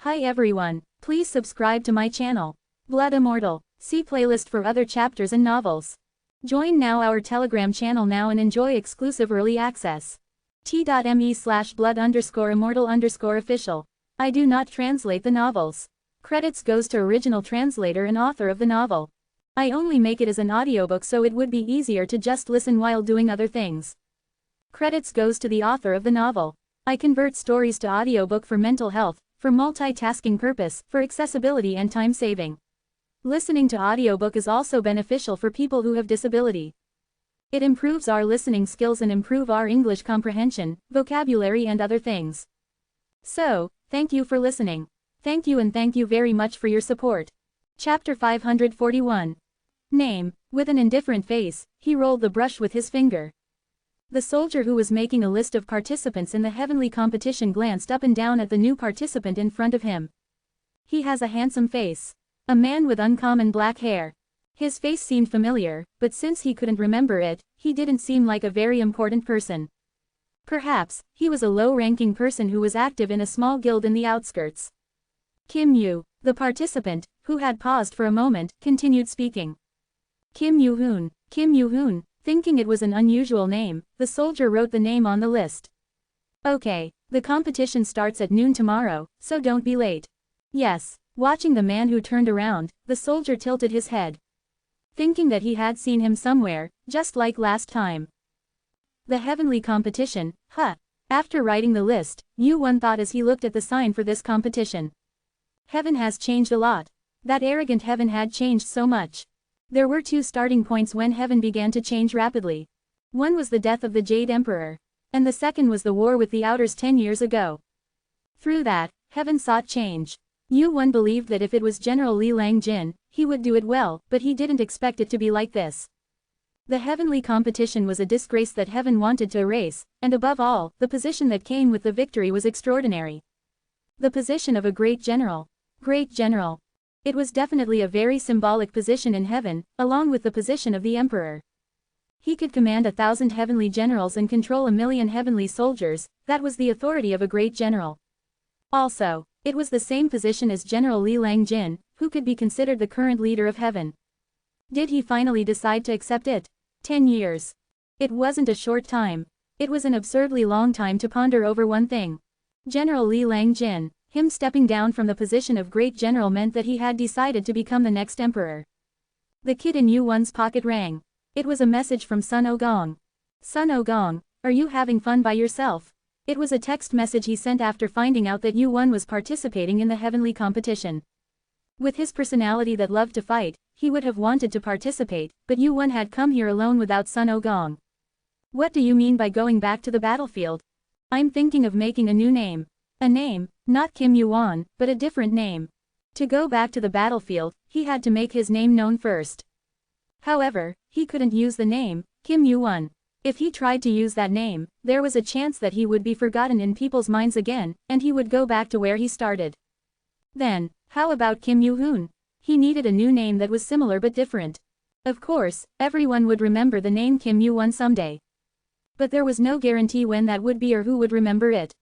Hi everyone, please subscribe to my channel. Blood Immortal. See playlist for other chapters and novels. Join now our Telegram channel now and enjoy exclusive early access. t.me/blood_immortal_official. I do not translate the novels. Credits goes to original translator and author of the novel. I only make it as an audiobook so it would be easier to just listen while doing other things. Credits goes to the author of the novel. I convert stories to audiobook for mental health, for multitasking purpose, for accessibility and time saving. Listening to audiobook is also beneficial for people who have disability. It improves our listening skills and improve our English comprehension, vocabulary and other things. So, thank you for listening. Thank you and thank you very much for your support. Chapter 541. Name. With an indifferent face, he rolled the brush with his finger. The soldier who was making a list of participants in the heavenly competition glanced up and down at the new participant in front of him. He has a handsome face. A man with uncommon black hair. His face seemed familiar, but since he couldn't remember it, he didn't seem like a very important person. Perhaps, he was a low-ranking person who was active in a small guild in the outskirts. Kim Yu, the participant, who had paused for a moment, continued speaking. Kim Yu-hoon, Kim Yu-hoon. Thinking it was an unusual name, the soldier wrote the name on the list. Okay, the competition starts at noon tomorrow, so don't be late. Yes. Watching the man who turned around, the soldier tilted his head. Thinking that he had seen him somewhere, just like last time. The heavenly competition, huh? After writing the list, Yu-won thought as he looked at the sign for this competition. Heaven has changed a lot. That arrogant heaven had changed so much. There were two starting points when heaven began to change rapidly. One was the death of the Jade Emperor. And the second was the war with the Outers 10 years ago. Through that, heaven sought change. Yu-won believed that if it was General Li Langjin, he would do it well, but he didn't expect it to be like this. The heavenly competition was a disgrace that heaven wanted to erase, and above all, the position that came with the victory was extraordinary. The position of a great general. Great general. It was definitely a very symbolic position in heaven, along with the position of the emperor. He could command 1,000 heavenly generals and control 1,000,000 heavenly soldiers. That was the authority of a great general. Also, it was the same position as General Li Langjin, who could be considered the current leader of heaven. Did he finally decide to accept it? 10 years. It wasn't a short time. It was an absurdly long time to ponder over one thing. General Li Langjin. Him stepping down from the position of great general meant that he had decided to become the next emperor. The kid in Yu-won's pocket rang. It was a message from Sun Ogong. Sun Ogong, are you having fun by yourself? It was a text message he sent after finding out that Yu-won was participating in the heavenly competition. With his personality that loved to fight, he would have wanted to participate, but Yu-won had come here alone without Sun Ogong. What do you mean by going back to the battlefield? I'm thinking of making a new name. A name, not Kim Yu-won, but a different name. To go back to the battlefield, he had to make his name known first. However, he couldn't use the name, Kim Yu-won. If he tried to use that name, there was a chance that he would be forgotten in people's minds again, and he would go back to where he started. Then, how about Kim Yu-hoon? He needed a new name that was similar but different. Of course, everyone would remember the name Kim Yu-won someday. But there was no guarantee when that would be or who would remember it.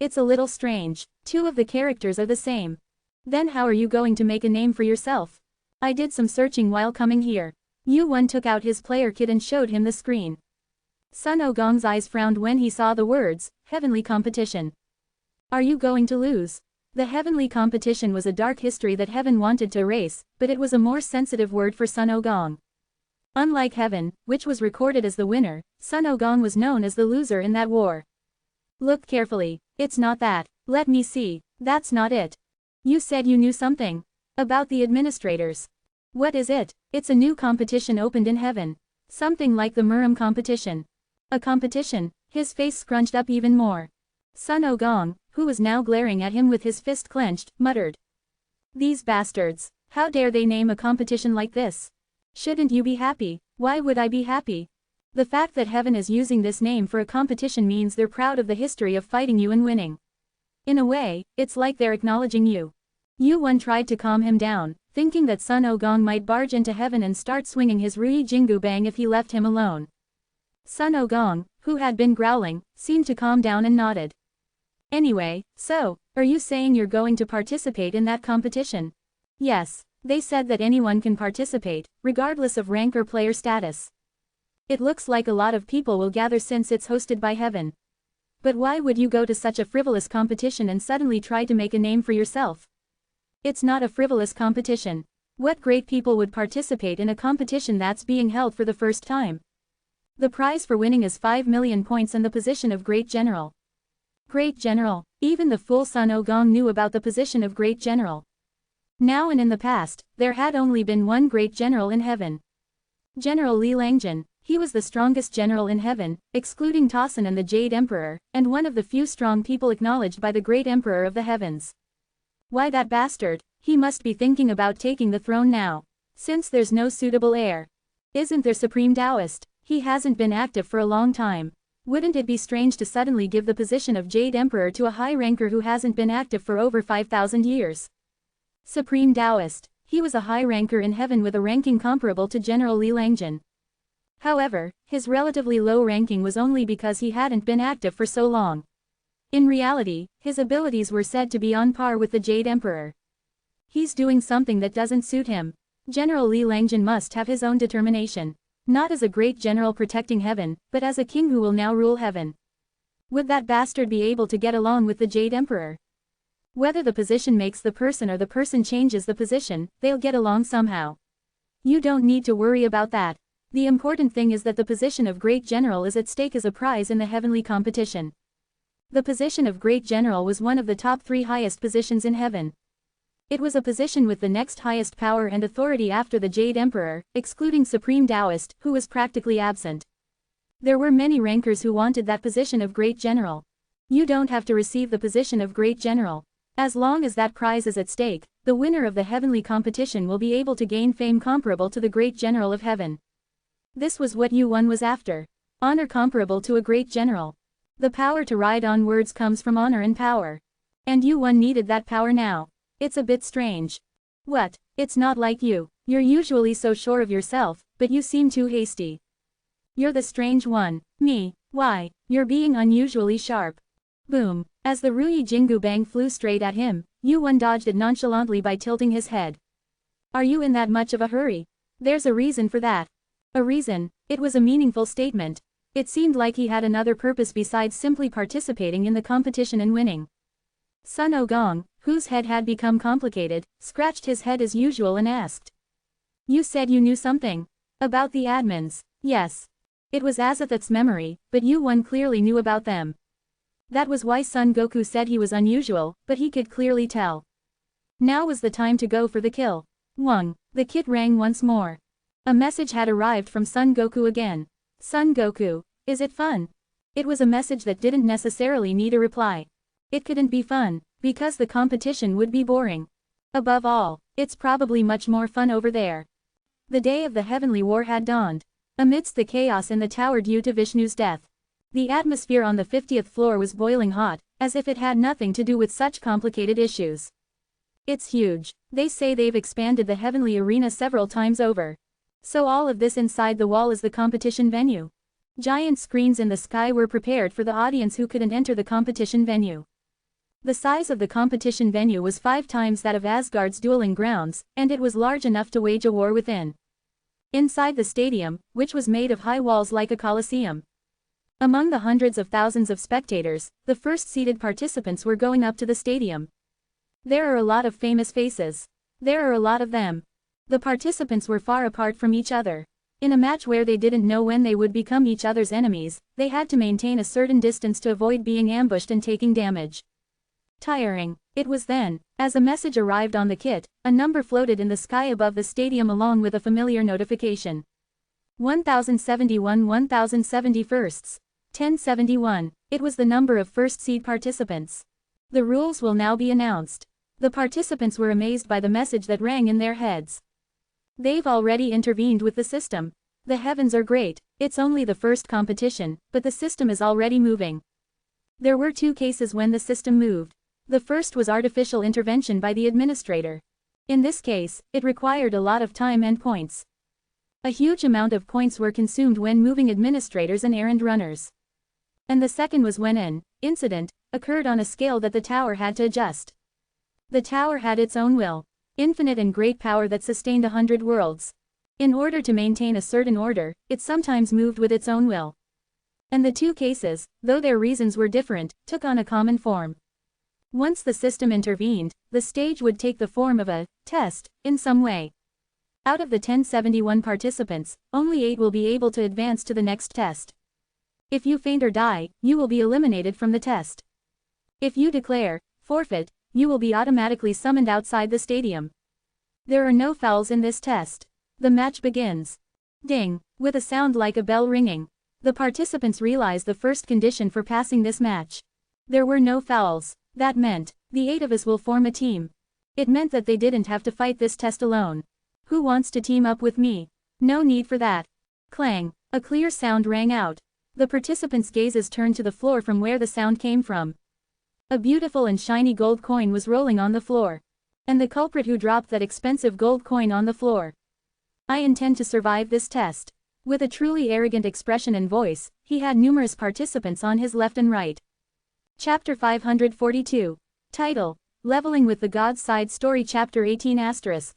It's a little strange. Two of the characters are the same. Then how are you going to make a name for yourself? I did some searching while coming here. Yu-won took out his player kit and showed him the screen. Sun Ogong's eyes frowned when he saw the words, heavenly competition. Are you going to lose? The heavenly competition was a dark history that heaven wanted to erase, but it was a more sensitive word for Sun Ogong. Unlike heaven, which was recorded as the winner, Sun Ogong was known as the loser in that war. Look carefully. It's not that. Let me see. That's not it. You said you knew something. About the administrators. What is it? It's a new competition opened in heaven. Something like the Murim competition. A competition? His face scrunched up even more. Sun Ogong, who was now glaring at him with his fist clenched, muttered. These bastards. How dare they name a competition like this? Shouldn't you be happy? Why would I be happy? The fact that heaven is using this name for a competition means they're proud of the history of fighting you and winning. In a way, it's like they're acknowledging you. Yu-won tried to calm him down, thinking that Sun Ogong might barge into heaven and start swinging his Rui Jingu Bang if he left him alone. Sun Ogong, who had been growling, seemed to calm down and nodded. Anyway, so, are you saying you're going to participate in that competition? Yes. They said that anyone can participate, regardless of rank or player status. It looks like a lot of people will gather since it's hosted by heaven. But why would you go to such a frivolous competition and suddenly try to make a name for yourself? It's not a frivolous competition. What great people would participate in a competition that's being held for the first time? The prize for winning is 5 million points and the position of Great General. Great General. Even the fool Sun Ogong knew about the position of Great General. Now and in the past, there had only been one Great General in heaven. General Li Langjin. He was the strongest general in heaven, excluding Tosin and the Jade Emperor, and one of the few strong people acknowledged by the Great Emperor of the heavens. Why that bastard? He must be thinking about taking the throne now. Since there's no suitable heir. Isn't there Supreme Taoist? He hasn't been active for a long time. Wouldn't it be strange to suddenly give the position of Jade Emperor to a high ranker who hasn't been active for over 5,000 years? Supreme Taoist. He was a high ranker in heaven with a ranking comparable to General Li Langjin. However, his relatively low ranking was only because he hadn't been active for so long. In reality, his abilities were said to be on par with the Jade Emperor. He's doing something that doesn't suit him. General Li Langjin must have his own determination. Not as a great general protecting heaven, but as a king who will now rule heaven. Would that bastard be able to get along with the Jade Emperor? Whether the position makes the person or the person changes the position, they'll get along somehow. You don't need to worry about that. The important thing is that the position of Great General is at stake as a prize in the heavenly competition. The position of Great General was one of the top 3 highest positions in heaven. It was a position with the next highest power and authority after the Jade Emperor, excluding Supreme Taoist, who was practically absent. There were many rankers who wanted that position of Great General. You don't have to receive the position of Great General. As long as that prize is at stake, the winner of the heavenly competition will be able to gain fame comparable to the Great General of heaven. This was what Yuan was after. Honor comparable to a Great General. The power to ride on words comes from honor and power. And Yuan needed that power now. It's a bit strange. What? It's not like you. You're usually so sure of yourself, but you seem too hasty. You're the strange one. Me. Why? You're being unusually sharp. Boom. As the Ruyi Jingu Bang flew straight at him, Yuan dodged it nonchalantly by tilting his head. Are you in that much of a hurry? There's a reason for that. A reason? It was a meaningful statement. It seemed like he had another purpose besides simply participating in the competition and winning. Sun Ogong, whose head had become complicated, scratched his head as usual and asked. You said you knew something. About the admins. Yes. It was Azathoth's memory, but Yuan clearly knew about them. That was why Son Goku said he was unusual, but he could clearly tell. Now was the time to go for the kill. Wang. The kit rang once more. A message had arrived from Son Goku again. Son Goku, is it fun? It was a message that didn't necessarily need a reply. It couldn't be fun, because the competition would be boring. Above all, it's probably much more fun over there. The day of the heavenly war had dawned. Amidst the chaos in the tower due to Vishnu's death. The atmosphere on the 50th floor was boiling hot, as if it had nothing to do with such complicated issues. It's huge. They say they've expanded the heavenly arena several times over. So all of this inside the wall is the competition venue. Giant screens in the sky were prepared for the audience who couldn't enter the competition venue. The size of the competition venue was 5 times that of Asgard's dueling grounds, and it was large enough to wage a war within. Inside the stadium, which was made of high walls like a coliseum. Among the hundreds of thousands of spectators, the first-seated participants were going up to the stadium. There are a lot of famous faces. There are a lot of them. The participants were far apart from each other. In a match where they didn't know when they would become each other's enemies, they had to maintain a certain distance to avoid being ambushed and taking damage. Tiring. It was then, as a message arrived on the kit, a number floated in the sky above the stadium along with a familiar notification. 1071 1071st. 1071. It was the number of first seed participants. The rules will now be announced. The participants were amazed by the message that rang in their heads. They've already intervened with the system. The heavens are great. It's only the first competition, but the system is already moving. There were 2 cases when the system moved. The first was artificial intervention by the administrator. In this case, it required a lot of time and points. A huge amount of points were consumed when moving administrators and errand runners. And the second was when an incident occurred on a scale that the tower had to adjust. The tower had its own will, infinite and great power that sustained 100 worlds. In order to maintain a certain order, it sometimes moved with its own will. And the two cases, though their reasons were different, took on a common form. Once the system intervened, the stage would take the form of a test, in some way. Out of the 1071 participants, only 8 will be able to advance to the next test. If you faint or die, you will be eliminated from the test. If you declare forfeit, you will be automatically summoned outside the stadium. There are no fouls in this test. The match begins. Ding! With a sound like a bell ringing. The participants realize the first condition for passing this match. There were no fouls. That meant, the 8 of us will form a team. It meant that they didn't have to fight this test alone. Who wants to team up with me? No need for that. Clang! A clear sound rang out. The participants' gazes turned to the floor from where the sound came from. A beautiful and shiny gold coin was rolling on the floor. And the culprit who dropped that expensive gold coin on the floor. I intend to survive this test. With a truly arrogant expression and voice, he had numerous participants on his left and right. Chapter 542. Title: Leveling with the Gods Side Story Chapter 18 *.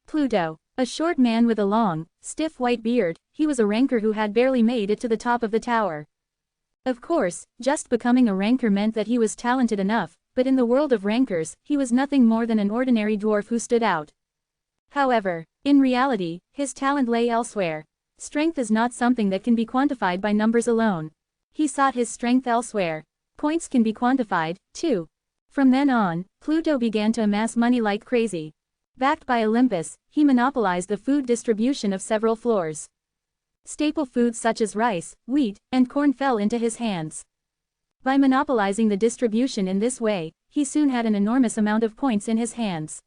Pluto. A short man with a long, stiff white beard, he was a ranker who had barely made it to the top of the tower. Of course, just becoming a ranker meant that he was talented enough, but in the world of rankers, he was nothing more than an ordinary dwarf who stood out. However, in reality, his talent lay elsewhere. Strength is not something that can be quantified by numbers alone. He sought his strength elsewhere. Points can be quantified, too. From then on, Pluto began to amass money like crazy. Backed by Olympus, he monopolized the food distribution of several floors. Staple foods such as rice, wheat, and corn fell into his hands. By monopolizing the distribution in this way, he soon had an enormous amount of points in his hands.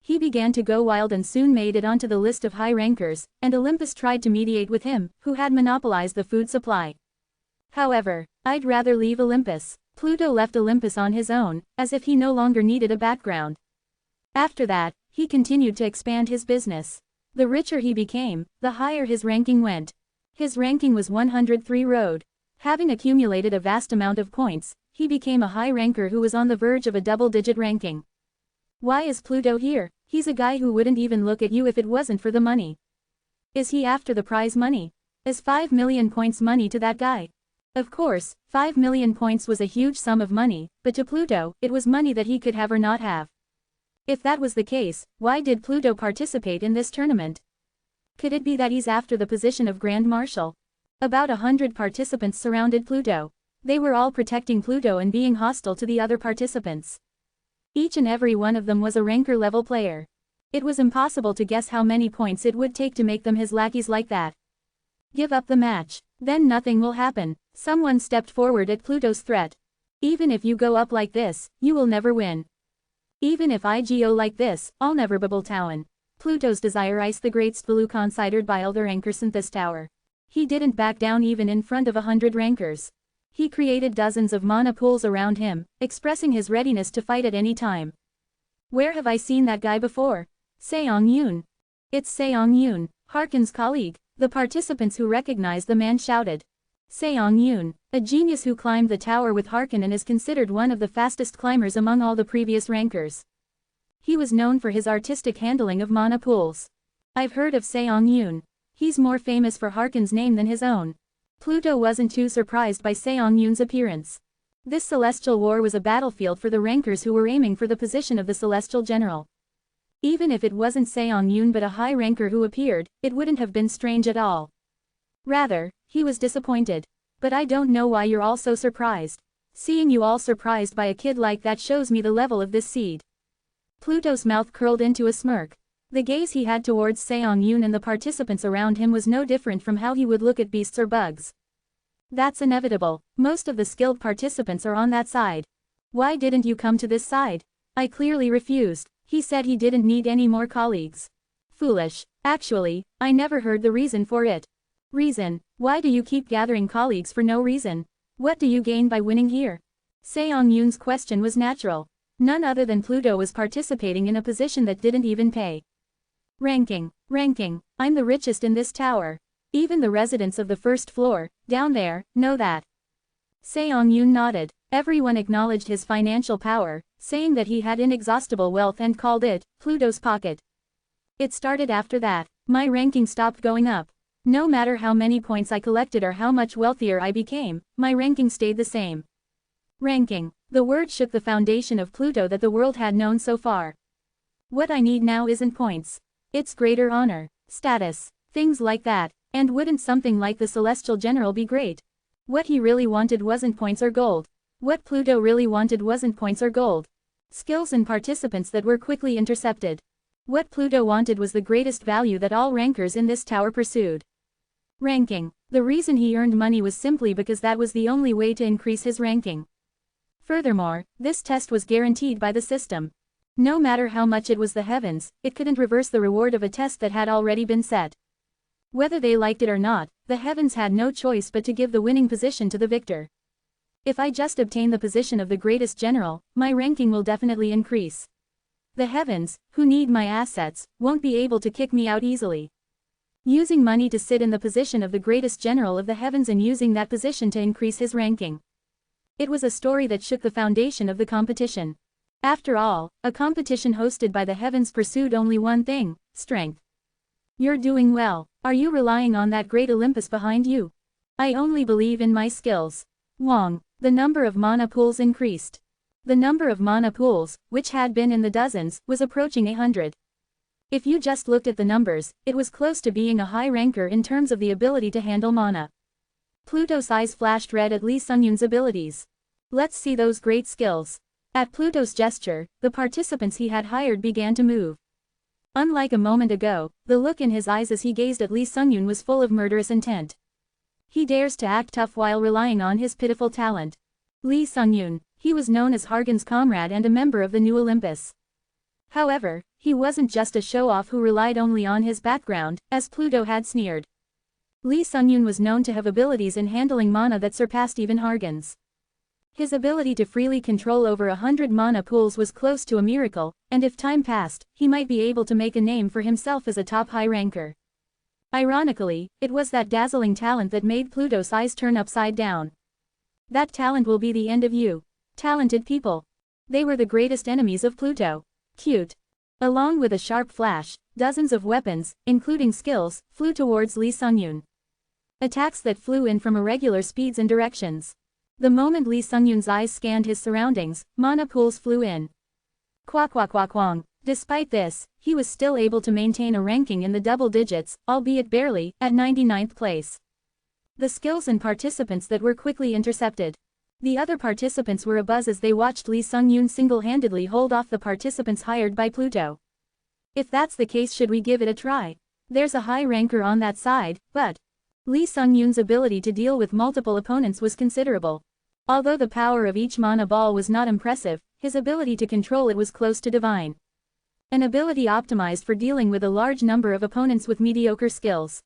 He began to go wild and soon made it onto the list of high rankers, and Olympus tried to mediate with him, who had monopolized the food supply. However, I'd rather leave Olympus. Pluto left Olympus on his own, as if he no longer needed a background. After that, he continued to expand his business. The richer he became, the higher his ranking went. His ranking was 103 road. Having accumulated a vast amount of points, he became a high ranker who was on the verge of a double-digit ranking. Why is Pluto here? He's a guy who wouldn't even look at you if it wasn't for the money. Is he after the prize money? Is 5 million points money to that guy? Of course, 5 million points was a huge sum of money, but to Pluto, it was money that he could have or not have. If that was the case, why did Pluto participate in this tournament? Could it be that he's after the position of Grand Marshal? About 100 participants surrounded Pluto. They were all protecting Pluto and being hostile to the other participants. Each and every one of them was a ranker level player. It was impossible to guess how many points it would take to make them his lackeys like that. Give up the match. Then nothing will happen. Someone stepped forward at Pluto's threat. Even if you go up like this, you will never win. Even if I go like this, I'll never bubble town. Pluto's desire ice the great Spelu considered by the rankers in this tower. He didn't back down even in front of 100 rankers. He created dozens of mana pools around him, expressing his readiness to fight at any time. Where have I seen that guy before? Seong Yoon. It's Seong Yoon, Harkin's colleague. The participants who recognized the man shouted. Seong Yoon, a genius who climbed the tower with Harkin and is considered one of the fastest climbers among all the previous rankers. He was known for his artistic handling of mana pools. I've heard of Seong Yoon. He's more famous for Harkin's name than his own. Pluto wasn't too surprised by Seong Yoon's appearance. This celestial war was a battlefield for the rankers who were aiming for the position of the celestial general. Even if it wasn't Seong Yoon but a high ranker who appeared, it wouldn't have been strange at all. Rather, he was disappointed. But I don't know why you're all so surprised. Seeing you all surprised by a kid like that shows me the level of this seed. Pluto's mouth curled into a smirk. The gaze he had towards Seong Yoon and the participants around him was no different from how he would look at beasts or bugs. That's inevitable. Most of the skilled participants are on that side. Why didn't you come to this side? I clearly refused. He said he didn't need any more colleagues. Foolish. Actually, I never heard the reason for it. Reason? Why do you keep gathering colleagues for no reason? What do you gain by winning here? Seong Yoon's question was natural. None other than Pluto was participating in a position that didn't even pay. Ranking. I'm the richest in this tower. Even the residents of the first floor, down there, know that. Seong Yoon nodded. Everyone acknowledged his financial power, saying that he had inexhaustible wealth and called it Pluto's pocket. It started after that. My ranking stopped going up. No matter how many points I collected or how much wealthier I became, my ranking stayed the same. Ranking. The word shook the foundation of Pluto that the world had known so far. What I need now isn't points. It's greater honor, status, things like that. And wouldn't something like the Celestial General be great? What he really wanted wasn't points or gold. What Pluto really wanted wasn't points or gold. Skills and participants that were quickly intercepted. What Pluto wanted was the greatest value that all rankers in this tower pursued. Ranking. The reason he earned money was simply because that was the only way to increase his ranking. Furthermore, this test was guaranteed by the system. No matter how much it was the heavens, it couldn't reverse the reward of a test that had already been set. Whether they liked it or not, the heavens had no choice but to give the winning position to the victor. If I just obtain the position of the greatest general, my ranking will definitely increase. The heavens, who need my assets, won't be able to kick me out easily. Using money to sit in the position of the greatest general of the heavens and using that position to increase his ranking. It was a story that shook the foundation of the competition. After all, a competition hosted by the heavens pursued only one thing: strength. You're doing well. Are you relying on that great Olympus behind you? I only believe in my skills. Wong. The number of mana pools increased. The number of mana pools, which had been in the dozens, was approaching 100. If you just looked at the numbers, it was close to being a high ranker in terms of the ability to handle mana. Pluto's eyes flashed red at Lee Sungyun's abilities. Let's see those great skills. At Pluto's gesture, the participants he had hired began to move. Unlike a moment ago, the look in his eyes as he gazed at Lee Sungyun was full of murderous intent. He dares to act tough while relying on his pitiful talent. Lee Sungyun. He was known as Hargan's comrade and a member of the New Olympus. However, he wasn't just a show-off who relied only on his background, as Pluto had sneered. Lee Sungyun was known to have abilities in handling mana that surpassed even Hargan's. His ability to freely control over 100 mana pools was close to a miracle, and if time passed, he might be able to make a name for himself as a top high ranker. Ironically, it was that dazzling talent that made Pluto's eyes turn upside down. That talent will be the end of you. Talented people. They were the greatest enemies of Pluto. Cute. Along with a sharp flash, dozens of weapons, including skills, flew towards Lee Sungyun. Attacks that flew in from irregular speeds and directions. The moment Lee Sungyun's eyes scanned his surroundings, mana pools flew in. Kwang. Despite this, he was still able to maintain a ranking in the double digits, albeit barely, at 99th place. The skills and participants that were quickly intercepted. The other participants were abuzz as they watched Lee Sungyun single-handedly hold off the participants hired by Pluto. If that's the case, should we give it a try? There's a high ranker on that side, but Lee Sungyun's ability to deal with multiple opponents was considerable. Although the power of each mana ball was not impressive, his ability to control it was close to divine. An ability optimized for dealing with a large number of opponents with mediocre skills.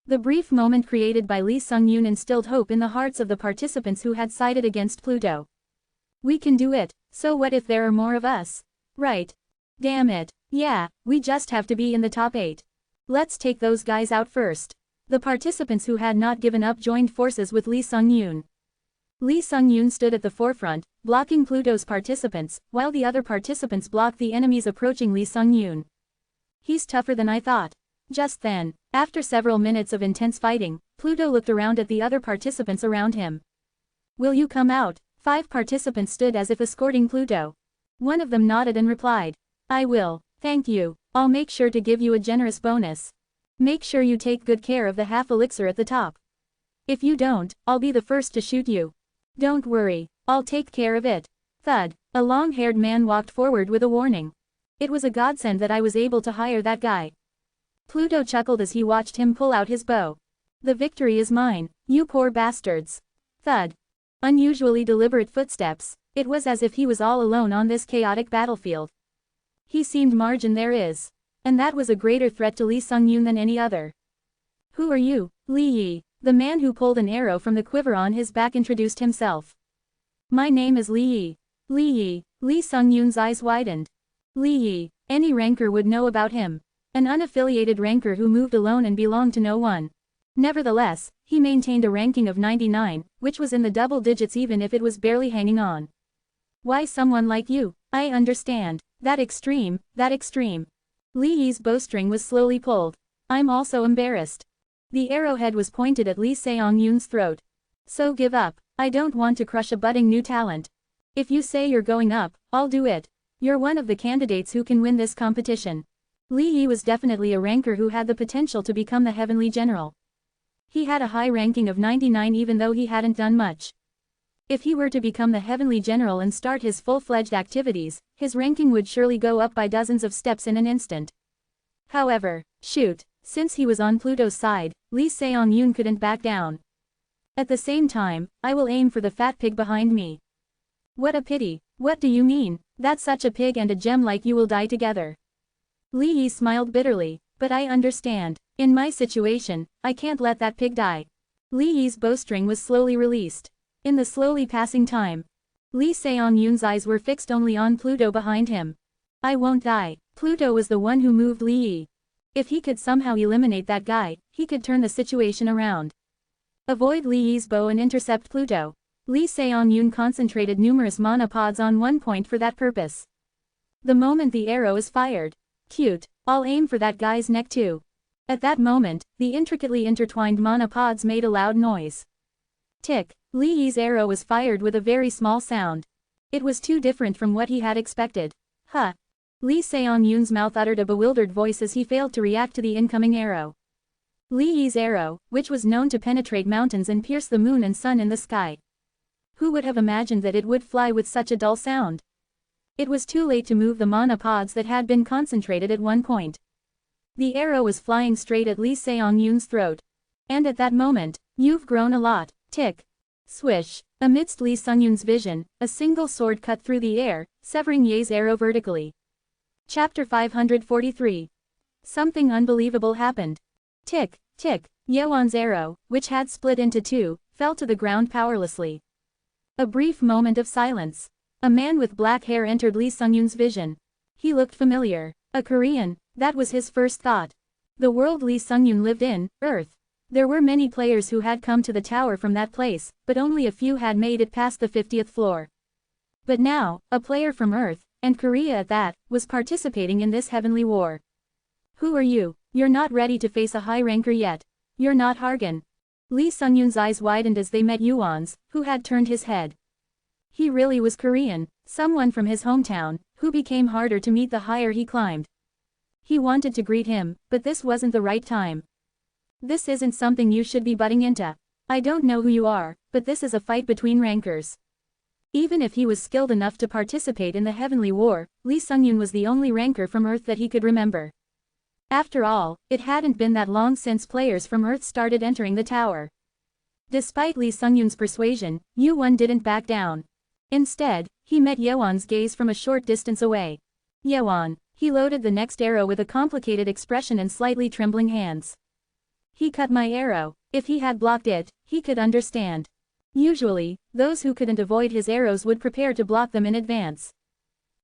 The brief moment created by Lee Sungyun instilled hope in the hearts of the participants who had sided against Pluto. We can do it, so what if there are more of us? Right. Damn it. Yeah, we just have to be in the top 8. Let's take those guys out first. The participants who had not given up joined forces with Lee Sungyun. Lee Sungyun stood at the forefront, blocking Pluto's participants, while the other participants blocked the enemies approaching Lee Sungyun. He's tougher than I thought. Just then, after several minutes of intense fighting, Pluto looked around at the other participants around him. Will you come out? 5 participants stood as if escorting Pluto. One of them nodded and replied. I will, thank you. I'll make sure to give you a generous bonus. Make sure you take good care of the half elixir at the top. If you don't, I'll be the first to shoot you. Don't worry, I'll take care of it. Thud. A long-haired man walked forward with a warning. It was a godsend that I was able to hire that guy. Pluto chuckled as he watched him pull out his bow. The victory is mine, you poor bastards. Thud. Unusually deliberate footsteps. It was as if he was all alone on this chaotic battlefield. He seemed margin there is. And that was a greater threat to Lee Sungyun than any other. Who are you, Lee Yi? The man who pulled an arrow from the quiver on his back introduced himself. My name is Lee Yi. Lee Yi. Lee Sungyun's eyes widened. Lee Yi. Any ranker would know about him. An unaffiliated ranker who moved alone and belonged to no one. Nevertheless, he maintained a ranking of 99, which was in the double digits even if it was barely hanging on. Why someone like you? I understand. That extreme, that extreme. Li Yi's bowstring was slowly pulled. I'm also embarrassed. The arrowhead was pointed at Lee Seong-yoon's throat. So give up. I don't want to crush a budding new talent. If you say you're going up, I'll do it. You're one of the candidates who can win this competition. Li Yi was definitely a ranker who had the potential to become the Heavenly General. He had a high ranking of 99 even though he hadn't done much. If he were to become the Heavenly General and start his full-fledged activities, his ranking would surely go up by dozens of steps in an instant. However, shoot, since he was on Pluto's side, Lee Seong-yoon couldn't back down. At the same time, I will aim for the fat pig behind me. What a pity, what do you mean? That such a pig and a gem like you will die together. Li Yi smiled bitterly, but I understand. In my situation, I can't let that pig die. Li Yi's bowstring was slowly released. In the slowly passing time, Lee Seong-yoon's eyes were fixed only on Pluto behind him. I won't die. Pluto was the one who moved Li Yi. If he could somehow eliminate that guy, he could turn the situation around. Avoid Li Yi's bow and intercept Pluto. Lee Seong-yoon concentrated numerous mana pods on one point for that purpose. The moment the arrow is fired, cute, I'll aim for that guy's neck too. At that moment, the intricately intertwined mana pods made a loud noise. Tick, Li Yi's arrow was fired with a very small sound. It was too different from what he had expected. Huh. Lee Seong-yoon's mouth uttered a bewildered voice as he failed to react to the incoming arrow. Li Yi's arrow, which was known to penetrate mountains and pierce the moon and sun in the sky. Who would have imagined that it would fly with such a dull sound? It was too late to move the mana pods that had been concentrated at one point. The arrow was flying straight at Lee Seong-yoon's throat. And at that moment, you've grown a lot. Tick. Swish. Amidst Lee Seong-yoon's vision, a single sword cut through the air, severing Ye's arrow vertically. Chapter 543. Something unbelievable happened. Tick, tick. Yeon's arrow, which had split into two, fell to the ground powerlessly. A brief moment of silence. A man with black hair entered Lee Seong-yoon's vision. He looked familiar. A Korean, that was his first thought. The world Lee Seong-yoon lived in, Earth. There were many players who had come to the tower from that place, but only a few had made it past the 50th floor. But now, a player from Earth, and Korea at that, was participating in this heavenly war. Who are you? You're not ready to face a high ranker yet. You're not Hargan. Lee Seong-yoon's eyes widened as they met Yuan's, who had turned his head. He really was Korean, someone from his hometown, who became harder to meet the higher he climbed. He wanted to greet him, but this wasn't the right time. This isn't something you should be butting into. I don't know who you are, but this is a fight between rankers. Even if he was skilled enough to participate in the heavenly war, Lee Seong-yoon was the only ranker from Earth that he could remember. After all, it hadn't been that long since players from Earth started entering the tower. Despite Lee Seong-yoon's persuasion, Yuan didn't back down. Instead, he met Yeon's gaze from a short distance away. Yeon. He loaded the next arrow with a complicated expression and slightly trembling hands. He cut my arrow. If he had blocked it, he could understand. Usually, those who couldn't avoid his arrows would prepare to block them in advance.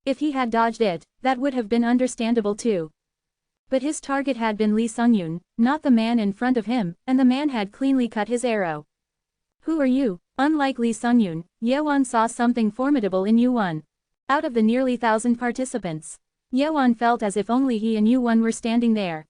If he had dodged it, that would have been understandable too. But his target had been Lee Seong-yoon, not the man in front of him, and the man had cleanly cut his arrow. Who are you? Unlike Lee Seong-yoon, Yeon saw something formidable in Yuan. Out of the nearly 1,000 participants, Yeon felt as if only he and Yuan were standing there.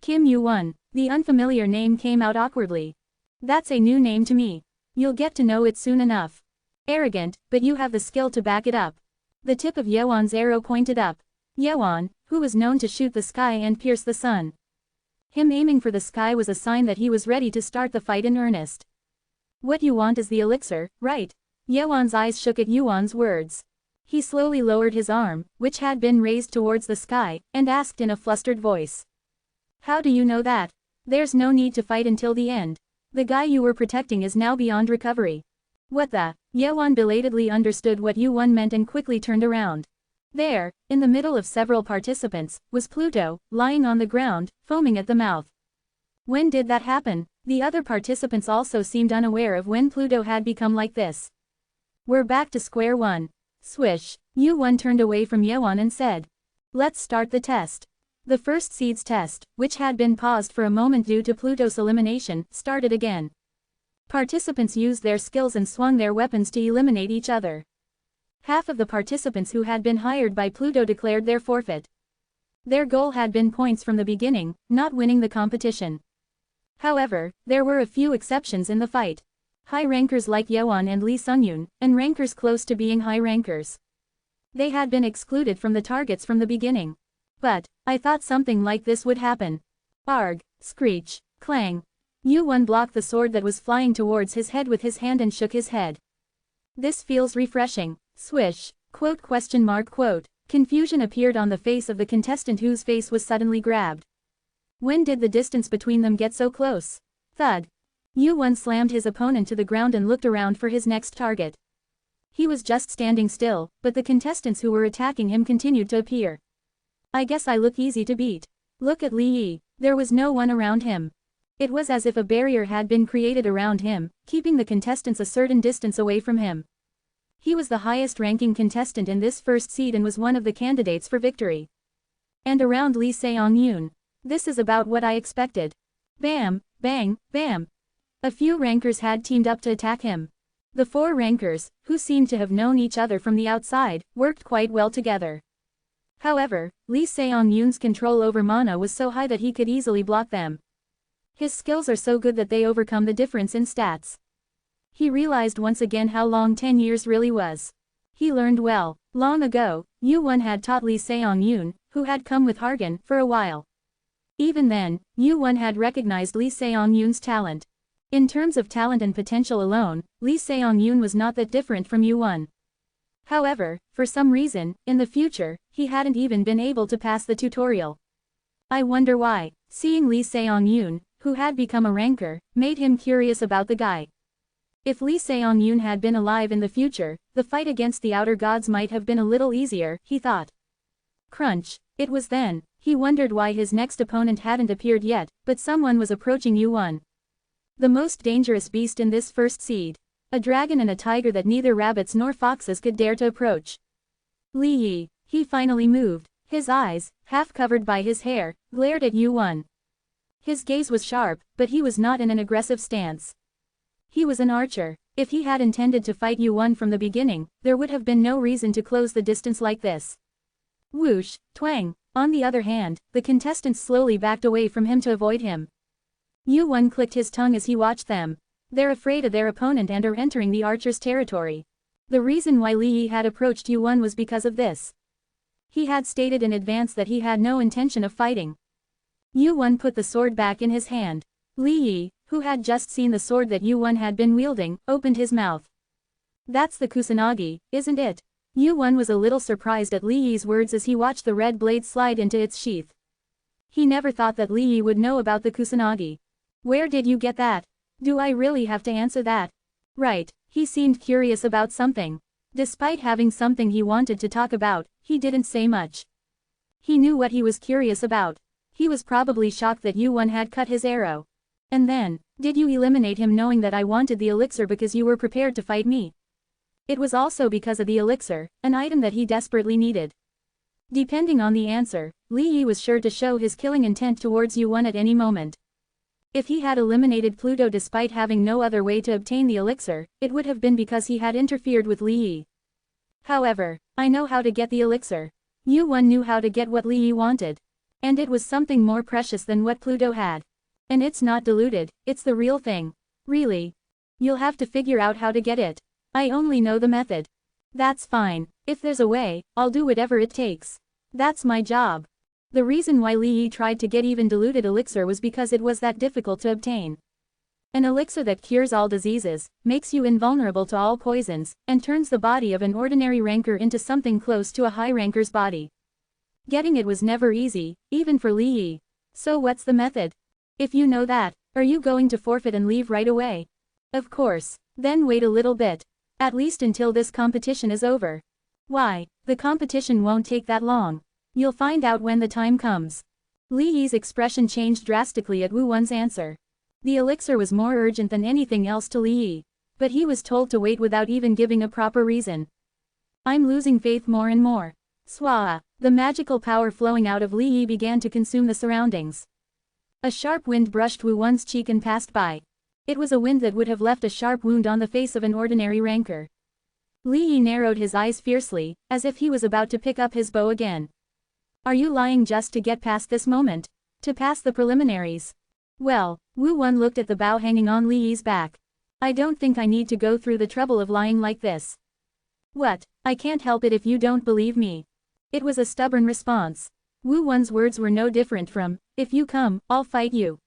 Kim Yuan. The unfamiliar name came out awkwardly. That's a new name to me. You'll get to know it soon enough. Arrogant, but you have the skill to back it up. The tip of Yeon's arrow pointed up. Yeon, who was known to shoot the sky and pierce the sun. Him aiming for the sky was a sign that he was ready to start the fight in earnest. What you want is the elixir, right? Yeon's eyes shook at Yuan's words. He slowly lowered his arm, which had been raised towards the sky, and asked in a flustered voice. How do you know that? There's no need to fight until the end. The guy you were protecting is now beyond recovery. What the? Yeon belatedly understood what Yuan meant and quickly turned around. There, in the middle of several participants, was Pluto, lying on the ground, foaming at the mouth. When did that happen? The other participants also seemed unaware of when Pluto had become like this. We're back to square one. Swish. Yuan turned away from Yeon and said. Let's start the test. The first seeds test, which had been paused for a moment due to Pluto's elimination, started again. Participants used their skills and swung their weapons to eliminate each other. Half of the participants who had been hired by Pluto declared their forfeit. Their goal had been points from the beginning, not winning the competition. However, there were a few exceptions in the fight. High rankers like Yeon and Lee Sungyun, and rankers close to being high rankers. They had been excluded from the targets from the beginning. But, I thought something like this would happen. Arg, screech, clang. Yu-won blocked the sword that was flying towards his head with his hand and shook his head. This feels refreshing. Swish, quote. Confusion appeared on the face of the contestant whose face was suddenly grabbed. When did the distance between them get so close? Thud. Yu-won slammed his opponent to the ground and looked around for his next target. He was just standing still, but the contestants who were attacking him continued to appear. I guess I look easy to beat. Look at Lee Yi. There was no one around him. It was as if a barrier had been created around him, keeping the contestants a certain distance away from him. He was the highest-ranking contestant in this first seed and was one of the candidates for victory. And around Lee Seong-yoon. This is about what I expected. Bam, bang, bam. A few rankers had teamed up to attack him. The four rankers, who seemed to have known each other from the outside, worked quite well together. However, Lee Seong-yoon's control over mana was so high that he could easily block them. His skills are so good that they overcome the difference in stats. He realized once again how long 10 years really was. He learned well. Long ago, Yu-won had taught Lee Seong-yoon, who had come with Hargan, for a while. Even then, Yu-won had recognized Lee Seong-yoon's talent. In terms of talent and potential alone, Lee Seong-yoon was not that different from Yu-won. However, for some reason, in the future, he hadn't even been able to pass the tutorial. I wonder why. Seeing Lee Seong-yoon, who had become a ranker, made him curious about the guy. If Lee Seong-yoon had been alive in the future, the fight against the outer gods might have been a little easier, he thought. Crunch. It was then, he wondered why his next opponent hadn't appeared yet, but someone was approaching Yu-won. The most dangerous beast in this first seed. A dragon and a tiger that neither rabbits nor foxes could dare to approach. Lee Yi. He finally moved. His eyes, half covered by his hair, glared at Yu-won. His gaze was sharp, but he was not in an aggressive stance. He was an archer. If he had intended to fight Yu-won from the beginning, there would have been no reason to close the distance like this. Whoosh, twang. On the other hand, the contestants slowly backed away from him to avoid him. Yu-won clicked his tongue as he watched them. They're afraid of their opponent and are entering the archer's territory. The reason why Lee Yi had approached Yu-won was because of this. He had stated in advance that he had no intention of fighting. Yu-won put the sword back in his hand. Lee Yi, who had just seen the sword that Yu-won had been wielding, opened his mouth. That's the kusanagi, isn't it? Yu-won was a little surprised at Lee Yi's words as he watched the red blade slide into its sheath. He never thought that Lee Yi would know about the kusanagi. Where did you get that? Do I really have to answer that? Right, he seemed curious about something. Despite having something he wanted to talk about, he didn't say much. He knew what he was curious about. He was probably shocked that Yu-won had cut his arrow. And then, did you eliminate him knowing that I wanted the elixir because you were prepared to fight me? It was also because of the elixir, an item that he desperately needed. Depending on the answer, Lee Yi was sure to show his killing intent towards Yu-won at any moment. If he had eliminated Pluto despite having no other way to obtain the elixir, it would have been because he had interfered with Lee Yi. However, I know how to get the elixir. Yu-won knew how to get what Lee Yi wanted. And it was something more precious than what Pluto had. And it's not diluted, it's the real thing. Really. You'll have to figure out how to get it. I only know the method. That's fine. If there's a way, I'll do whatever it takes. That's my job. The reason why Lee Yi tried to get even diluted elixir was because it was that difficult to obtain. An elixir that cures all diseases, makes you invulnerable to all poisons, and turns the body of an ordinary ranker into something close to a high ranker's body. Getting it was never easy, even for Lee Yi. So what's the method? If you know that, are you going to forfeit and leave right away? Of course. Then wait a little bit. At least until this competition is over. Why? The competition won't take that long. You'll find out when the time comes. Lee Yi's expression changed drastically at Wu-won's answer. The elixir was more urgent than anything else to Lee Yi. But he was told to wait without even giving a proper reason. I'm losing faith more and more. Swaa. The magical power flowing out of Li Yi began to consume the surroundings. A sharp wind brushed Wu Won's cheek and passed by. It was a wind that would have left a sharp wound on the face of an ordinary rancor. Li Yi narrowed his eyes fiercely, as if he was about to pick up his bow again. Are you lying just to get past this moment? To pass the preliminaries? Well, Wu Won looked at the bow hanging on Li Yi's back. I don't think I need to go through the trouble of lying like this. What? I can't help it if you don't believe me. It was a stubborn response. Wu Won's words were no different from, if you come, I'll fight you.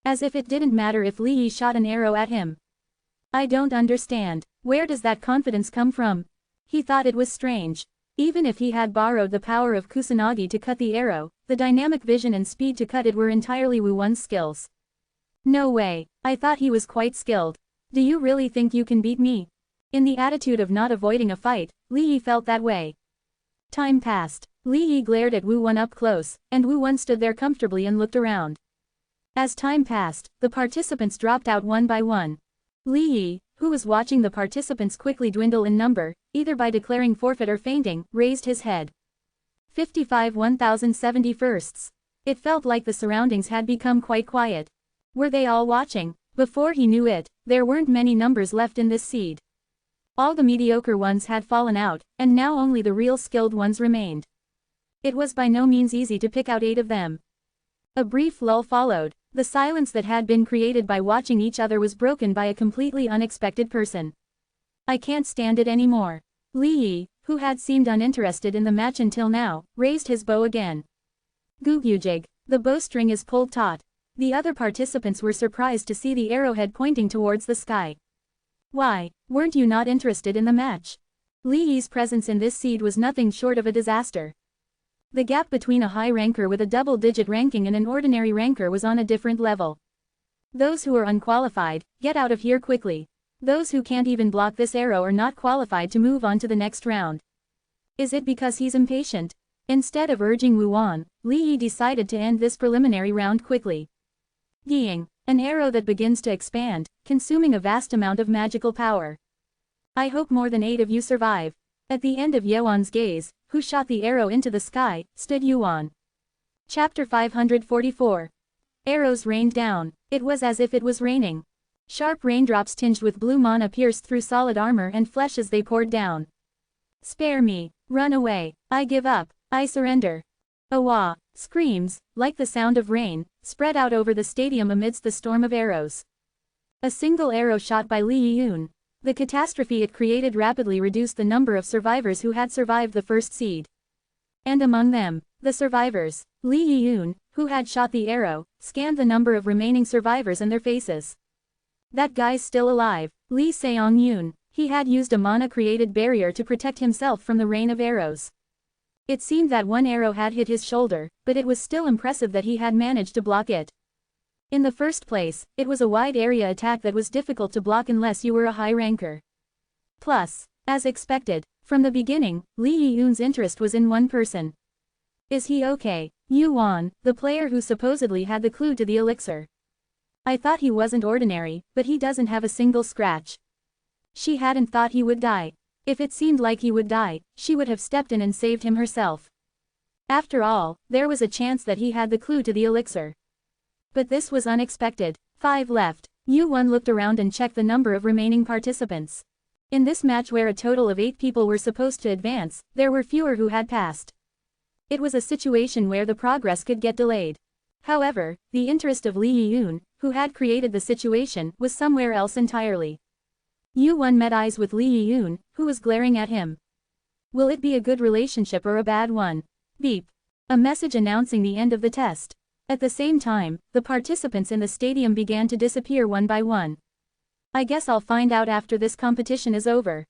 As if it didn't matter if Li Yi shot an arrow at him. I don't understand. Where does that confidence come from? He thought it was strange. Even if he had borrowed the power of Kusanagi to cut the arrow, the dynamic vision and speed to cut it were entirely Wu Won's skills. No way. I thought he was quite skilled. Do you really think you can beat me? In the attitude of not avoiding a fight, Li Yi felt that way. Time passed. Li Yi glared at Wu Won up close, and Wu Won stood there comfortably and looked around. As time passed, the participants dropped out one by one. Li Yi, who was watching the participants quickly dwindle in number, either by declaring forfeit or fainting, raised his head. 55 1071sts. It felt like the surroundings had become quite quiet. Were they all watching? Before he knew it, there weren't many numbers left in this seed. All the mediocre ones had fallen out, and now only the real skilled ones remained. It was by no means easy to pick out 8 of them. A brief lull followed. The silence that had been created by watching each other was broken by a completely unexpected person. I can't stand it anymore. Li Yi, who had seemed uninterested in the match until now, raised his bow again. Gugyujig. The bowstring is pulled taut. The other participants were surprised to see the arrowhead pointing towards the sky. Why, weren't you not interested in the match? Li Yi's presence in this seed was nothing short of a disaster. The gap between a high ranker with a double-digit ranking and an ordinary ranker was on a different level. Those who are unqualified, get out of here quickly. Those who can't even block this arrow are not qualified to move on to the next round. Is it because he's impatient? Instead of urging Wu Won, Li Yi decided to end this preliminary round quickly. Ying, an arrow that begins to expand, consuming a vast amount of magical power. I hope more than 8 of you survive. At the end of Yuan's gaze, who shot the arrow into the sky, stood Yuan. Chapter 544. Arrows rained down. It was as if it was raining. Sharp raindrops tinged with blue mana pierced through solid armor and flesh as they poured down. Spare me. Run away. I give up. I surrender. Awa. Screams, like the sound of rain, spread out over the stadium amidst the storm of arrows. A single arrow shot by Li Yiyun. The catastrophe it created rapidly reduced the number of survivors who had survived the first seed. And among them, the survivors, Li Yiyun, who had shot the arrow, scanned the number of remaining survivors and their faces. That guy's still alive, Li Seong-yun. He had used a mana-created barrier to protect himself from the rain of arrows. It seemed that one arrow had hit his shoulder, but it was still impressive that he had managed to block it. In the first place, it was a wide area attack that was difficult to block unless you were a high ranker. Plus, as expected, from the beginning, Li Yiyun's interest was in one person. Is he okay? Yuan, the player who supposedly had the clue to the elixir. I thought he wasn't ordinary, but he doesn't have a single scratch. She hadn't thought he would die. If it seemed like he would die, she would have stepped in and saved him herself. After all, there was a chance that he had the clue to the elixir. But this was unexpected. 5 left. Yuan looked around and checked the number of remaining participants. In this match where a total of 8 people were supposed to advance, there were fewer who had passed. It was a situation where the progress could get delayed. However, the interest of Li Yiyun, who had created the situation, was somewhere else entirely. Yuan met eyes with Li Yiyun, who was glaring at him. Will it be a good relationship or a bad one? Beep. A message announcing the end of the test. At the same time, the participants in the stadium began to disappear one by one. I guess I'll find out after this competition is over.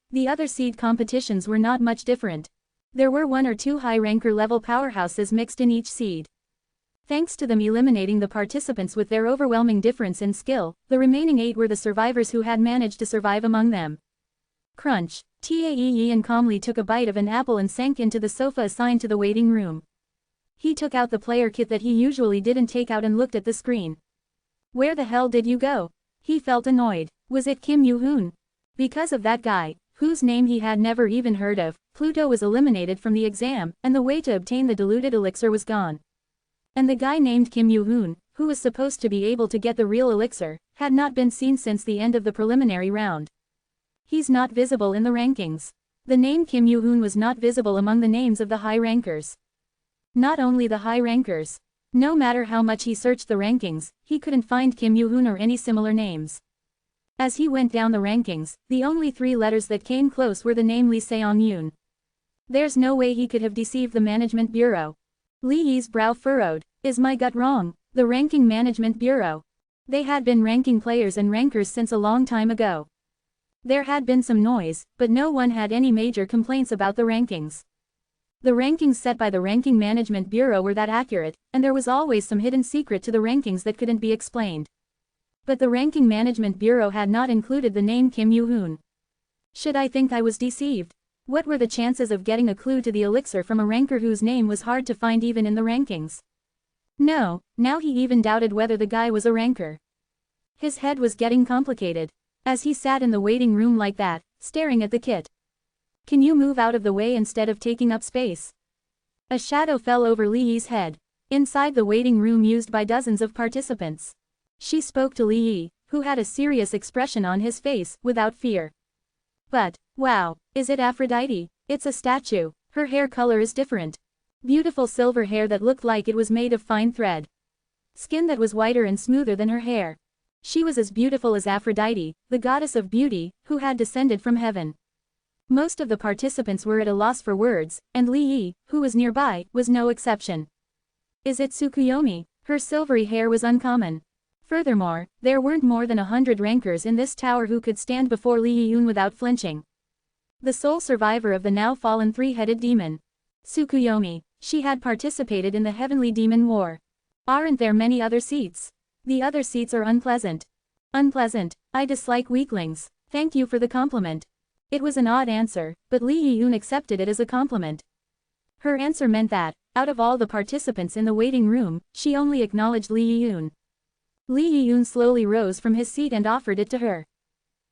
The other seed competitions were not much different. There were 1 or 2 high ranker level powerhouses mixed in each seed. Thanks to them eliminating the participants with their overwhelming difference in skill, the remaining 8 were the survivors who had managed to survive among them. Crunch. Taeyeon calmly took a bite of an apple and sank into the sofa assigned to the waiting room. He took out the player kit that he usually didn't take out and looked at the screen. Where the hell did you go? He felt annoyed. Was it Kim Yoo-hoon? Because of that guy, whose name he had never even heard of, Pluto was eliminated from the exam, and the way to obtain the diluted elixir was gone. And the guy named Kim Yoo-hoon, who was supposed to be able to get the real elixir, had not been seen since the end of the preliminary round. He's not visible in the rankings. The name Kim Yoo-hoon was not visible among the names of the high rankers. Not only the high rankers. No matter how much he searched the rankings, he couldn't find Kim Yoo-hoon or any similar names. As he went down the rankings, the only 3 letters that came close were the name Lee Seong-yoon. There's no way he could have deceived the management bureau. Lee Yi's brow furrowed. Is my gut wrong? The ranking management bureau. They had been ranking players and rankers since a long time ago. There had been some noise, but no one had any major complaints about the rankings. The rankings set by the ranking management bureau were that accurate, and there was always some hidden secret to the rankings that couldn't be explained. But the ranking management bureau had not included the name Kim Yoo-hoon. Should I think I was deceived? What were the chances of getting a clue to the elixir from a ranker whose name was hard to find even in the rankings? No, now he even doubted whether the guy was a ranker. His head was getting complicated. As he sat in the waiting room like that, staring at the kit. Can you move out of the way instead of taking up space? A shadow fell over Lee Yi's head. Inside the waiting room used by dozens of participants. She spoke to Lee Yi, who had a serious expression on his face, without fear. But, wow, is it Aphrodite? It's a statue. Her hair color is different. Beautiful silver hair that looked like it was made of fine thread. Skin that was whiter and smoother than her hair. She was as beautiful as Aphrodite, the goddess of beauty, who had descended from heaven. Most of the participants were at a loss for words, and Lee Yi, who was nearby, was no exception. Is it Tsukuyomi? Her silvery hair was uncommon. Furthermore, there weren't more than 100 rankers in this tower who could stand before Lee Yi-yoon without flinching. The sole survivor of the now fallen 3-headed demon. Tsukuyomi. She had participated in the Heavenly Demon War. Aren't there many other seats? The other seats are unpleasant. Unpleasant. I dislike weaklings. Thank you for the compliment. It was an odd answer, but Lee Yi-yoon accepted it as a compliment. Her answer meant that, out of all the participants in the waiting room, she only acknowledged Lee Yi-yoon. Lee Yi-yoon slowly rose from his seat and offered it to her.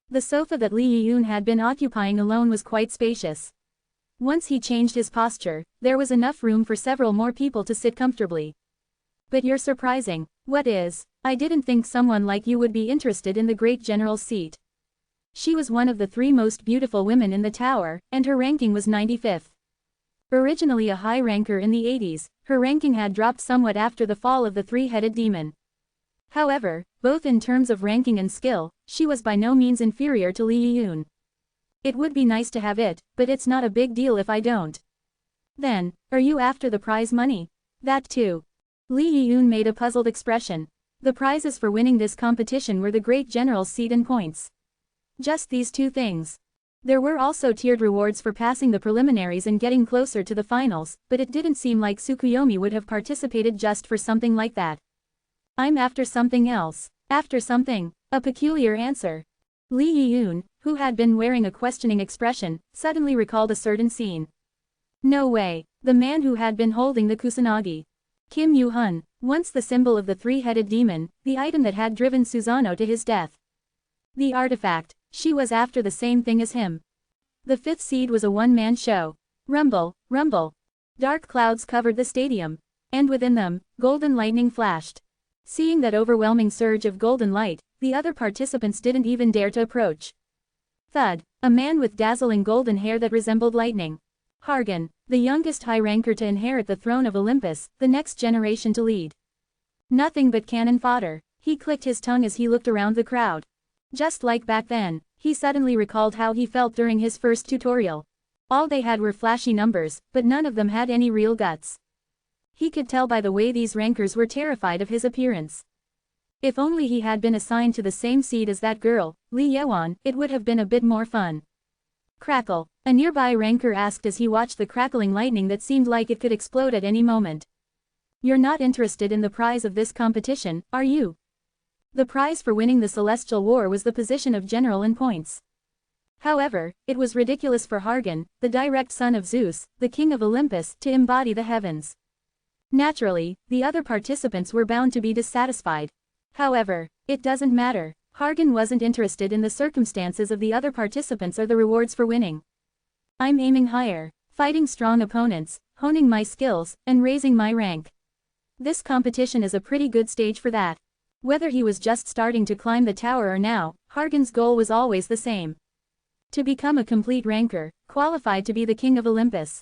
The sofa that Lee Yi-yoon had been occupying alone was quite spacious. Once he changed his posture, there was enough room for several more people to sit comfortably. But you're surprising. What is? I didn't think someone like you would be interested in the great general's seat. She was one of the 3 most beautiful women in the tower, and her ranking was 95th. Originally a high ranker in the 80s, her ranking had dropped somewhat after the fall of the 3-headed demon. However, both in terms of ranking and skill, she was by no means inferior to Lee Yi-yoon. It would be nice to have it, but it's not a big deal if I don't. Then, are you after the prize money? That too. Lee Yi-yoon made a puzzled expression. The prizes for winning this competition were the great general's seat and points. Just these 2 things. There were also tiered rewards for passing the preliminaries and getting closer to the finals, but it didn't seem like Tsukuyomi would have participated just for something like that. I'm after something else. After something. A peculiar answer. Lee Yi-yoon, who had been wearing a questioning expression, suddenly recalled a certain scene. No way. The man who had been holding the kusanagi. Kim Yoo-hoon, once the symbol of the 3-headed demon, the item that had driven Susanoo to his death. The artifact. She was after the same thing as him. The 5th seed was a one-man show. Rumble, rumble. Dark clouds covered the stadium. And within them, golden lightning flashed. Seeing that overwhelming surge of golden light, the other participants didn't even dare to approach. Thud. A man with dazzling golden hair that resembled lightning. Hargan, the youngest high ranker to inherit the throne of Olympus, the next generation to lead. Nothing but cannon fodder. He clicked his tongue as he looked around the crowd. Just like back then, he suddenly recalled how he felt during his first tutorial. All they had were flashy numbers, but none of them had any real guts. He could tell by the way these rankers were terrified of his appearance. If only he had been assigned to the same seat as that girl, Lee Yeon, it would have been a bit more fun. Crackle. A nearby ranker asked as he watched the crackling lightning that seemed like it could explode at any moment. You're not interested in the prize of this competition, are you? The prize for winning the Celestial War was the position of general in points. However, it was ridiculous for Hargan, the direct son of Zeus, the king of Olympus, to embody the heavens. Naturally, the other participants were bound to be dissatisfied. However, it doesn't matter. Hargan wasn't interested in the circumstances of the other participants or the rewards for winning. I'm aiming higher, fighting strong opponents, honing my skills, and raising my rank. This competition is a pretty good stage for that. Whether he was just starting to climb the tower or now, Hargan's goal was always the same. To become a complete ranker, qualified to be the king of Olympus.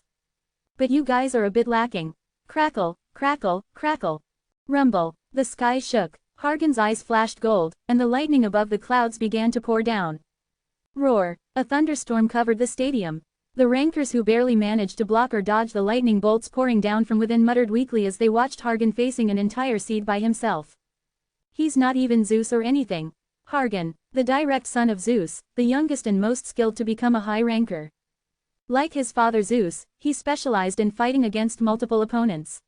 But you guys are a bit lacking. Crackle, crackle, crackle. Rumble. The sky shook, Hargan's eyes flashed gold, and the lightning above the clouds began to pour down. Roar. A thunderstorm covered the stadium. The rankers who barely managed to block or dodge the lightning bolts pouring down from within muttered weakly as they watched Hargan facing an entire seed by himself. He's not even Zeus or anything. Hargan, the direct son of Zeus, the youngest and most skilled to become a high ranker. Like his father Zeus, he specialized in fighting against multiple opponents.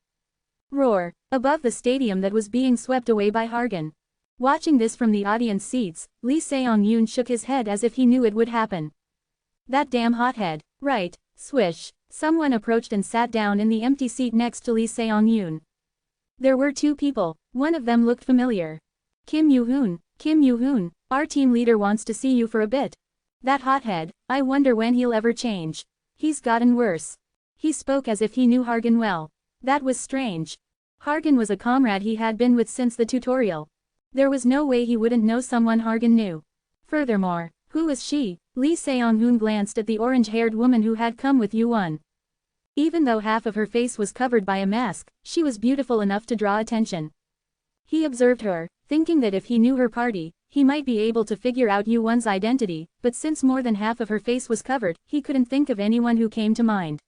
Roar. Above the stadium that was being swept away by Hargan. Watching this from the audience seats, Lee Seong-yoon shook his head as if he knew it would happen. That damn hothead. Right. Swish. Someone approached and sat down in the empty seat next to Lee Seong-yoon. There were two people. One of them looked familiar. Kim Yoo-hoon. Kim Yoo-hoon, our team leader wants to see you for a bit. That hothead, I wonder when he'll ever change. He's gotten worse. He spoke as if he knew Hargan well. That was strange. Hargan was a comrade he had been with since the tutorial. There was no way he wouldn't know someone Hargan knew. Furthermore, who was she? Lee Seong-hoon glanced at the orange-haired woman who had come with Yoo-won. Even though half of her face was covered by a mask, she was beautiful enough to draw attention. He observed her, thinking that if he knew her party, he might be able to figure out Yoo-won's identity, but since more than half of her face was covered, he couldn't think of anyone who came to mind.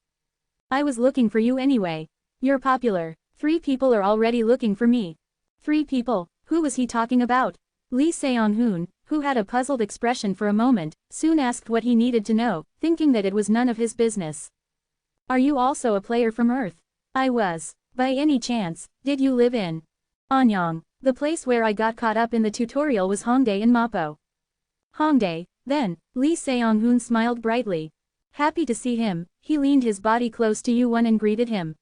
I was looking for you anyway. You're popular. 3 people are already looking for me. 3 people? Who was he talking about? Lee Seong-hoon, who had a puzzled expression for a moment, soon asked what he needed to know, thinking that it was none of his business. Are you also a player from Earth? I was. By any chance, did you live in Anyang? The place where I got caught up in the tutorial was Hongdae in Mapo. Hongdae, then. Lee Seong-hoon smiled brightly. Happy to see him, he leaned his body close to Yoo-won and greeted him.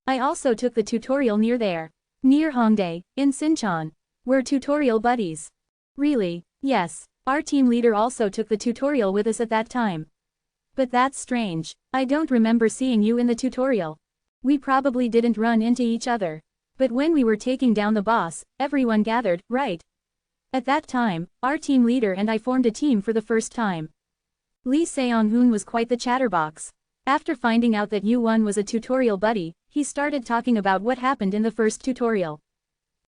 I also took the tutorial near there. Near Hongdae, in Sinchon. We're tutorial buddies. Really? Yes. Our team leader also took the tutorial with us at that time. But that's strange. I don't remember seeing you in the tutorial. We probably didn't run into each other. But when we were taking down the boss, everyone gathered, right? At that time, our team leader and I formed a team for the first time. Lee Seong-hoon was quite the chatterbox. After finding out that Yoo-won was a tutorial buddy, he started talking about what happened in the first tutorial.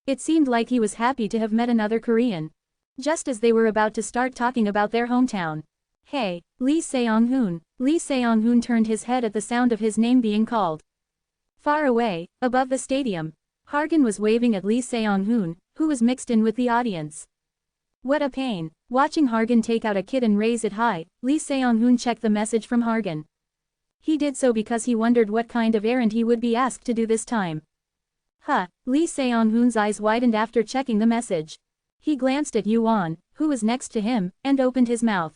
It seemed like he was happy to have met another Korean. Just as they were about to start talking about their hometown. Hey, Lee Seong-hoon. Lee Seong-hoon turned his head at the sound of his name being called. Far away, above the stadium, Hargan was waving at Lee Seong-hoon, who was mixed in with the audience. What a pain. Watching Hargan take out a kid and raise it high, Lee Seong-hoon checked the message from Hargan. He did so because he wondered what kind of errand he would be asked to do this time. Lee Seong-hoon's eyes widened after checking the message. He glanced at Yoo-won, who was next to him, and opened his mouth.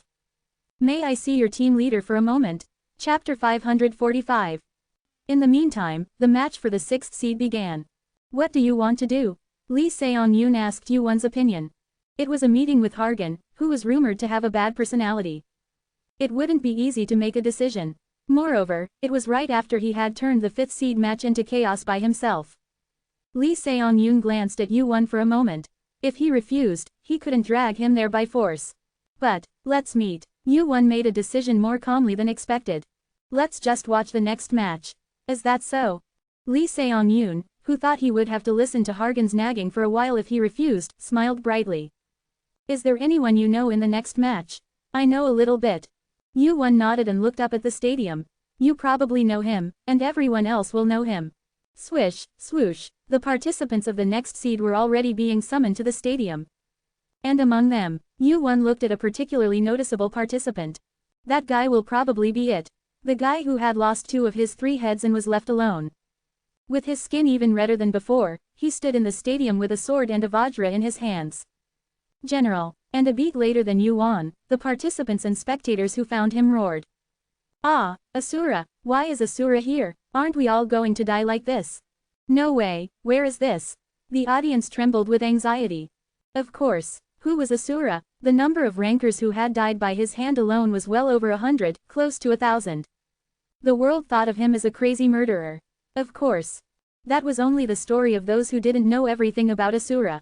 May I see your team leader for a moment? Chapter 545. In the meantime, the match for the 6th seed began. What do you want to do? Lee Seong-yoon asked Yoo-won's opinion. It was a meeting with Hargan, who was rumored to have a bad personality. It wouldn't be easy to make a decision. Moreover, it was right after he had turned the 5th seed match into chaos by himself. Lee Seong-yoon glanced at Yoo-won for a moment. If he refused, he couldn't drag him there by force. But, let's meet. Yoo-won made a decision more calmly than expected. Let's just watch the next match. Is that so? Lee Seong-yoon, who thought he would have to listen to Hargan's nagging for a while if he refused, smiled brightly. Is there anyone you know in the next match? I know a little bit. Yoo-won nodded and looked up at the stadium. You probably know him, and everyone else will know him. Swish, swoosh, the participants of the next seed were already being summoned to the stadium. And among them, Yoo-won looked at a particularly noticeable participant. That guy will probably be it. The guy who had lost 2 of his 3 heads and was left alone. With his skin even redder than before, he stood in the stadium with a sword and a vajra in his hands. General, and a beat later than Yoo-won, the participants and spectators who found him roared. Ah, Asura, why is Asura here? Aren't we all going to die like this? No way, where is this? The audience trembled with anxiety. Of course, Who was Asura? The number of rankers who had died by his hand alone was well over 100, close to 1,000. The world thought of him as a crazy murderer. Of course. That was only the story of those who didn't know everything about Asura.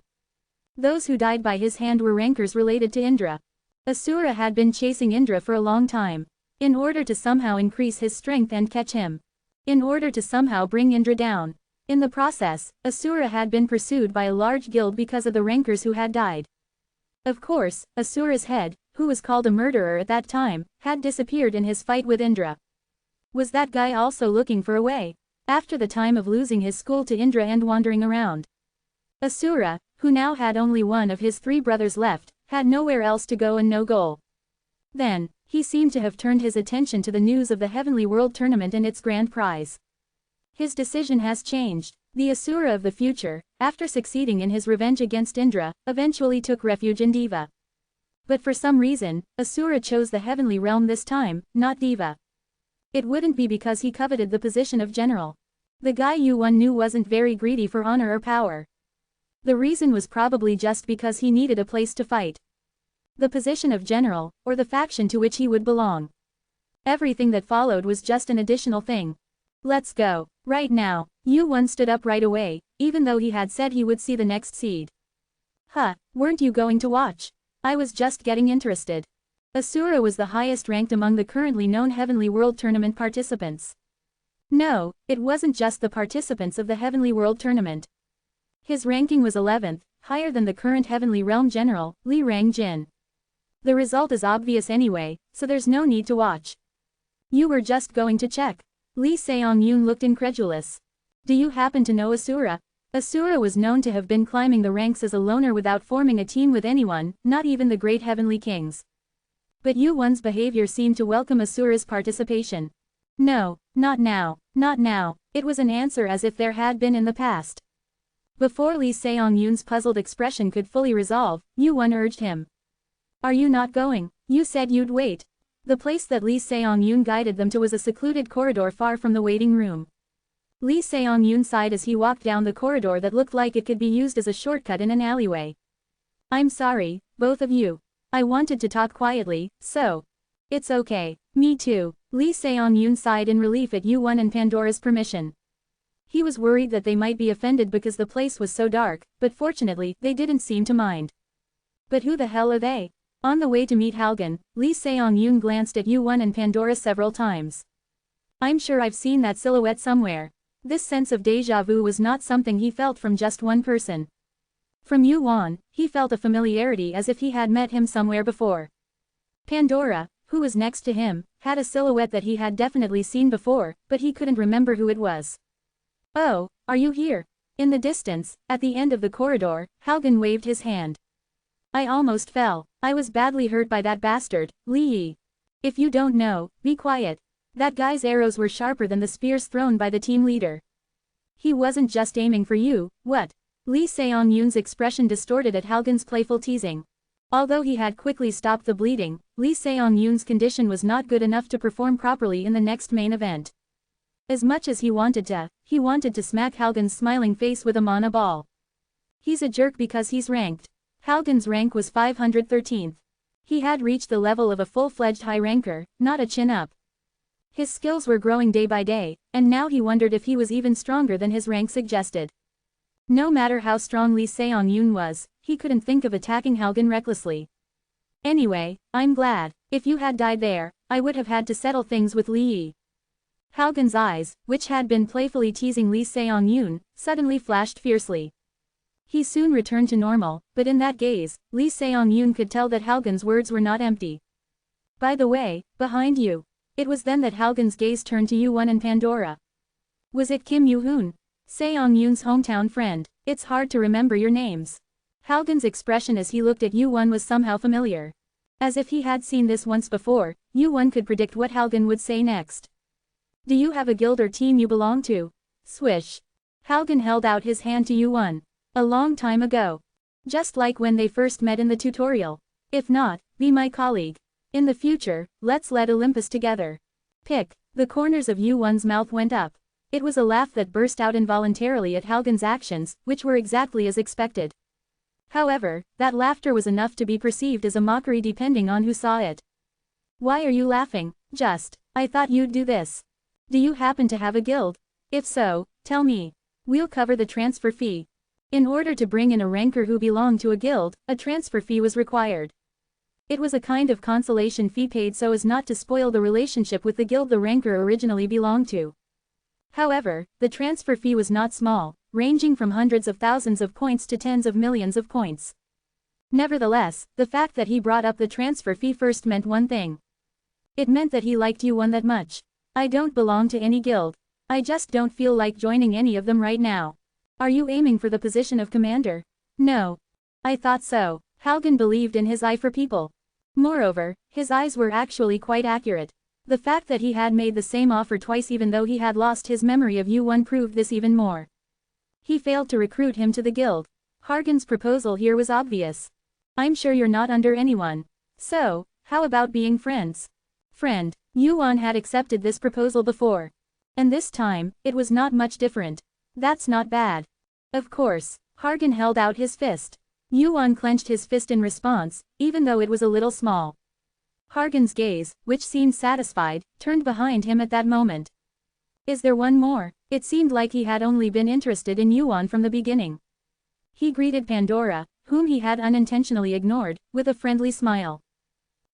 Those who died by his hand were rankers related to Indra. Asura had been chasing Indra for a long time. In order to somehow increase his strength and catch him. In order to somehow bring Indra down. In the process, Asura had been pursued by a large guild because of the rankers who had died. Of course, Asura's head, who was called a murderer at that time, had disappeared in his fight with Indra. Was that guy also looking for a way? After the time of losing his school to Indra and wandering around. Asura, who now had only one of his 3 brothers left, had nowhere else to go and no goal. Then, he seemed to have turned his attention to the news of the Heavenly World Tournament and its grand prize. His decision has changed. The Asura of the future, after succeeding in his revenge against Indra, eventually took refuge in Deva. But for some reason, Asura chose the heavenly realm this time, not Deva. It wouldn't be because he coveted the position of general. The guy Yuan knew wasn't very greedy for honor or power. The reason was probably just because he needed a place to fight. The position of general, or the faction to which he would belong. Everything that followed was just an additional thing. Let's go. Right now. Yuan stood up right away, even though he had said he would see the next seed. Huh, weren't you going to watch? I was just getting interested. Asura was the highest ranked among the currently known Heavenly World Tournament participants. No, it wasn't just the participants of the Heavenly World Tournament. His ranking was 11th, higher than the current Heavenly Realm General, Li Rangjin. The result is obvious anyway, so there's no need to watch. You were just going to check. Lee Seong-yoon looked incredulous. Do you happen to know Asura? Asura was known to have been climbing the ranks as a loner without forming a team with anyone, not even the great heavenly kings. But Yuan's behavior seemed to welcome Asura's participation. No, not now, not now. It was an answer as if there had been in the past. Before Lee Seong-yoon's puzzled expression could fully resolve, Yuan urged him. Are you not going? You said you'd wait. The place that Lee Seong-yoon guided them to was a secluded corridor far from the waiting room. Lee Seong-yoon sighed as he walked down the corridor that looked like it could be used as a shortcut in an alleyway. I'm sorry, both of you. I wanted to talk quietly, so. It's okay. Me too. Lee Seong-yoon sighed in relief at Yuan and Pandora's permission. He was worried that they might be offended because the place was so dark, but fortunately, they didn't seem to mind. But who the hell are they? On the way to meet Halgan, Lee Seong-yoon glanced at Yuan and Pandora several times. I'm sure I've seen that silhouette somewhere. This sense of déjà vu was not something he felt from just one person. From Yuan, he felt a familiarity as if he had met him somewhere before. Pandora, who was next to him, had a silhouette that he had definitely seen before, but he couldn't remember who it was. Oh, are you here? In the distance, at the end of the corridor, Halgan waved his hand. I almost fell. I was badly hurt by that bastard, Li Yi. If you don't know, be quiet. That guy's arrows were sharper than the spears thrown by the team leader. He wasn't just aiming for you, what? Lee Seong-yoon's expression distorted at Halgan's playful teasing. Although he had quickly stopped the bleeding, Lee Seong-yoon's condition was not good enough to perform properly in the next main event. As much as he wanted to smack Halgan's smiling face with a mana ball. He's a jerk because he's ranked. Halgan's rank was 513th. He had reached the level of a full-fledged high ranker, not a chin-up. His skills were growing day by day, and now he wondered if he was even stronger than his rank suggested. No matter how strong Lee Seong-yoon was, he couldn't think of attacking Halgan recklessly. Anyway, I'm glad. If you had died there, I would have had to settle things with Li Yi. Halgan's eyes, which had been playfully teasing Lee Seong-yoon, suddenly flashed fiercely. He soon returned to normal, but in that gaze, Lee Seong-yoon could tell that Halgan's words were not empty. By the way, behind you. It was then that Halgan's gaze turned to Yuan and Pandora. Was it Kim Yoo-hoon? Seong-yoon's hometown friend. It's hard to remember your names. Halgan's expression as he looked at Yuan was somehow familiar. As if he had seen this once before, Yuan could predict what Halgan would say next. Do you have a guild or team you belong to? Swish. Halgan held out his hand to Yuan. A long time ago. Just like when they first met in the tutorial. If not, be my colleague. In the future, let's lead Olympus together. Pick. The corners of Yuan's mouth went up. It was a laugh that burst out involuntarily at Halgan's actions, which were exactly as expected. However, that laughter was enough to be perceived as a mockery depending on who saw it. Why are you laughing? I thought you'd do this. Do you happen to have a guild? If so, tell me. We'll cover the transfer fee. In order to bring in a ranker who belonged to a guild, a transfer fee was required. It was a kind of consolation fee paid so as not to spoil the relationship with the guild the ranker originally belonged to. However, the transfer fee was not small, ranging from hundreds of thousands of points to tens of millions of points. Nevertheless, the fact that he brought up the transfer fee first meant one thing. It meant that he liked Yuan that much. I don't belong to any guild. I just don't feel like joining any of them right now. Are you aiming for the position of commander? No. I thought so. Halgan believed in his eye for people. Moreover, his eyes were actually quite accurate. The fact that he had made the same offer twice even though he had lost his memory of Yuan proved this even more. He failed to recruit him to the guild. Hargan's proposal here was obvious. I'm sure you're not under anyone. So, how about being friends? Friend, Yuan had accepted this proposal before. And this time, it was not much different. That's not bad. Of course, Hargan held out his fist. Yuan clenched his fist in response, even though it was a little small. Hargan's gaze, which seemed satisfied, turned behind him at that moment. Is there one more? It seemed like he had only been interested in Yuan from the beginning. He greeted Pandora, whom he had unintentionally ignored, with a friendly smile.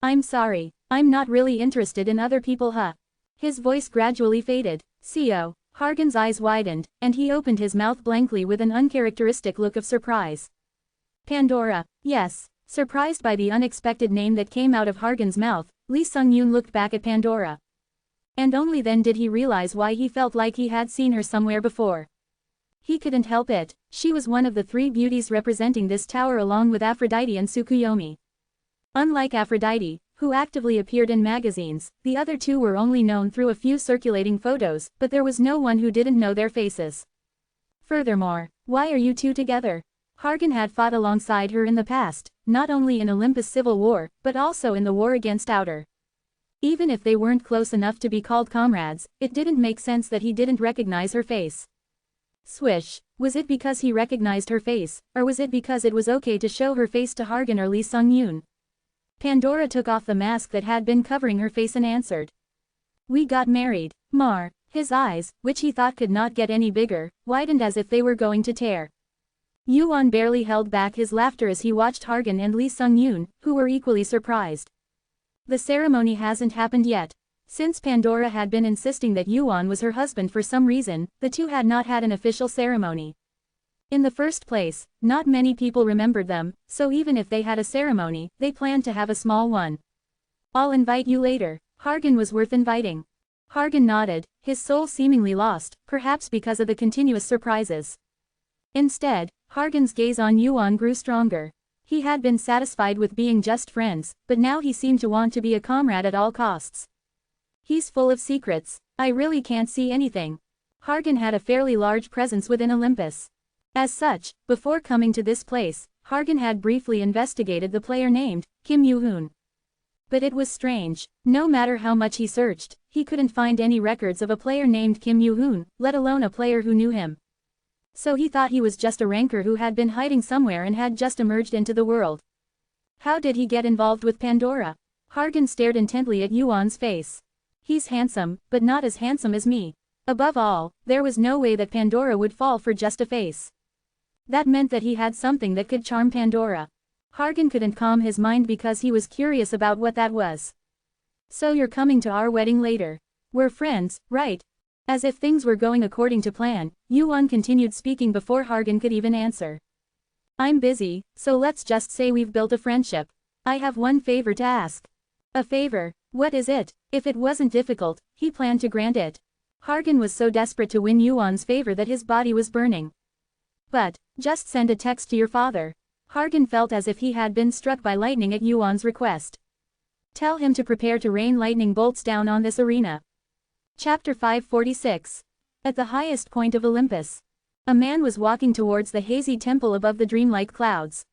I'm sorry, I'm not really interested in other people His voice gradually faded. Co. Hargan's eyes widened, and he opened his mouth blankly with an uncharacteristic look of surprise. Pandora, yes. Surprised by the unexpected name that came out of Hargan's mouth, Lee Sung-yoon looked back at Pandora. And only then did he realize why he felt like he had seen her somewhere before. He couldn't help it, she was one of the three beauties representing this tower along with Aphrodite and Tsukuyomi. Unlike Aphrodite, who actively appeared in magazines, the other two were only known through a few circulating photos, but there was no one who didn't know their faces. Furthermore, why are you two together? Hargan had fought alongside her in the past, not only in Olympus Civil War, but also in the war against Outer. Even if they weren't close enough to be called comrades, it didn't make sense that he didn't recognize her face. Swish, was it because he recognized her face, or was it because it was okay to show her face to Hargan or Lee Sung-yoon? Pandora took off the mask that had been covering her face and answered. We got married. Mar, his eyes, which he thought could not get any bigger, widened as if they were going to tear. Yuan barely held back his laughter as he watched Hargan and Lee Sung-yoon, who were equally surprised. The ceremony hasn't happened yet. Since Pandora had been insisting that Yuan was her husband for some reason, the two had not had an official ceremony. In the first place, not many people remembered them, so even if they had a ceremony, they planned to have a small one. I'll invite you later. Hargan was worth inviting. Hargan nodded, his soul seemingly lost, perhaps because of the continuous surprises. Instead, Hargan's gaze on Yuan grew stronger. He had been satisfied with being just friends, but now he seemed to want to be a comrade at all costs. He's full of secrets. I really can't see anything. Hargan had a fairly large presence within Olympus. As such, before coming to this place, Hargan had briefly investigated the player named Kim Yoo-hoon. But it was strange, no matter how much he searched, he couldn't find any records of a player named Kim Yoo-hoon, let alone a player who knew him. So he thought he was just a ranker who had been hiding somewhere and had just emerged into the world. How did he get involved with Pandora? Hargan stared intently at Yuan's face. He's handsome, but not as handsome as me. Above all, there was no way that Pandora would fall for just a face. That meant that he had something that could charm Pandora. Hargan couldn't calm his mind because he was curious about what that was. So you're coming to our wedding later. We're friends, right? As if things were going according to plan, Yuan continued speaking before Hargan could even answer. I'm busy, so let's just say we've built a friendship. I have one favor to ask. A favor? What is it? If it wasn't difficult, he planned to grant it. Hargan was so desperate to win Yuan's favor that his body was burning. But, just send a text to your father. Hargan felt as if he had been struck by lightning at Yuan's request. Tell him to prepare to rain lightning bolts down on this arena. Chapter 546. At the highest point of Olympus. A man was walking towards the hazy temple above the dreamlike clouds.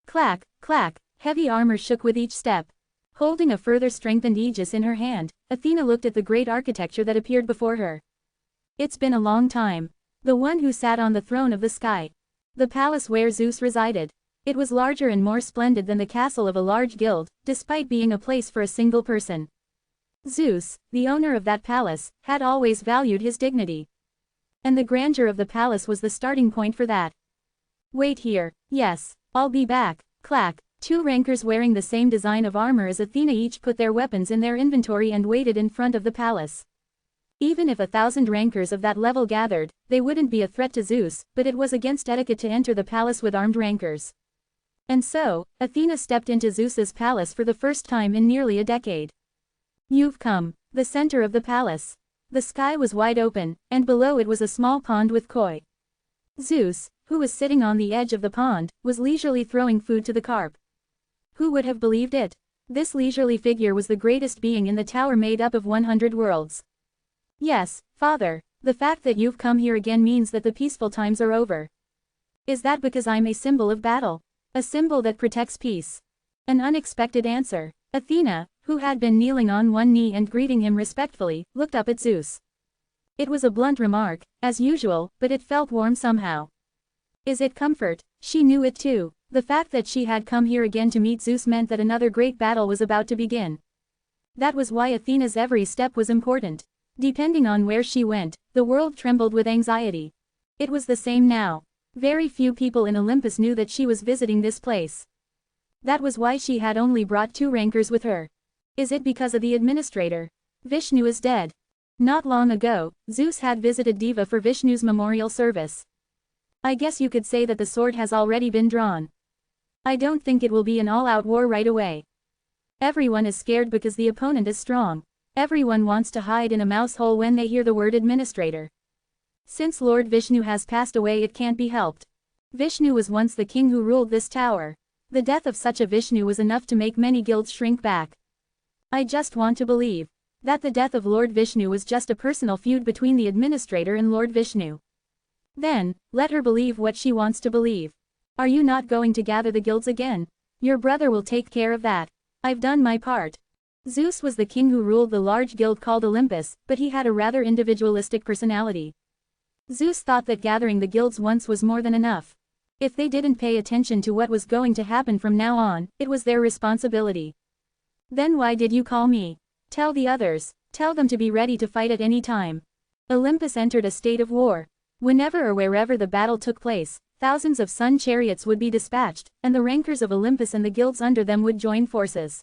Clack, clack, heavy armor shook with each step. Holding a further strengthened aegis in her hand, Athena looked at the great architecture that appeared before her. It's been a long time. The one who sat on the throne of the sky. The palace where Zeus resided. It was larger and more splendid than the castle of a large guild, despite being a place for a single person. Zeus, the owner of that palace, had always valued his dignity. And the grandeur of the palace was the starting point for that. Wait here, yes, I'll be back, clack. 2 rankers wearing the same design of armor as Athena each put their weapons in their inventory and waited in front of the palace. Even if 1,000 rankers of that level gathered, they wouldn't be a threat to Zeus, but it was against etiquette to enter the palace with armed rankers. And so, Athena stepped into Zeus's palace for the first time in nearly a decade. You've come. The center of the palace. The sky was wide open, and below it was a small pond with koi. Zeus, who was sitting on the edge of the pond, was leisurely throwing food to the carp. Who would have believed it? This leisurely figure was the greatest being in the tower made up of 100 worlds. Yes, father, the fact that you've come here again means that the peaceful times are over. Is that because I'm a symbol of battle? A symbol that protects peace? An unexpected answer. Athena, who had been kneeling on one knee and greeting him respectfully, looked up at Zeus. It was a blunt remark, as usual, but it felt warm somehow. Is it comfort? She knew it too. The fact that she had come here again to meet Zeus meant that another great battle was about to begin. That was why Athena's every step was important. Depending on where she went, the world trembled with anxiety. It was the same now. Very few people in Olympus knew that she was visiting this place. That was why she had only brought 2 rankers with her. Is it because of the administrator? Vishnu is dead. Not long ago, Zeus had visited Deva for Vishnu's memorial service. I guess you could say that the sword has already been drawn. I don't think it will be an all-out war right away. Everyone is scared because the opponent is strong. Everyone wants to hide in a mouse hole when they hear the word administrator. Since Lord Vishnu has passed away, it can't be helped. Vishnu was once the king who ruled this tower. The death of such a Vishnu was enough to make many guilds shrink back. I just want to believe that the death of Lord Vishnu was just a personal feud between the administrator and Lord Vishnu. Then, let her believe what she wants to believe. Are you not going to gather the guilds again? Your brother will take care of that. I've done my part. Zeus was the king who ruled the large guild called Olympus, but he had a rather individualistic personality. Zeus thought that gathering the guilds once was more than enough. If they didn't pay attention to what was going to happen from now on, it was their responsibility. Then why did you call me? Tell the others. Tell them to be ready to fight at any time. Olympus entered a state of war. Whenever or wherever the battle took place, thousands of sun chariots would be dispatched, and the rankers of Olympus and the guilds under them would join forces.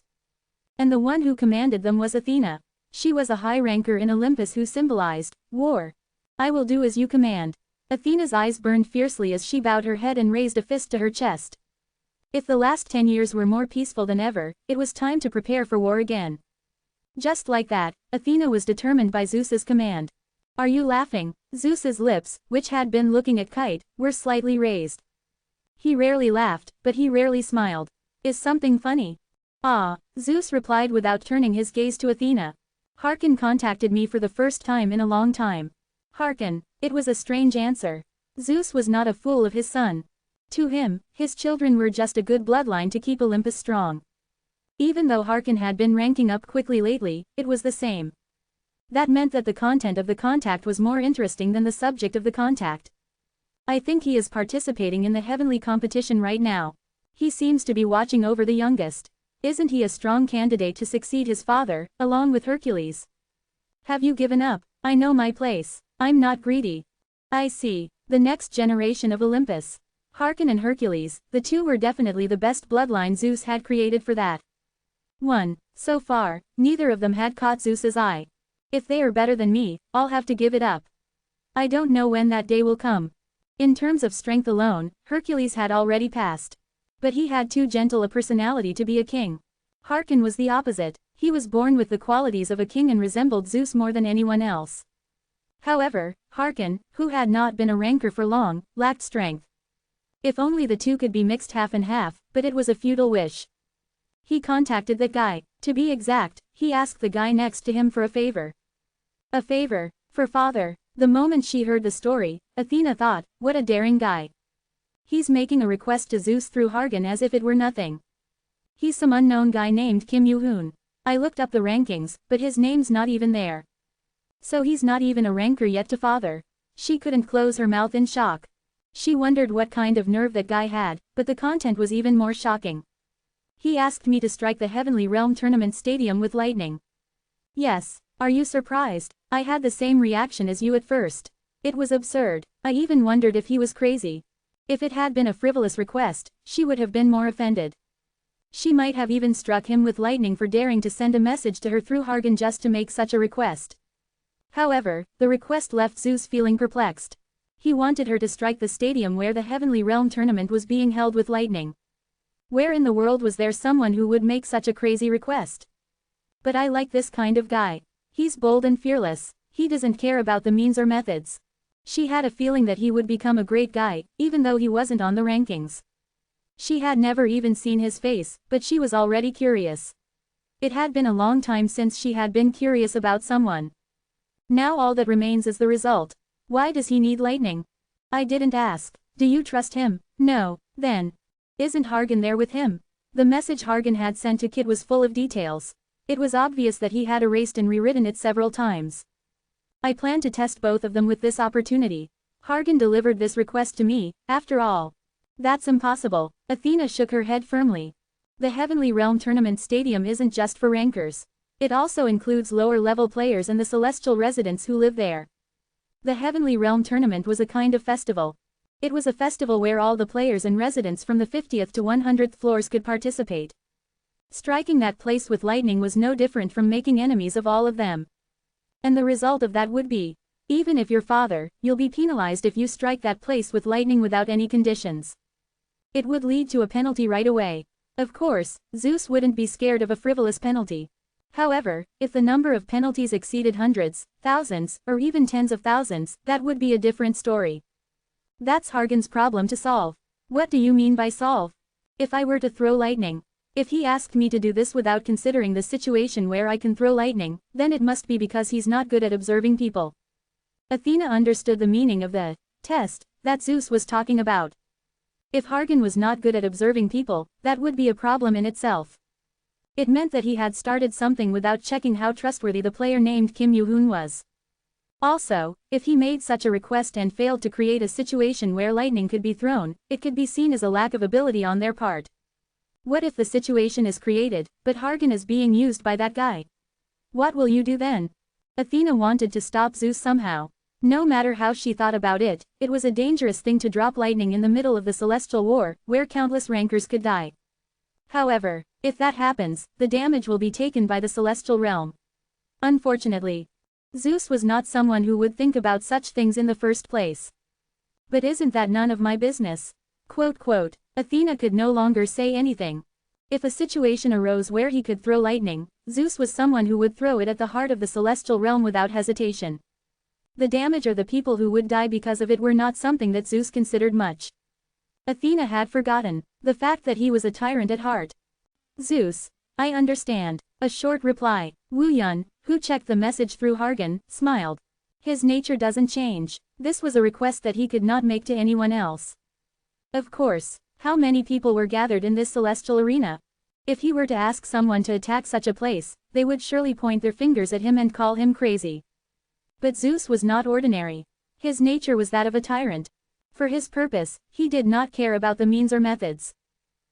And the one who commanded them was Athena. She was a high ranker in Olympus who symbolized war. I will do as you command. Athena's eyes burned fiercely as she bowed her head and raised a fist to her chest. If the last 10 years were more peaceful than ever, it was time to prepare for war again. Just like that, Athena was determined by Zeus's command. Are you laughing? Zeus's lips, which had been looking at Kite, were slightly raised. He rarely laughed, but he rarely smiled. Is something funny? Ah, Zeus replied without turning his gaze to Athena. Harkin contacted me for the first time in a long time. Harkin. It was a strange answer. Zeus was not a fool of his son. To him, his children were just a good bloodline to keep Olympus strong. Even though Harkin had been ranking up quickly lately, it was the same. That meant that the content of the contact was more interesting than the subject of the contact. I think he is participating in the heavenly competition right now. He seems to be watching over the youngest. Isn't he a strong candidate to succeed his father, along with Hercules? Have you given up? I know my place. I'm not greedy. I see. The next generation of Olympus. Harkin and Hercules, the two were definitely the best bloodline Zeus had created for that. 1. So far, neither of them had caught Zeus's eye. If they are better than me, I'll have to give it up. I don't know when that day will come. In terms of strength alone, Hercules had already passed. But he had too gentle a personality to be a king. Harkin was the opposite. He was born with the qualities of a king and resembled Zeus more than anyone else. However, Harkin, who had not been a ranker for long, lacked strength. If only the two could be mixed half and half, but it was a futile wish. He contacted that guy. To be exact, he asked the guy next to him for a favor. A favor, for father. The moment she heard the story, Athena thought, what a daring guy. He's making a request to Zeus through Harkin as if it were nothing. He's some unknown guy named Kim Yoo-hoon. I looked up the rankings, but his name's not even there. So he's not even a ranker yet to father. She couldn't close her mouth in shock. She wondered what kind of nerve that guy had, but the content was even more shocking. He asked me to strike the Heavenly Realm Tournament Stadium with lightning. Yes, are you surprised? I had the same reaction as you at first. It was absurd. I even wondered if he was crazy. If it had been a frivolous request, she would have been more offended. She might have even struck him with lightning for daring to send a message to her through Hargan just to make such a request. However, the request left Zeus feeling perplexed. He wanted her to strike the stadium where the Heavenly Realm Tournament was being held with lightning. Where in the world was there someone who would make such a crazy request? But I like this kind of guy. He's bold and fearless. He doesn't care about the means or methods. She had a feeling that he would become a great guy, even though he wasn't on the rankings. She had never even seen his face, but she was already curious. It had been a long time since she had been curious about someone. Now all that remains is the result. Why does he need lightning? I didn't ask. Do you trust him? No. Then. Isn't Hargan there with him? The message Hargan had sent to Kid was full of details. It was obvious that he had erased and rewritten it several times. I plan to test both of them with this opportunity. Hargan delivered this request to me, after all. That's impossible. Athena shook her head firmly. The Heavenly Realm Tournament Stadium isn't just for rankers. It also includes lower-level players and the celestial residents who live there. The Heavenly Realm Tournament was a kind of festival. It was a festival where all the players and residents from the 50th to 100th floors could participate. Striking that place with lightning was no different from making enemies of all of them. And the result of that would be, even if you're father, you'll be penalized if you strike that place with lightning without any conditions. It would lead to a penalty right away. Of course, Zeus wouldn't be scared of a frivolous penalty. However, if the number of penalties exceeded hundreds, thousands, or even tens of thousands, that would be a different story. That's Hargan's problem to solve. What do you mean by solve? If I were to throw lightning. If he asked me to do this without considering the situation where I can throw lightning, then it must be because he's not good at observing people. Athena understood the meaning of the test that Zeus was talking about. If Hargan was not good at observing people, that would be a problem in itself. It meant that he had started something without checking how trustworthy the player named Kim Yoo-hoon was. Also, if he made such a request and failed to create a situation where lightning could be thrown, it could be seen as a lack of ability on their part. What if the situation is created, but Hargan is being used by that guy? What will you do then? Athena wanted to stop Zeus somehow. No matter how she thought about it, it was a dangerous thing to drop lightning in the middle of the Celestial War, where countless rankers could die. However, if that happens, the damage will be taken by the Celestial Realm. Unfortunately, Zeus was not someone who would think about such things in the first place. But isn't that none of my business? Quote, Athena could no longer say anything. If a situation arose where he could throw lightning, Zeus was someone who would throw it at the heart of the Celestial Realm without hesitation. The damage or the people who would die because of it were not something that Zeus considered much. Athena had forgotten the fact that he was a tyrant at heart. Zeus, I understand. A short reply. Wu Yun, who checked the message through Hargan, smiled. His nature doesn't change. This was a request that he could not make to anyone else. Of course, how many people were gathered in this celestial arena? If he were to ask someone to attack such a place, they would surely point their fingers at him and call him crazy. But Zeus was not ordinary. His nature was that of a tyrant. For his purpose, he did not care about the means or methods.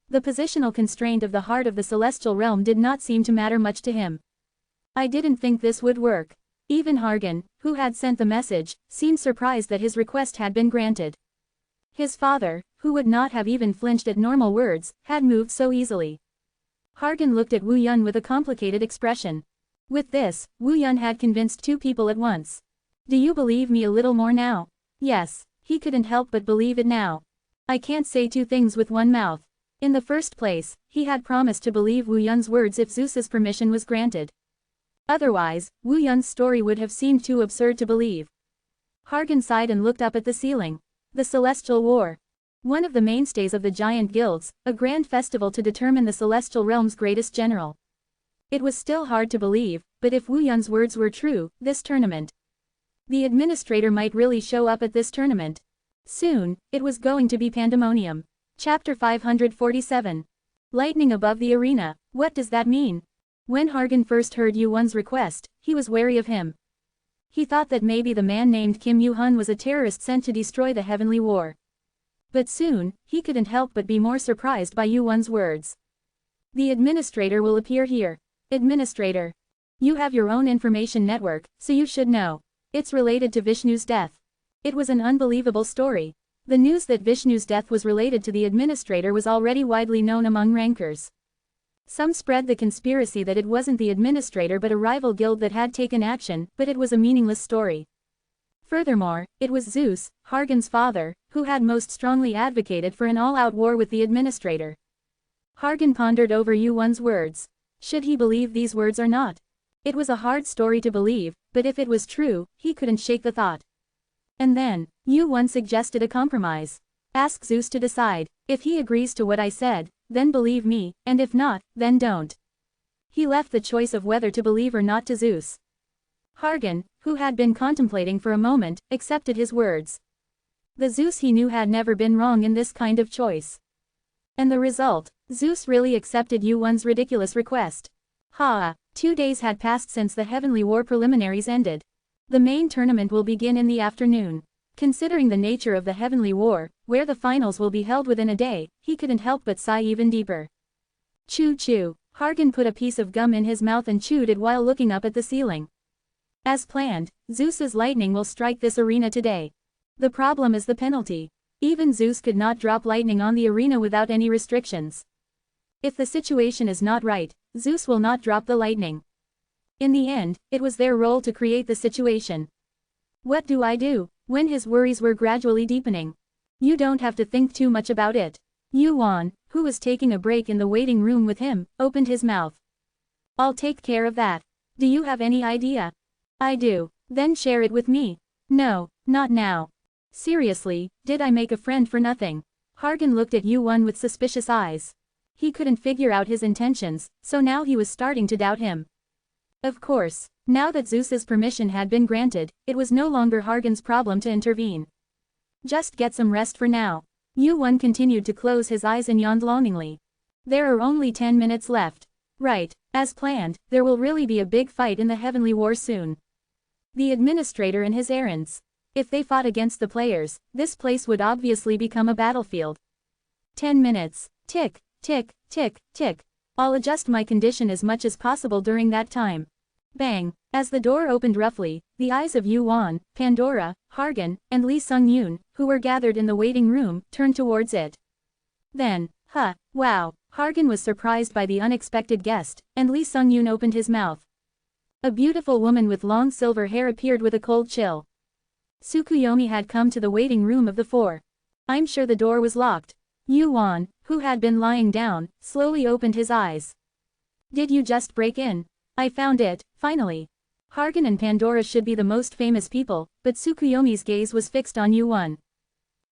The positional constraint of the heart of the celestial realm did not seem to matter much to him. I didn't think this would work. Even Hargan, who had sent the message, seemed surprised that his request had been granted. His father, who would not have even flinched at normal words, had moved so easily. Hargan looked at Wu Yun with a complicated expression. With this, Wu Yun had convinced two people at once. Do you believe me a little more now? Yes, he couldn't help but believe it now. I can't say two things with one mouth. In the first place, he had promised to believe Wu Yun's words if Zeus's permission was granted. Otherwise, Wu Yun's story would have seemed too absurd to believe. Hargan sighed and looked up at the ceiling. The Celestial War. One of the mainstays of the giant guilds, a grand festival to determine the celestial realm's greatest general. It was still hard to believe, but if Wu Yun's words were true, this tournament. The administrator might really show up at this tournament. Soon, it was going to be pandemonium. Chapter 547. Lightning above the arena. What does that mean? When Hargan first heard Yu Won's request, he was wary of him. He thought that maybe the man named Kim Yoo-hoon was a terrorist sent to destroy the Heavenly War. But soon, he couldn't help but be more surprised by Yuan's words. The administrator will appear here. Administrator. You have your own information network, so you should know. It's related to Vishnu's death. It was an unbelievable story. The news that Vishnu's death was related to the administrator was already widely known among rankers. Some spread the conspiracy that it wasn't the administrator but a rival guild that had taken action, but it was a meaningless story. Furthermore, it was Zeus, Hargan's father, who had most strongly advocated for an all-out war with the administrator. Hargan pondered over Yuan's words. Should he believe these words or not? It was a hard story to believe, but if it was true, he couldn't shake the thought. And then, Yuan suggested a compromise. Ask Zeus to decide. If he agrees to what I said, then believe me, and if not, then don't. He left the choice of whether to believe or not to Zeus. Hargan, who had been contemplating for a moment, accepted his words. The Zeus he knew had never been wrong in this kind of choice. And the result, Zeus really accepted Yuan's ridiculous request. 2 days had passed since the Heavenly War preliminaries ended. The main tournament will begin in the afternoon. Considering the nature of the Heavenly War, where the finals will be held within a day, he couldn't help but sigh even deeper. Chew. Hargan put a piece of gum in his mouth and chewed it while looking up at the ceiling. As planned, Zeus's lightning will strike this arena today. The problem is the penalty. Even Zeus could not drop lightning on the arena without any restrictions. If the situation is not right, Zeus will not drop the lightning. In the end, it was their role to create the situation. What do I do? When his worries were gradually deepening. You don't have to think too much about it. Yuan, who was taking a break in the waiting room with him, opened his mouth. I'll take care of that. Do you have any idea? I do. Then share it with me. No, not now. Seriously, did I make a friend for nothing? Hargan looked at Yuan with suspicious eyes. He couldn't figure out his intentions, so now he was starting to doubt him. Of course, now that Zeus's permission had been granted, it was no longer Hargan's problem to intervene. Just get some rest for now. Yuan continued to close his eyes and yawned longingly. There are only 10 minutes left. Right, as planned, there will really be a big fight in the Heavenly War soon. The administrator and his errands. If they fought against the players, this place would obviously become a battlefield. 10 minutes. Tick, tick, tick, tick. I'll adjust my condition as much as possible during that time. Bang. As the door opened roughly, the eyes of Yuan, Pandora, Hargan, and Lee Sung-yoon, who were gathered in the waiting room, turned towards it. Then, wow. Hargan was surprised by the unexpected guest, and Lee Sung-yoon opened his mouth. A beautiful woman with long silver hair appeared with a cold chill. Tsukuyomi had come to the waiting room of the four. I'm sure the door was locked. Yuan, who had been lying down, slowly opened his eyes. Did you just break in? I found it, finally. Hargan and Pandora should be the most famous people, but Tsukuyomi's gaze was fixed on Yuan.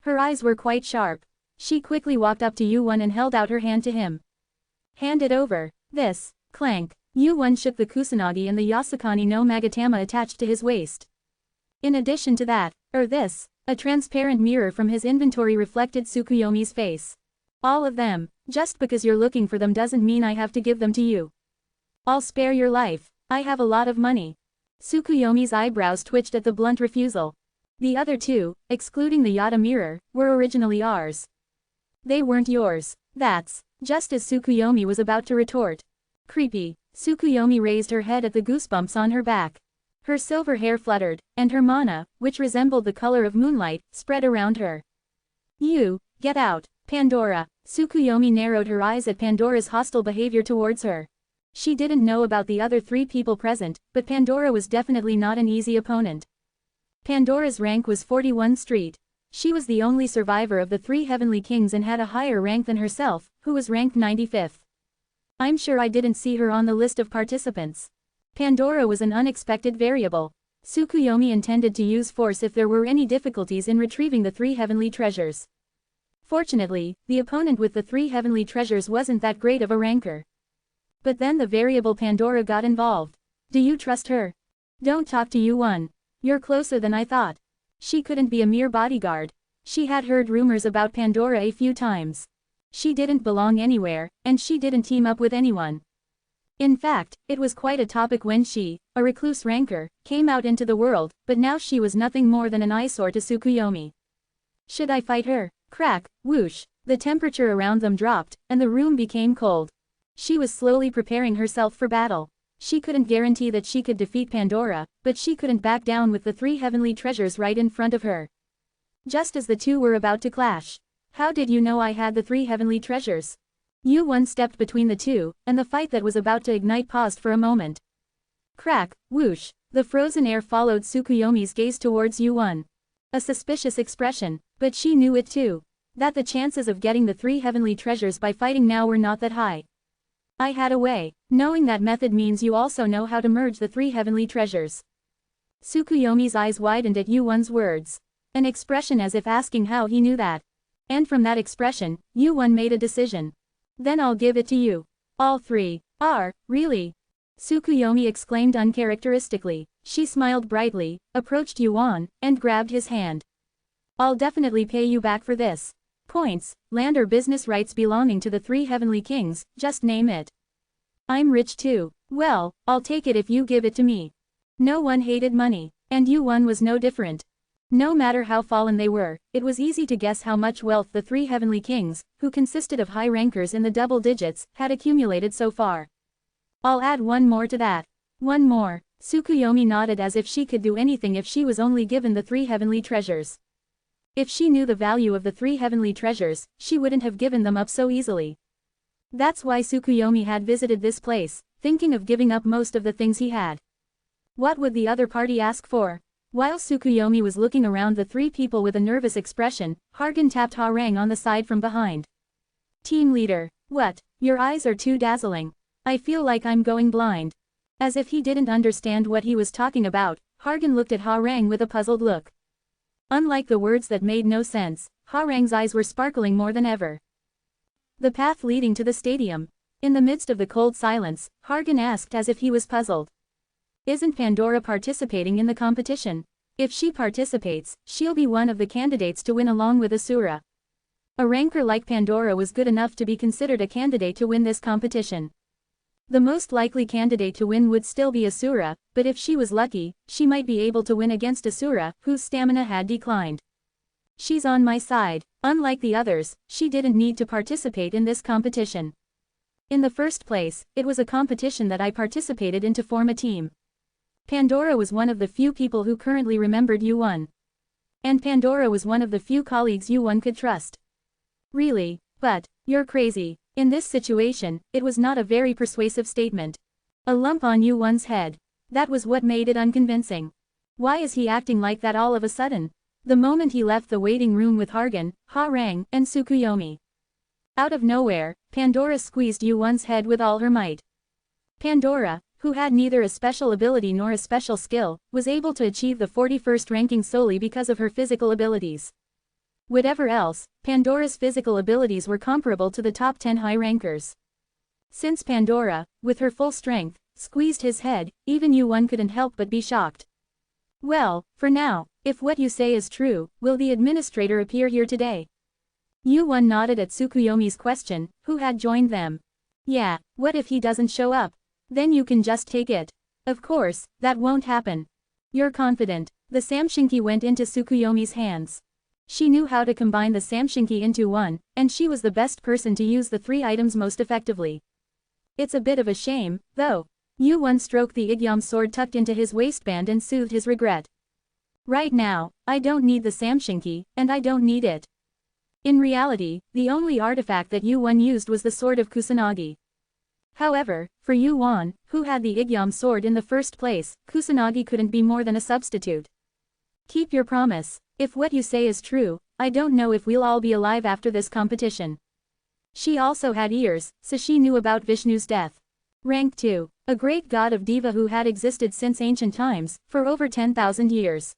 Her eyes were quite sharp. She quickly walked up to Yuan and held out her hand to him. Hand it over. This. Clank. Yuan shook the kusanagi and the Yasukani no Magatama attached to his waist. In addition to that, this, a transparent mirror from his inventory reflected Tsukuyomi's face. All of them. Just because you're looking for them doesn't mean I have to give them to you. I'll spare your life. I have a lot of money. Tsukuyomi's eyebrows twitched at the blunt refusal. The other two, excluding the Yada mirror, were originally ours. They weren't yours. That's. Just as Tsukuyomi was about to retort. Creepy. Tsukuyomi raised her head at the goosebumps on her back. Her silver hair fluttered, and her mana, which resembled the color of moonlight, spread around her. You, get out, Pandora. Tsukuyomi narrowed her eyes at Pandora's hostile behavior towards her. She didn't know about the other 3 people present, but Pandora was definitely not an easy opponent. Pandora's rank was 41 Street. She was the only survivor of the 3 heavenly kings and had a higher rank than herself, who was ranked 95th. I'm sure I didn't see her on the list of participants. Pandora was an unexpected variable. Tsukuyomi intended to use force if there were any difficulties in retrieving the 3 heavenly treasures. Fortunately, the opponent with the 3 heavenly treasures wasn't that great of a ranker. But then the variable Pandora got involved. Do you trust her? Don't talk to Yuan. You're closer than I thought. She couldn't be a mere bodyguard. She had heard rumors about Pandora a few times. She didn't belong anywhere, and she didn't team up with anyone. In fact, it was quite a topic when she, a recluse ranker, came out into the world, but now she was nothing more than an eyesore to Tsukuyomi. Should I fight her? Crack, whoosh, the temperature around them dropped, and the room became cold. She was slowly preparing herself for battle. She couldn't guarantee that she could defeat Pandora, but she couldn't back down with the 3 heavenly treasures right in front of her. Just as the two were about to clash. How did you know I had the 3 heavenly treasures? Yu-Won stepped between the two, and the fight that was about to ignite paused for a moment. Crack, whoosh, the frozen air followed Tsukuyomi's gaze towards Yu-Won. A suspicious expression, but she knew it too. That the chances of getting the 3 heavenly treasures by fighting now were not that high. I had a way. Knowing that method means you also know how to merge the 3 heavenly treasures. Tsukuyomi's eyes widened at Yu-Won's words. An expression as if asking how he knew that. And from that expression, Yu-Won made a decision. Then I'll give it to you. All 3. Really? Tsukuyomi exclaimed uncharacteristically. She smiled brightly, approached Yu-Won, and grabbed his hand. I'll definitely pay you back for this. Points, land or business rights belonging to the 3 heavenly kings, just name it. I'm rich too. Well, I'll take it if you give it to me. No one hated money, and Yu-Won was no different. No matter how fallen they were, it was easy to guess how much wealth the 3 heavenly kings, who consisted of high rankers in the double digits, had accumulated so far. I'll add one more to that. One more. Tsukuyomi nodded as if she could do anything if she was only given the 3 heavenly treasures. If she knew the value of the 3 heavenly treasures, she wouldn't have given them up so easily. That's why Tsukuyomi had visited this place, thinking of giving up most of the things he had. What would the other party ask for? While Tsukuyomi was looking around the 3 people with a nervous expression, Hargan tapped Ha-Rang on the side from behind. Team leader. What? Your eyes are too dazzling. I feel like I'm going blind. As if he didn't understand what he was talking about, Hargan looked at Ha-Rang with a puzzled look. Unlike the words that made no sense, Ha-Rang's eyes were sparkling more than ever. The path leading to the stadium. In the midst of the cold silence, Hargan asked as if he was puzzled. Isn't Pandora participating in the competition? If she participates, she'll be one of the candidates to win along with Asura. A ranker like Pandora was good enough to be considered a candidate to win this competition. The most likely candidate to win would still be Asura, but if she was lucky, she might be able to win against Asura, whose stamina had declined. She's on my side. Unlike the others, she didn't need to participate in this competition. In the first place, it was a competition that I participated in to form a team. Pandora was one of the few people who currently remembered Yu-Won. And Pandora was one of the few colleagues Yu-Won could trust. Really? But, you're crazy. In this situation, it was not a very persuasive statement. A lump on Yu-Won's head. That was what made it unconvincing. Why is he acting like that all of a sudden? The moment he left the waiting room with Hargan, Ha-Rang, and Tsukuyomi. Out of nowhere, Pandora squeezed Yu-Won's head with all her might. Pandora, who had neither a special ability nor a special skill, was able to achieve the 41st ranking solely because of her physical abilities. Whatever else, Pandora's physical abilities were comparable to the top 10 high rankers. Since Pandora, with her full strength, squeezed his head, even Yu-Won couldn't help but be shocked. Well, for now, if what you say is true, will the administrator appear here today? Yu-Won nodded at Tsukuyomi's question, who had joined them. Yeah, what if he doesn't show up? Then you can just take it. Of course, that won't happen. You're confident. The Samshinki went into Tsukuyomi's hands. She knew how to combine the Samshinki into one, and she was the best person to use the 3 items most effectively. It's a bit of a shame, though. Yu-Won stroked the Igyam sword tucked into his waistband and soothed his regret. Right now, I don't need the Samshinki, and I don't need it. In reality, the only artifact that Yu-Won used was the sword of Kusanagi. However, for Yu-Won, who had the Igyam sword in the first place, Kusanagi couldn't be more than a substitute. Keep your promise. If what you say is true, I don't know if we'll all be alive after this competition. She also had ears, so she knew about Vishnu's death. Rank 2. A great god of Deva who had existed since ancient times, for over 10,000 years.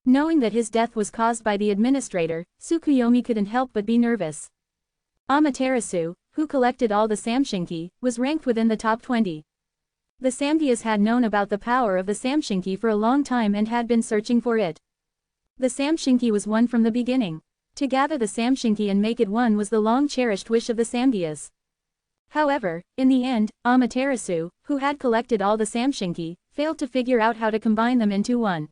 Knowing that his death was caused by the administrator, Tsukuyomi couldn't help but be nervous. Amaterasu, who collected all the Samshinki, was ranked within the top 20. The Samgyas had known about the power of the Samshinki for a long time and had been searching for it. The Samshinki was one from the beginning. To gather the Samshinki and make it one was the long-cherished wish of the Samgyas. However, in the end, Amaterasu, who had collected all the Samshinki, failed to figure out how to combine them into one.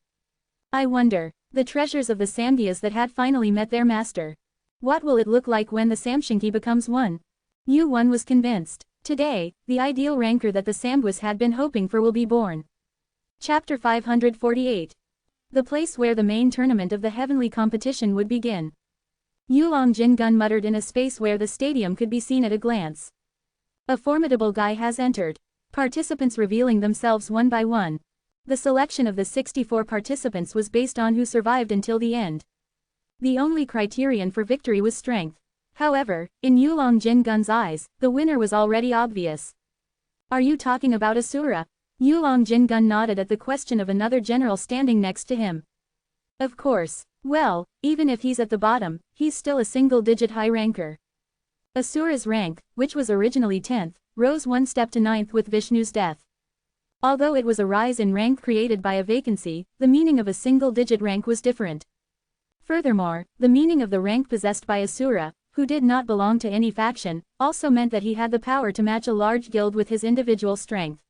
I wonder, the treasures of the Samgyas that had finally met their master. What will it look like when the Samshinki becomes one? Yu-won was convinced. Today, the ideal ranker that the Samgwas had been hoping for will be born. Chapter 548. The place where the main tournament of the heavenly competition would begin. Yulong Jingun muttered in a space where the stadium could be seen at a glance. A formidable guy has entered. Participants revealing themselves one by one. The selection of the 64 participants was based on who survived until the end. The only criterion for victory was strength. However, in Yulong Jingun's eyes, the winner was already obvious. Are you talking about Asura? Yulong Jingun nodded at the question of another general standing next to him. Of course. Well, even if he's at the bottom, he's still a single-digit high ranker. Asura's rank, which was originally 10th, rose one step to 9th with Vishnu's death. Although it was a rise in rank created by a vacancy, the meaning of a single-digit rank was different. Furthermore, the meaning of the rank possessed by Asura, who did not belong to any faction, also meant that he had the power to match a large guild with his individual strength.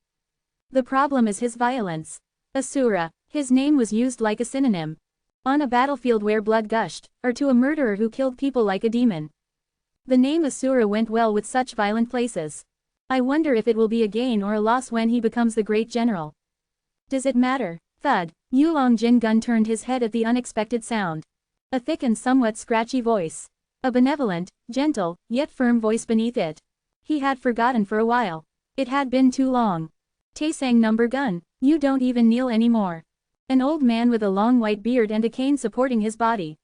The problem is his violence. Asura, his name was used like a synonym. On a battlefield where blood gushed, or to a murderer who killed people like a demon. The name Asura went well with such violent places. I wonder if it will be a gain or a loss when he becomes the great general. Does it matter? Thud. Yulong Jingun turned his head at the unexpected sound. A thick and somewhat scratchy voice. A benevolent, gentle, yet firm voice beneath it. He had forgotten for a while. It had been too long. Taesang number gun, you don't even kneel anymore. An old man with a long white beard and a cane supporting his body.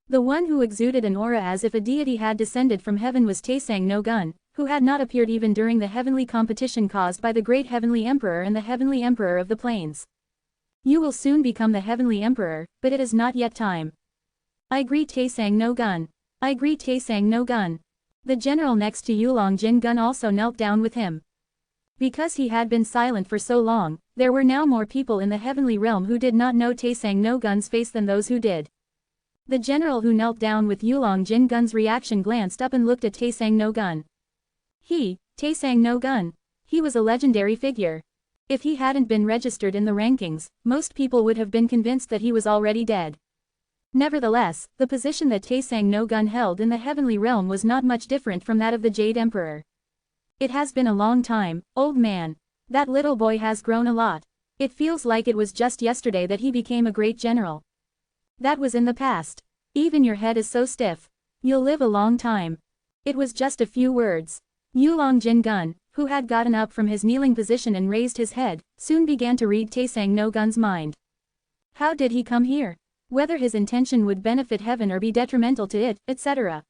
The one who exuded an aura as if a deity had descended from heaven was Taesang no Gun, who had not appeared even during the heavenly competition caused by the great heavenly emperor and the heavenly emperor of the plains. You will soon become the heavenly emperor, but it is not yet time. I greet Taesang no Gun. I greet Taesang no Gun. The general next to Yulong Jingun also knelt down with him. Because he had been silent for so long, there were now more people in the heavenly realm who did not know Taesang no Gun's face than those who did. The general who knelt down with Yulong Jingun's reaction glanced up and looked at Taesang no Gun. Taesang no Gun. He was a legendary figure. If he hadn't been registered in the rankings, most people would have been convinced that he was already dead. Nevertheless, the position that Taesang no Gun held in the heavenly realm was not much different from that of the Jade Emperor. It has been a long time, old man. That little boy has grown a lot. It feels like it was just yesterday that he became a great general. That was in the past. Even your head is so stiff. You'll live a long time. It was just a few words. Yulong Jingun, who had gotten up from his kneeling position and raised his head, soon began to read Taesang no Gun's mind. How did he come here? Whether his intention would benefit heaven or be detrimental to it, etc.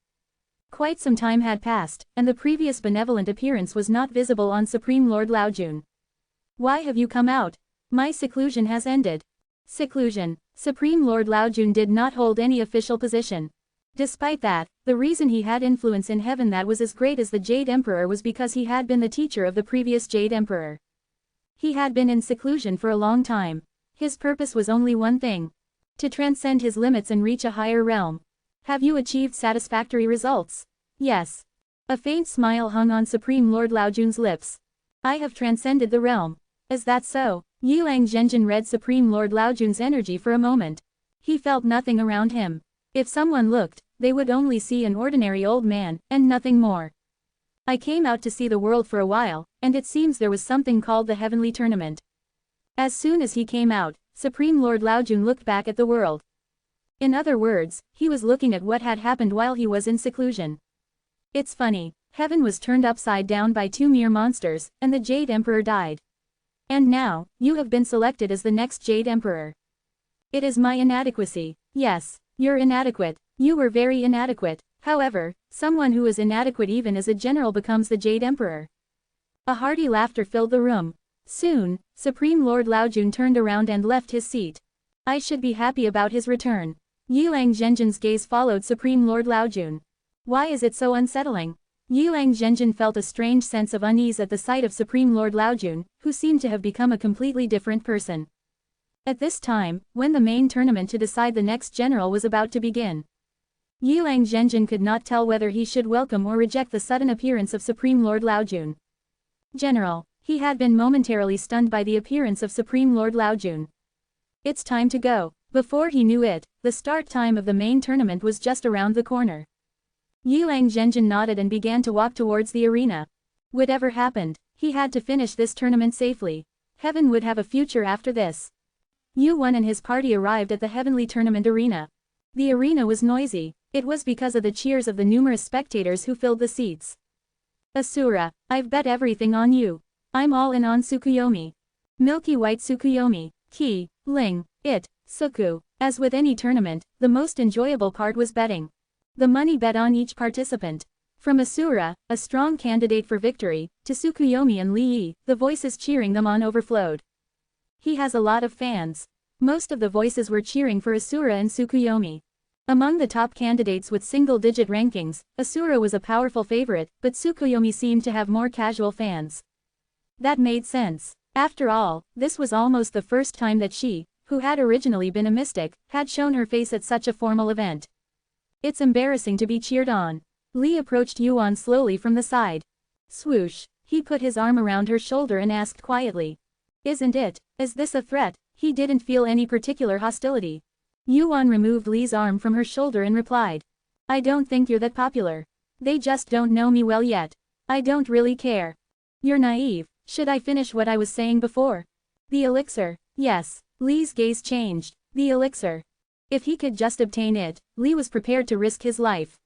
Quite some time had passed, and the previous benevolent appearance was not visible on Supreme Lord Laojun. Why have you come out? My seclusion has ended. Seclusion. Supreme Lord Laojun did not hold any official position. Despite that, the reason he had influence in heaven that was as great as the Jade Emperor was because he had been the teacher of the previous Jade Emperor. He had been in seclusion for a long time. His purpose was only one thing. To transcend his limits and reach a higher realm. Have you achieved satisfactory results? Yes. A faint smile hung on Supreme Lord Laojun's lips. I have transcended the realm. Is that so? Yilang Zhenjin read Supreme Lord Laojun's energy for a moment. He felt nothing around him. If someone looked, they would only see an ordinary old man, and nothing more. I came out to see the world for a while, and it seems there was something called the Heavenly Tournament. As soon as he came out, Supreme Lord Laojun looked back at the world. In other words, he was looking at what had happened while he was in seclusion. It's funny, heaven was turned upside down by two mere monsters, and the Jade Emperor died. And now, you have been selected as the next Jade Emperor. It is my inadequacy. Yes, you're inadequate. You were very inadequate. However, someone who is inadequate even as a general becomes the Jade Emperor. A hearty laughter filled the room. Soon, Supreme Lord Laojun turned around and left his seat. I should be happy about his return. Yilang Zhenjin's gaze followed Supreme Lord Laojun. Why is it so unsettling? Yilang Zhenjin felt a strange sense of unease at the sight of Supreme Lord Laojun, who seemed to have become a completely different person. At this time, when the main tournament to decide the next general was about to begin. Yilang Zhenjin could not tell whether he should welcome or reject the sudden appearance of Supreme Lord Laojun. General, he had been momentarily stunned by the appearance of Supreme Lord Laojun. It's time to go. Before he knew it, the start time of the main tournament was just around the corner. Yilang Zhenjin nodded and began to walk towards the arena. Whatever happened, he had to finish this tournament safely. Heaven would have a future after this. Yu-Wan and his party arrived at the Heavenly Tournament arena. The arena was noisy. It was because of the cheers of the numerous spectators who filled the seats. Asura, I've bet everything on you. I'm all in on Tsukuyomi. Milky white Tsukuyomi, Ki, Ling, It, Suku. As with any tournament, the most enjoyable part was betting. The money bet on each participant. From Asura, a strong candidate for victory, to Tsukuyomi and Li Yi, the voices cheering them on overflowed. He has a lot of fans. Most of the voices were cheering for Asura and Tsukuyomi. Among the top candidates with single-digit rankings, Asura was a powerful favorite, but Tsukuyomi seemed to have more casual fans. That made sense. After all, this was almost the first time that she, who had originally been a mystic, had shown her face at such a formal event. It's embarrassing to be cheered on. Li approached Yuan slowly from the side. Swoosh, he put his arm around her shoulder and asked quietly. Isn't it? Is this a threat? He didn't feel any particular hostility. Yuan removed Li's arm from her shoulder and replied. I don't think you're that popular. They just don't know me well yet. I don't really care. You're naive. Should I finish what I was saying before? The elixir, yes. Li's gaze changed. The elixir. If he could just obtain it, Li was prepared to risk his life.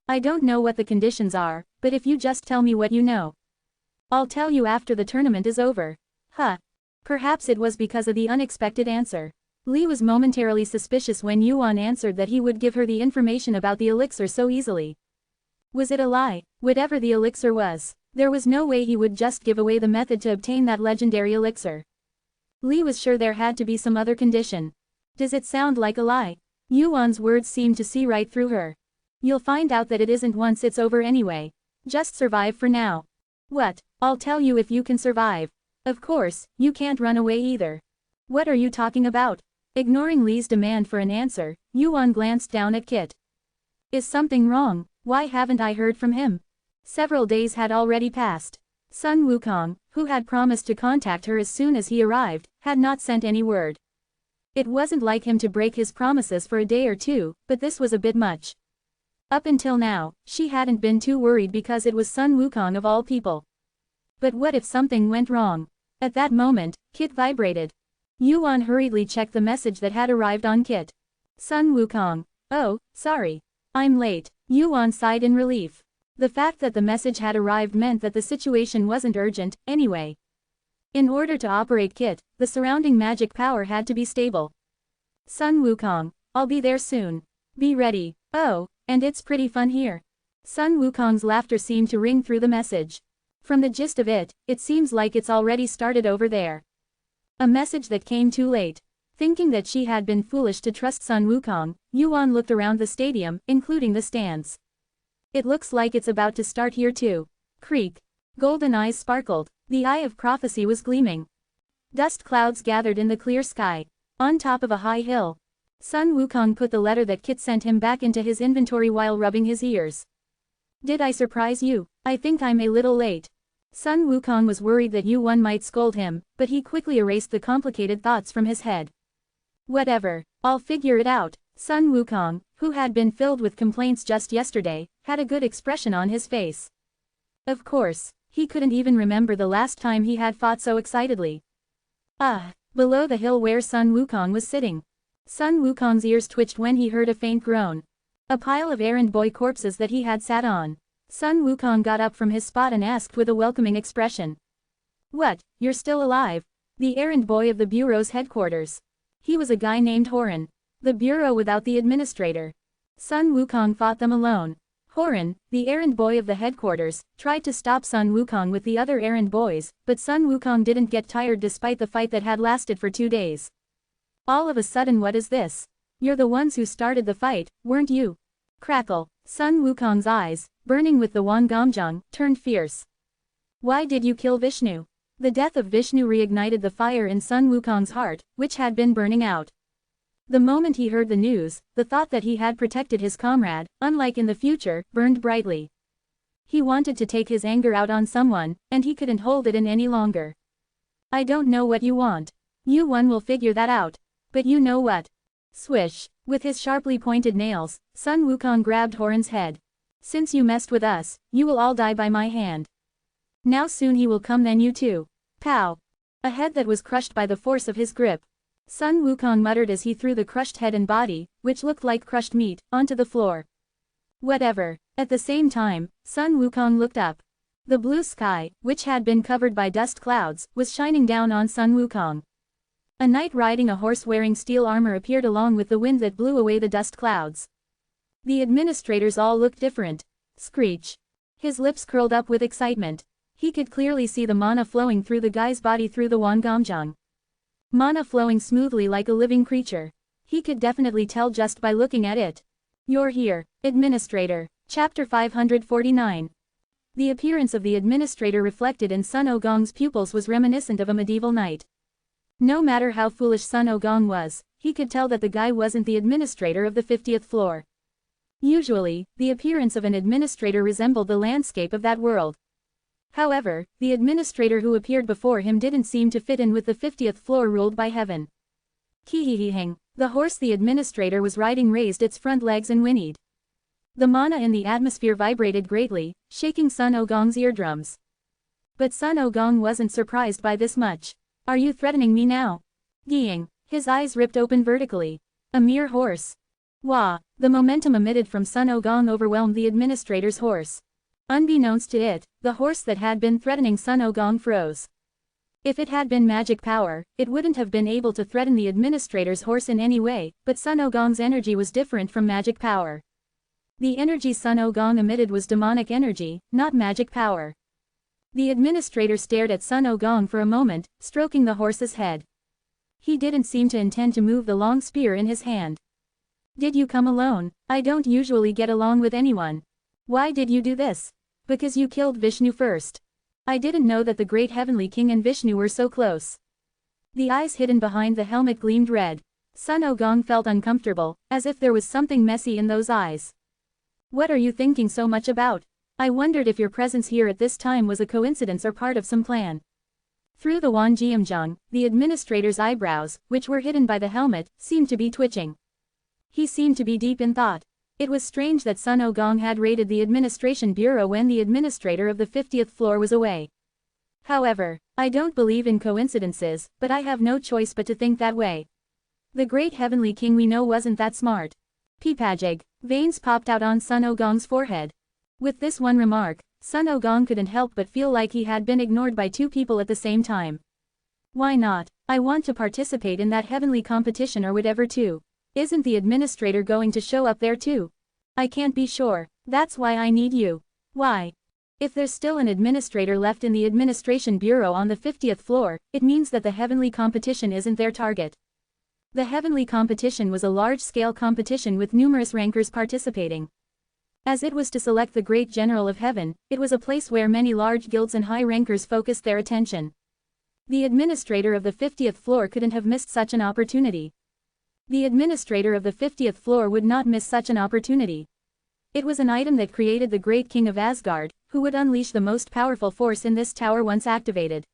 I don't know what the conditions are, but if you just tell me what you know. I'll tell you after the tournament is over. Huh. Perhaps it was because of the unexpected answer. Li was momentarily suspicious when Yuan answered that he would give her the information about the elixir so easily. Was it a lie? Whatever the elixir was, there was no way he would just give away the method to obtain that legendary elixir. Li was sure there had to be some other condition. Does it sound like a lie? Yuan's words seemed to see right through her. You'll find out that it isn't once it's over anyway. Just survive for now. What? I'll tell you if you can survive. Of course, you can't run away either. What are you talking about? Ignoring Li's demand for an answer, Yuan glanced down at Kit. Is something wrong? Why haven't I heard from him? Several days had already passed. Sun Wukong, who had promised to contact her as soon as he arrived, had not sent any word. It wasn't like him to break his promises for a day or two, but this was a bit much. Up until now, she hadn't been too worried because it was Sun Wukong of all people. But what if something went wrong? At that moment, Kit vibrated. Yuan hurriedly checked the message that had arrived on Kit. Sun Wukong. Oh, sorry. I'm late. Yuan sighed in relief. The fact that the message had arrived meant that the situation wasn't urgent, anyway. In order to operate Kit, the surrounding magic power had to be stable. Sun Wukong, I'll be there soon. Be ready. Oh, and it's pretty fun here. Sun Wukong's laughter seemed to ring through the message. From the gist of it, it seems like it's already started over there. A message that came too late. Thinking that she had been foolish to trust Sun Wukong, Yuan looked around the stadium, including the stands. It looks like it's about to start here too. Creak. Golden eyes sparkled. The eye of prophecy was gleaming. Dust clouds gathered in the clear sky. On top of a high hill. Sun Wukong put the letter that Kit sent him back into his inventory while rubbing his ears. Did I surprise you? I think I'm a little late. Sun Wukong was worried that Yuan might scold him, but he quickly erased the complicated thoughts from his head. Whatever. I'll figure it out. Sun Wukong, who had been filled with complaints just yesterday, had a good expression on his face. Of course, he couldn't even remember the last time he had fought so excitedly. Below the hill where Sun Wukong was sitting. Sun Wukong's ears twitched when he heard a faint groan. A pile of errand boy corpses that he had sat on. Sun Wukong got up from his spot and asked with a welcoming expression. What, you're still alive? The errand boy of the bureau's headquarters. He was a guy named Horan. The bureau without the administrator. Sun Wukong fought them alone. Horan, the errand boy of the headquarters, tried to stop Sun Wukong with the other errand boys, but Sun Wukong didn't get tired despite the fight that had lasted for 2 days. All of a sudden, what is this? You're the ones who started the fight, weren't you? Crackle. Sun Wukong's eyes, burning with the Wan Gamjang, turned fierce. Why did you kill Vishnu? The death of Vishnu reignited the fire in Sun Wukong's heart, which had been burning out. The moment he heard the news, the thought that he had protected his comrade, unlike in the future, burned brightly. He wanted to take his anger out on someone, and he couldn't hold it in any longer. I don't know what you want. You-one will figure that out. But you know what? Swish. With his sharply pointed nails, Sun Wukong grabbed Horan's head. Since you messed with us, you will all die by my hand. Now soon he will come, then you too. Pow! A head that was crushed by the force of his grip. Sun Wukong muttered as he threw the crushed head and body, which looked like crushed meat, onto the floor. Whatever. At the same time, Sun Wukong looked up. The blue sky, which had been covered by dust clouds, was shining down on Sun Wukong. A knight riding a horse wearing steel armor appeared along with the wind that blew away the dust clouds. The administrators all looked different. Screech. His lips curled up with excitement. He could clearly see the mana flowing through the guy's body through the Wangamjang. Mana flowing smoothly like a living creature. He could definitely tell just by looking at it. You're here, Administrator. Chapter 549. The appearance of the administrator reflected in Sun Ogong's pupils was reminiscent of a medieval knight. No matter how foolish Sun Ogong was, he could tell that the guy wasn't the administrator of the 50th floor. Usually, the appearance of an administrator resembled the landscape of that world. However, the administrator who appeared before him didn't seem to fit in with the 50th floor ruled by heaven. Kihihihing. The horse the administrator was riding raised its front legs and whinnied. The mana in the atmosphere vibrated greatly, shaking Sun Ogong's eardrums. But Sun Ogong wasn't surprised by this much. Are you threatening me now? Geeing. His eyes ripped open vertically. A mere horse. Wah! The momentum emitted from Sun Ogong overwhelmed the administrator's horse. Unbeknownst to it, the horse that had been threatening Sun Ogong froze. If it had been magic power, it wouldn't have been able to threaten the administrator's horse in any way, but Sun Ogong's energy was different from magic power. The energy Sun Ogong emitted was demonic energy, not magic power. The administrator stared at Sun Ogong for a moment, stroking the horse's head. He didn't seem to intend to move the long spear in his hand. Did you come alone? I don't usually get along with anyone. Why did you do this? Because you killed Vishnu first. I didn't know that the great heavenly king and Vishnu were so close. The eyes hidden behind the helmet gleamed red. Sun Ogong felt uncomfortable, as if there was something messy in those eyes. What are you thinking so much about? I wondered if your presence here at this time was a coincidence or part of some plan. Through the Wanjiamjang, the administrator's eyebrows, which were hidden by the helmet, seemed to be twitching. He seemed to be deep in thought. It was strange that Sun Ogong had raided the administration bureau when the administrator of the 50th floor was away. However, I don't believe in coincidences, but I have no choice but to think that way. The great heavenly king we know wasn't that smart. Peepajig. Veins popped out on Sun Ogong's forehead. With this one remark, Sun Ogong couldn't help but feel like he had been ignored by two people at the same time. Why not? I want to participate in that heavenly competition or whatever too. Isn't the administrator going to show up there too? I can't be sure. That's why I need you. Why? If there's still an administrator left in the administration bureau on the 50th floor, it means that the heavenly competition isn't their target. The heavenly competition was a large-scale competition with numerous rankers participating. As it was to select the great general of heaven, it was a place where many large guilds and high rankers focused their attention. The administrator of the 50th floor couldn't have missed such an opportunity. The administrator of the 50th floor would not miss such an opportunity. It was an item that created the great king of Asgard, who would unleash the most powerful force in this tower once activated.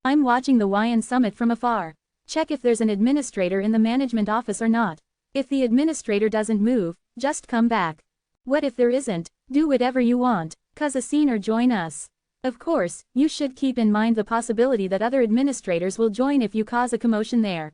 I'm watching the YN summit from afar. Check if there's an administrator in the management office or not. If the administrator doesn't move, just come back. What if there isn't? Do whatever you want, 'cause a senior join us. Of course, you should keep in mind the possibility that other administrators will join if you cause a commotion there.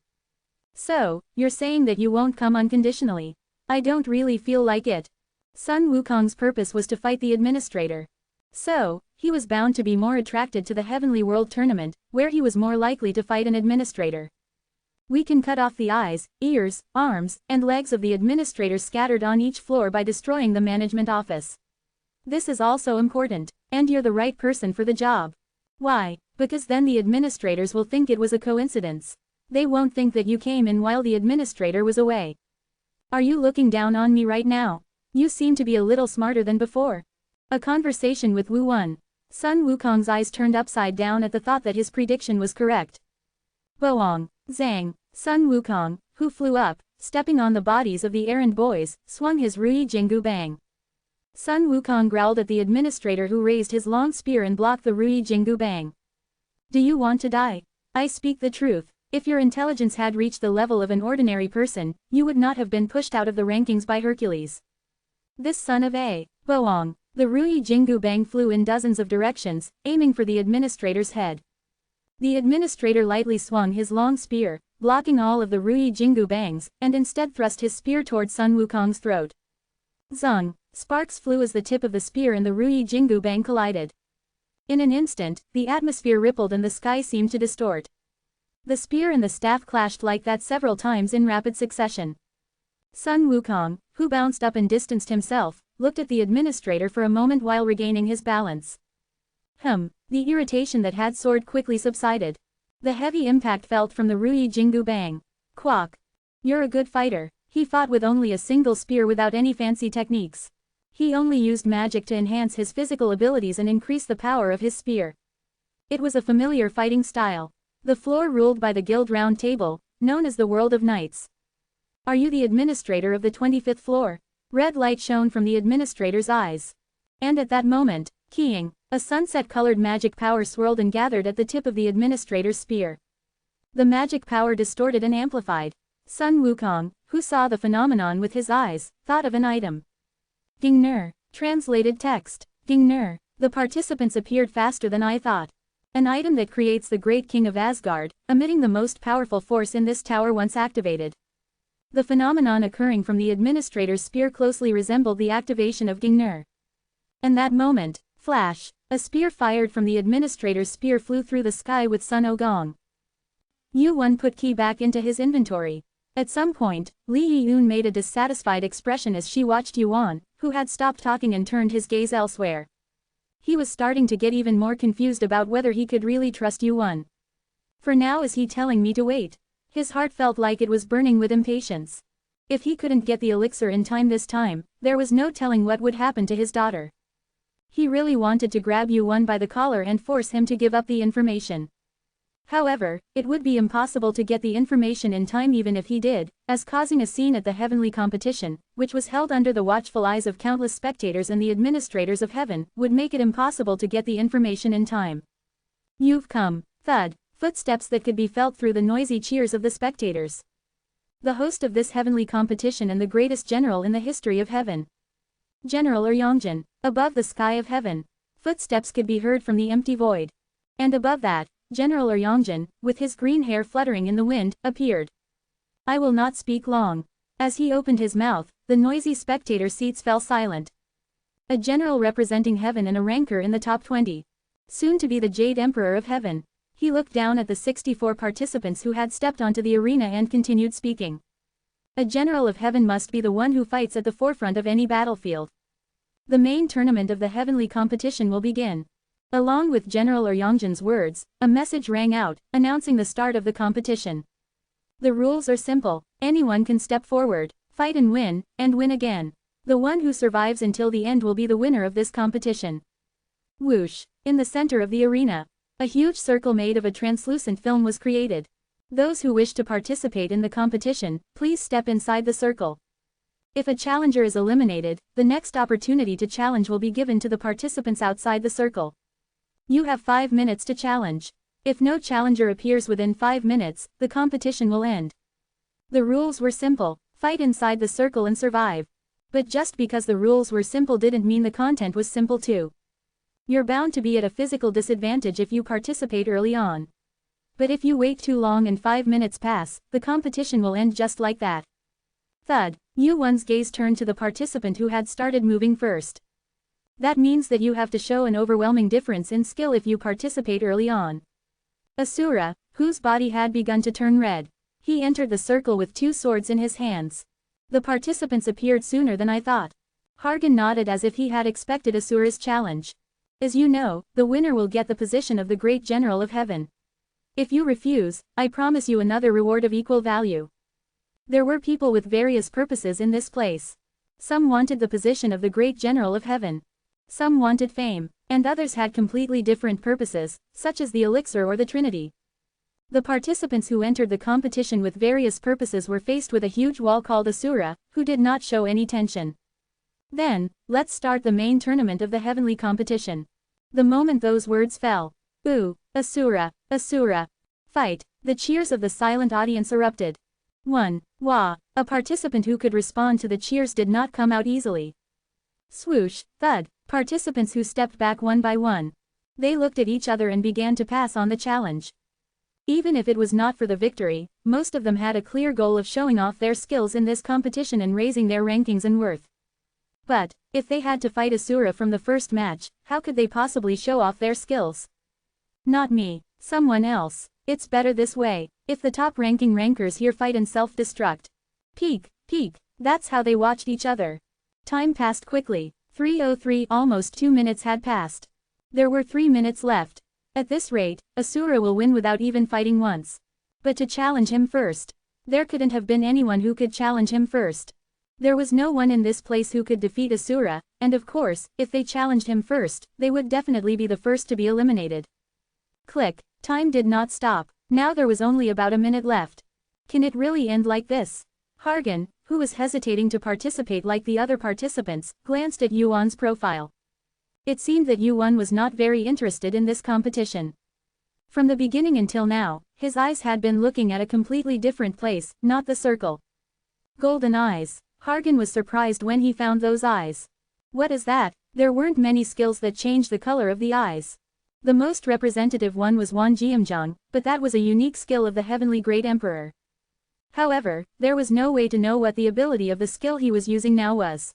So, you're saying that you won't come unconditionally? I don't really feel like it. Sun Wukong's purpose was to fight the administrator. So, he was bound to be more attracted to the Heavenly World Tournament, where he was more likely to fight an administrator. We can cut off the eyes, ears, arms, and legs of the administrators scattered on each floor by destroying the management office. This is also important, and you're the right person for the job. Why? Because then the administrators will think it was a coincidence. They won't think that you came in while the administrator was away. Are you looking down on me right now? You seem to be a little smarter than before. A conversation with Wu Wen. Sun Wukong's eyes turned upside down at the thought that his prediction was correct. Boong. Zhang. Sun Wukong, who flew up, stepping on the bodies of the errand boys, swung his Rui Jingu Bang. Sun Wukong growled at the administrator who raised his long spear and blocked the Rui Jingu Bang. Do you want to die? I speak the truth. If your intelligence had reached the level of an ordinary person, you would not have been pushed out of the rankings by Hercules. This son of a Boong. The Ruyi Jingu Bang flew in dozens of directions, aiming for the administrator's head. The administrator lightly swung his long spear, blocking all of the Ruyi Jingu Bangs, and instead thrust his spear toward Sun Wukong's throat. Zung. Sparks flew as the tip of the spear and the Ruyi Jingu Bang collided. In an instant, the atmosphere rippled and the sky seemed to distort. The spear and the staff clashed like that several times in rapid succession. Sun Wukong, who bounced up and distanced himself, looked at the administrator for a moment while regaining his balance. The irritation that had soared quickly subsided. The heavy impact felt from the Ruyi Jingu Bang. Quack. You're a good fighter. He fought with only a single spear without any fancy techniques. He only used magic to enhance his physical abilities and increase the power of his spear. It was a familiar fighting style. The floor ruled by the Guild Round Table, known as the World of Knights. Are you the administrator of the 25th floor? Red light shone from the administrator's eyes. And at that moment, keying, a sunset-colored magic power swirled and gathered at the tip of the administrator's spear. The magic power distorted and amplified. Sun Wukong, who saw the phenomenon with his eyes, thought of an item. Gingner. Translated text. Gingner. The participants appeared faster than I thought. An item that creates the Great King of Asgard, emitting the most powerful force in this tower once activated. The phenomenon occurring from the administrator's spear closely resembled the activation of Gingner. And that moment, flash, a spear fired from the administrator's spear flew through the sky with Sun Ogong. Yu-Wan put key back into his inventory. At some point, Li Yiyun made a dissatisfied expression as she watched Yuan, who had stopped talking and turned his gaze elsewhere. He was starting to get even more confused about whether he could really trust Yuan. For now, is he telling me to wait? His heart felt like it was burning with impatience. If he couldn't get the elixir in time this time, there was no telling what would happen to his daughter. He really wanted to grab Yuan by the collar and force him to give up the information. However, it would be impossible to get the information in time even if he did, as causing a scene at the heavenly competition, which was held under the watchful eyes of countless spectators and the administrators of heaven, would make it impossible to get the information in time. You've come. Thud. Footsteps that could be felt through the noisy cheers of the spectators. The host of this heavenly competition and the greatest general in the history of heaven. General Yongjin. Above the sky of heaven. Footsteps could be heard from the empty void. And above that, General Yongjin, with his green hair fluttering in the wind, appeared. I will not speak long. As he opened his mouth, the noisy spectator seats fell silent. A general representing heaven and a ranker in the top 20. Soon to be the Jade Emperor of Heaven. He looked down at the 64 participants who had stepped onto the arena and continued speaking. A general of heaven must be the one who fights at the forefront of any battlefield. The main tournament of the heavenly competition will begin. Along with General Yongjin's words, a message rang out, announcing the start of the competition. The rules are simple. Anyone can step forward, fight and win again. The one who survives until the end will be the winner of this competition. Whoosh! In the center of the arena, a huge circle made of a translucent film was created. Those who wish to participate in the competition, please step inside the circle. If a challenger is eliminated, the next opportunity to challenge will be given to the participants outside the circle. You have 5 minutes to challenge. If no challenger appears within 5 minutes, the competition will end. The rules were simple: fight inside the circle and survive. But just because the rules were simple didn't mean the content was simple too. You're bound to be at a physical disadvantage if you participate early on. But if you wait too long and 5 minutes pass, the competition will end just like that. Thud. Yu-Wan's gaze turned to the participant who had started moving first. That means that you have to show an overwhelming difference in skill if you participate early on. Asura, whose body had begun to turn red. He entered the circle with 2 swords in his hands. The participants appeared sooner than I thought. Hargan nodded as if he had expected Asura's challenge. As you know, the winner will get the position of the Great General of Heaven. If you refuse, I promise you another reward of equal value. There were people with various purposes in this place. Some wanted the position of the Great General of Heaven. Some wanted fame, and others had completely different purposes, such as the elixir or the Trinity. The participants who entered the competition with various purposes were faced with a huge wall called Asura, who did not show any tension. Then, let's start the main tournament of the heavenly competition. The moment those words fell, "Boo! Asura! Asura! Fight!" the cheers of the silent audience erupted. 1. Wah! A participant who could respond to the cheers did not come out easily. Swoosh, thud, participants who stepped back one by one. They looked at each other and began to pass on the challenge. Even if it was not for the victory, most of them had a clear goal of showing off their skills in this competition and raising their rankings and worth. But, if they had to fight Asura from the first match, how could they possibly show off their skills? Not me, someone else. It's better this way. If the top-ranking rankers here fight and self-destruct. Peek, peek, that's how they watched each other. Time passed quickly. 3:03, almost 2 minutes had passed. There were 3 minutes left. At this rate, Asura will win without even fighting once. But to challenge him first. There couldn't have been anyone who could challenge him first. There was no one in this place who could defeat Asura, and of course, if they challenged him first, they would definitely be the first to be eliminated. Click. Time did not stop. Now there was only about a minute left. Can it really end like this? Hargan, who was hesitating to participate like the other participants, glanced at Yuan's profile. It seemed that Yuan was not very interested in this competition. From the beginning until now, his eyes had been looking at a completely different place, not the circle. Golden eyes. Hargan was surprised when he found those eyes. What is that? There weren't many skills that changed the color of the eyes. The most representative one was Wan Jiamjiang, but that was a unique skill of the Heavenly Great Emperor. However, there was no way to know what the ability of the skill he was using now was.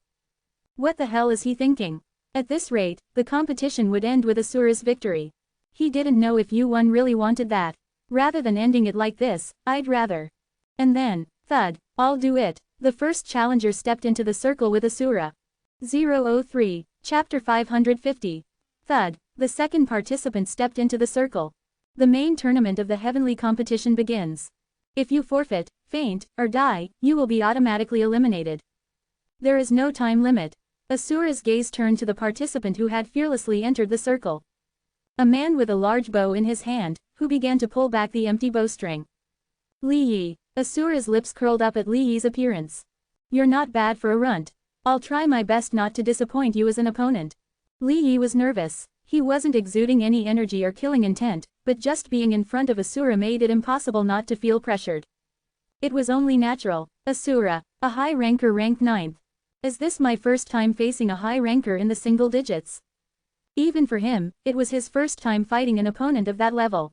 What the hell is he thinking? At this rate, the competition would end with Asura's victory. He didn't know if Yuan really wanted that. Rather than ending it like this, I'd rather. And then, thud, I'll do it. The first challenger stepped into the circle with Asura. 003, Chapter 550. Thud, the second participant stepped into the circle. The main tournament of the heavenly competition begins. If you forfeit, faint, or die, you will be automatically eliminated. There is no time limit. Asura's gaze turned to the participant who had fearlessly entered the circle. A man with a large bow in his hand, who began to pull back the empty bowstring. Li Yi. Asura's lips curled up at Li Yi's appearance. You're not bad for a runt. I'll try my best not to disappoint you as an opponent. Li Yi was nervous. He wasn't exuding any energy or killing intent, but just being in front of Asura made it impossible not to feel pressured. It was only natural. Asura, a high ranker ranked 9th. Is this my first time facing a high ranker in the single digits? Even for him, it was his first time fighting an opponent of that level.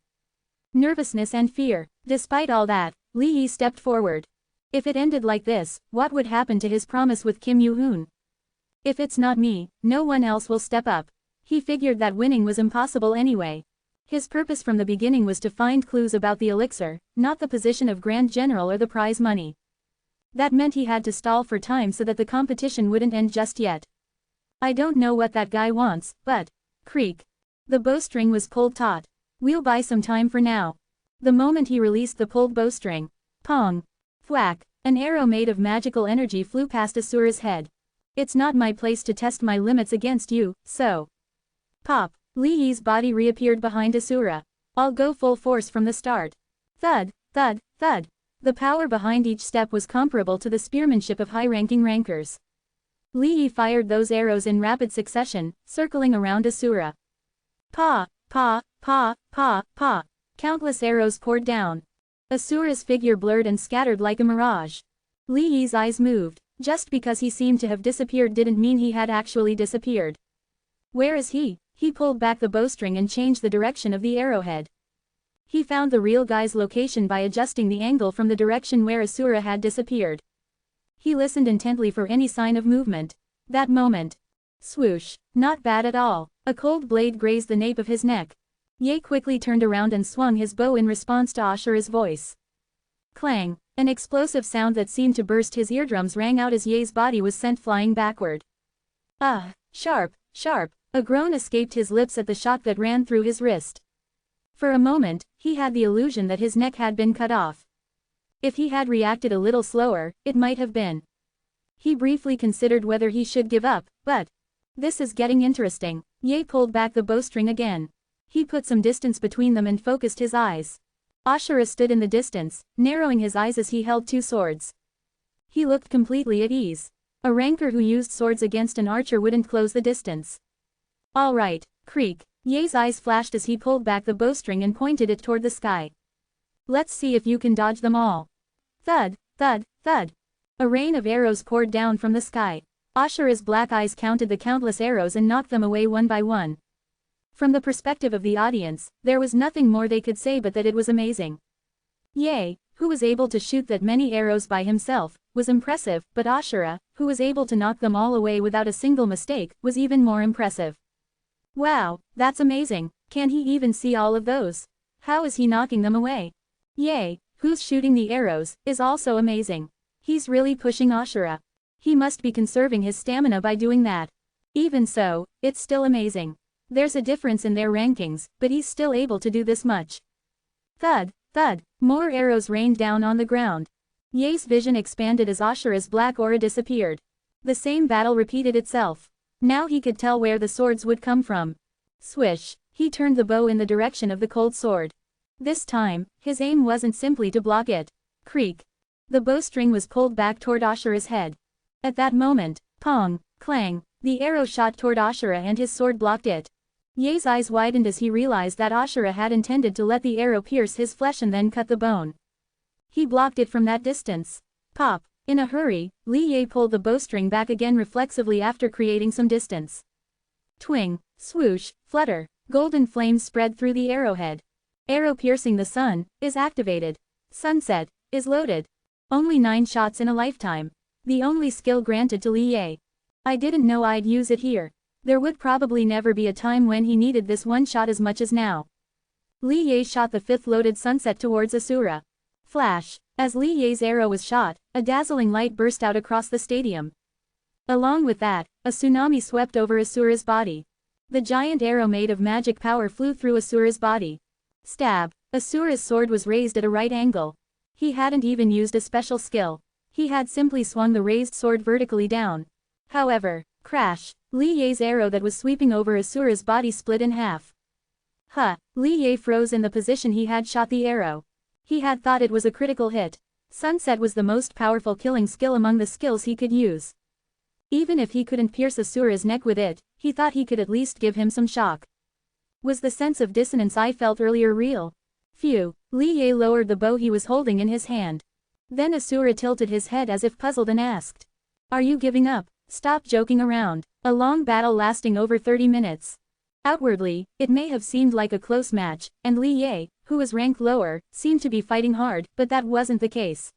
Nervousness and fear. Despite all that, Li Yi stepped forward. If it ended like this, what would happen to his promise with Kim Yu-hoon? If it's not me, no one else will step up. He figured that winning was impossible anyway. His purpose from the beginning was to find clues about the elixir, not the position of Grand General or the prize money. That meant he had to stall for time so that the competition wouldn't end just yet. I don't know what that guy wants, but... Creak. The bowstring was pulled taut. We'll buy some time for now. The moment he released the pulled bowstring. Pong. Thwack. An arrow made of magical energy flew past Asura's head. It's not my place to test my limits against you, so... Pop. Li Yi's body reappeared behind Asura. I'll go full force from the start. Thud, thud, thud. The power behind each step was comparable to the spearmanship of high-ranking rankers. Li Yi fired those arrows in rapid succession, circling around Asura. Pa, pa, pa, pa, pa. Countless arrows poured down. Asura's figure blurred and scattered like a mirage. Li Yi's eyes moved. Just because he seemed to have disappeared didn't mean he had actually disappeared. Where is he? He pulled back the bowstring and changed the direction of the arrowhead. He found the real guy's location by adjusting the angle from the direction where Asura had disappeared. He listened intently for any sign of movement. That moment. Swoosh. Not bad at all. A cold blade grazed the nape of his neck. Ye quickly turned around and swung his bow in response to Ashura's voice. Clang. An explosive sound that seemed to burst his eardrums rang out as Ye's body was sent flying backward. Ah, sharp, sharp. A groan escaped his lips at the shock that ran through his wrist. For a moment, he had the illusion that his neck had been cut off. If he had reacted a little slower, it might have been. He briefly considered whether he should give up, but... This is getting interesting. Ye pulled back the bowstring again. He put some distance between them and focused his eyes. Ashura stood in the distance, narrowing his eyes as he held two swords. He looked completely at ease. A ranker who used swords against an archer wouldn't close the distance. All right, creak. Ye's eyes flashed as he pulled back the bowstring and pointed it toward the sky. Let's see if you can dodge them all. Thud, thud, thud. A rain of arrows poured down from the sky. Ashura's black eyes counted the countless arrows and knocked them away one by one. From the perspective of the audience, there was nothing more they could say but that it was amazing. Ye, who was able to shoot that many arrows by himself, was impressive, but Ashura, who was able to knock them all away without a single mistake, was even more impressive. Wow, that's amazing, can he even see all of those? How is he knocking them away? Ye, who's shooting the arrows, is also amazing. He's really pushing Ashura. He must be conserving his stamina by doing that. Even so, it's still amazing. There's a difference in their rankings, but he's still able to do this much. Thud, thud, more arrows rained down on the ground. Ye's vision expanded as Ashura's black aura disappeared. The same battle repeated itself. Now he could tell where the swords would come from. Swish, he turned the bow in the direction of the cold sword. This time, his aim wasn't simply to block it. Creak. The bowstring was pulled back toward Ashura's head. At that moment, pong, clang, the arrow shot toward Ashura and his sword blocked it. Ye's eyes widened as he realized that Ashura had intended to let the arrow pierce his flesh and then cut the bone. He blocked it from that distance. Pop. In a hurry, Li Ye pulled the bowstring back again reflexively after creating some distance. Twing, swoosh, flutter, golden flames spread through the arrowhead. Arrow piercing the sun, is activated. Sunset, is loaded. Only 9 shots in a lifetime. The only skill granted to Li Ye. I didn't know I'd use it here. There would probably never be a time when he needed this one shot as much as now. Li Ye shot the 5th loaded sunset towards Asura. Flash. As Li Ye's arrow was shot, a dazzling light burst out across the stadium. Along with that, a tsunami swept over Asura's body. The giant arrow made of magic power flew through Asura's body. Stab. Asura's sword was raised at a right angle. He hadn't even used a special skill. He had simply swung the raised sword vertically down. However, crash, Li Ye's arrow that was sweeping over Asura's body split in half. Li Ye froze in the position he had shot the arrow. He had thought it was a critical hit. Sunset was the most powerful killing skill among the skills he could use. Even if he couldn't pierce Asura's neck with it, he thought he could at least give him some shock. Was the sense of dissonance I felt earlier real? Phew, Li Ye lowered the bow he was holding in his hand. Then Asura tilted his head as if puzzled and asked. Are you giving up? Stop joking around. A long battle lasting over 30 minutes. Outwardly, it may have seemed like a close match, and Li Ye, who was ranked lower, seemed to be fighting hard, but that wasn't the case.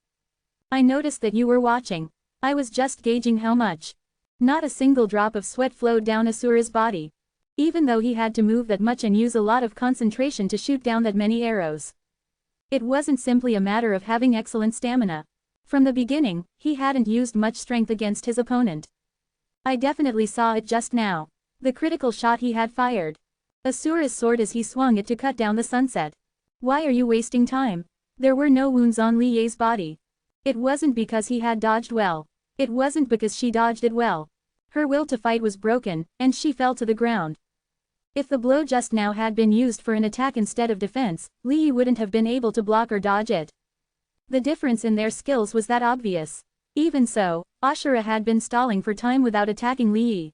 I noticed that you were watching. I was just gauging how much. Not a single drop of sweat flowed down Asura's body. Even though he had to move that much and use a lot of concentration to shoot down that many arrows. It wasn't simply a matter of having excellent stamina. From the beginning, he hadn't used much strength against his opponent. I definitely saw it just now. The critical shot he had fired. Asura's sword as he swung it to cut down the sunset. Why are you wasting time? There were no wounds on Li Ye's body. It wasn't because he had dodged well. It wasn't because she dodged it well. Her will to fight was broken, and she fell to the ground. If the blow just now had been used for an attack instead of defense, Li Ye wouldn't have been able to block or dodge it. The difference in their skills was that obvious. Even so, Ashura had been stalling for time without attacking Li Ye.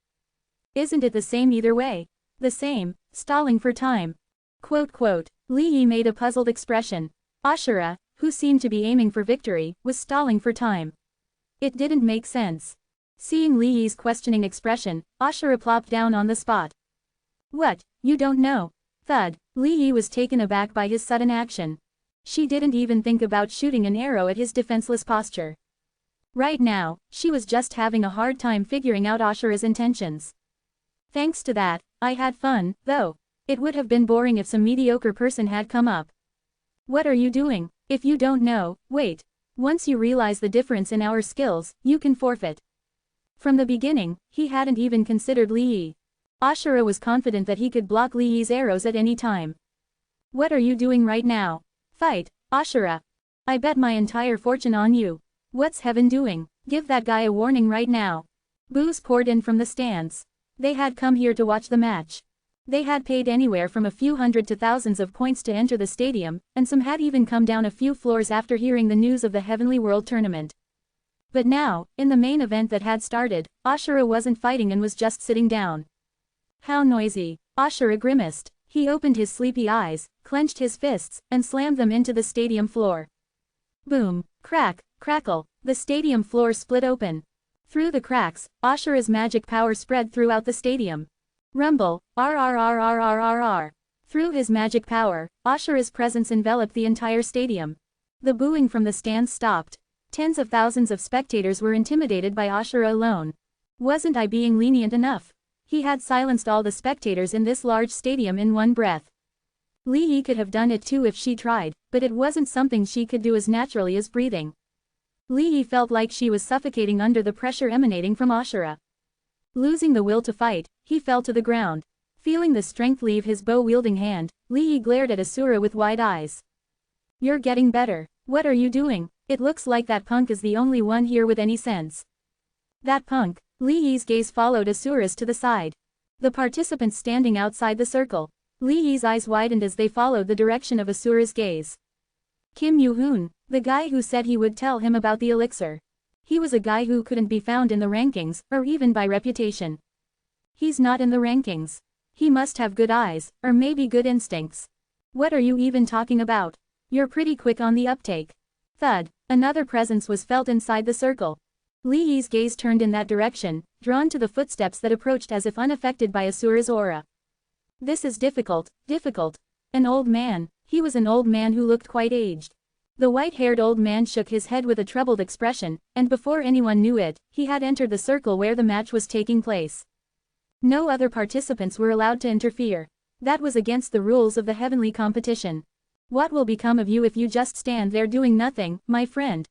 Isn't it the same either way? The same, stalling for time. Quote, Li Ye made a puzzled expression. Ashura, who seemed to be aiming for victory, was stalling for time. It didn't make sense. Seeing Li Ye's questioning expression, Ashura plopped down on the spot. What, you don't know? Thud, Li Ye was taken aback by his sudden action. She didn't even think about shooting an arrow at his defenseless posture. Right now, she was just having a hard time figuring out Ashura's intentions. Thanks to that, I had fun, though. It would have been boring if some mediocre person had come up. What are you doing? If you don't know, wait. Once you realize the difference in our skills, you can forfeit. From the beginning, he hadn't even considered Li Ye. Ashura was confident that he could block Li Ye's arrows at any time. What are you doing right now? Fight, Ashura. I bet my entire fortune on you. What's heaven doing? Give that guy a warning right now. Boos poured in from the stands. They had come here to watch the match. They had paid anywhere from a few hundred to thousands of points to enter the stadium, and some had even come down a few floors after hearing the news of the Heavenly World Tournament. But now, in the main event that had started, Ashura wasn't fighting and was just sitting down. How noisy. Ashura grimaced. He opened his sleepy eyes, clenched his fists, and slammed them into the stadium floor. Boom, crack, crackle, the stadium floor split open. Through the cracks, Ashura's magic power spread throughout the stadium. Rumble, rrrrrrrrr. Through his magic power, Ashura's presence enveloped the entire stadium. The booing from the stands stopped. Tens of thousands of spectators were intimidated by Ashura alone. Wasn't I being lenient enough? He had silenced all the spectators in this large stadium in one breath. Li Yi could have done it too if she tried, but it wasn't something she could do as naturally as breathing. Li Yi felt like she was suffocating under the pressure emanating from Ashura. Losing the will to fight, he fell to the ground. Feeling the strength leave his bow-wielding hand, Li Yi glared at Asura with wide eyes. You're getting better. What are you doing? It looks like that punk is the only one here with any sense. That punk. Li Yi's gaze followed Asura's to the side. The participants standing outside the circle. Li Yi's eyes widened as they followed the direction of Asura's gaze. Kim Yu-hoon, the guy who said he would tell him about the elixir. He was a guy who couldn't be found in the rankings, or even by reputation. He's not in the rankings. He must have good eyes, or maybe good instincts. What are you even talking about? You're pretty quick on the uptake. Thud, another presence was felt inside the circle. Li Yi's gaze turned in that direction, drawn to the footsteps that approached as if unaffected by Asura's aura. This is difficult. An old man. He was an old man who looked quite aged. The white-haired old man shook his head with a troubled expression, and before anyone knew it, he had entered the circle where the match was taking place. No other participants were allowed to interfere. That was against the rules of the heavenly competition. What will become of you if you just stand there doing nothing, my friend?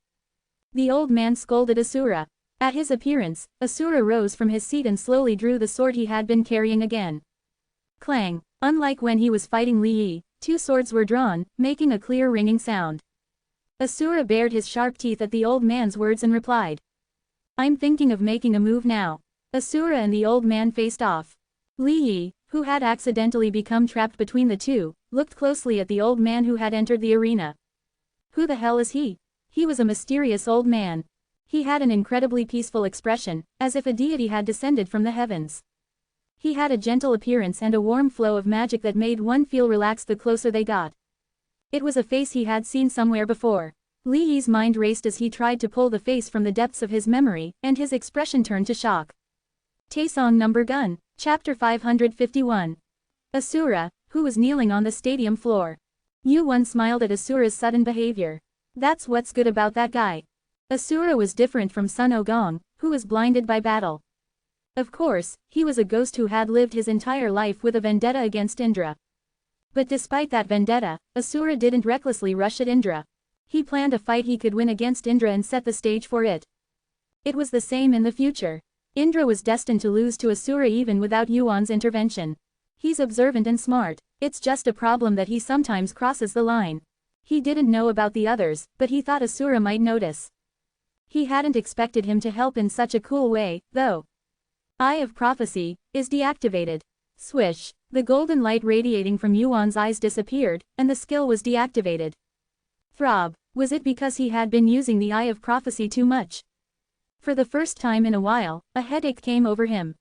The old man scolded Asura. At his appearance, Asura rose from his seat and slowly drew the sword he had been carrying again. Clang! Unlike when he was fighting Li Yi, two swords were drawn, making a clear ringing sound. Asura bared his sharp teeth at the old man's words and replied. I'm thinking of making a move now. Asura and the old man faced off. Li Yi, who had accidentally become trapped between the two, looked closely at the old man who had entered the arena. Who the hell is he? He was a mysterious old man. He had an incredibly peaceful expression, as if a deity had descended from the heavens. He had a gentle appearance and a warm flow of magic that made one feel relaxed the closer they got. It was a face he had seen somewhere before. Li Yi's mind raced as he tried to pull the face from the depths of his memory, and his expression turned to shock. Taesong Number Gun, Chapter 551. Asura, who was kneeling on the stadium floor. Yu-won smiled at Asura's sudden behavior. That's what's good about that guy. Asura was different from Sun Ogong, who was blinded by battle. Of course, he was a ghost who had lived his entire life with a vendetta against Indra. But despite that vendetta, Asura didn't recklessly rush at Indra. He planned a fight he could win against Indra and set the stage for it. It was the same in the future. Indra was destined to lose to Asura even without Yuan's intervention. He's observant and smart. It's just a problem that he sometimes crosses the line. He didn't know about the others, but he thought Asura might notice. He hadn't expected him to help in such a cool way, though. Eye of Prophecy is deactivated. Swish, the golden light radiating from Yuan's eyes disappeared, and the skill was deactivated. Throb, was it because he had been using the Eye of Prophecy too much? For the first time in a while, a headache came over him.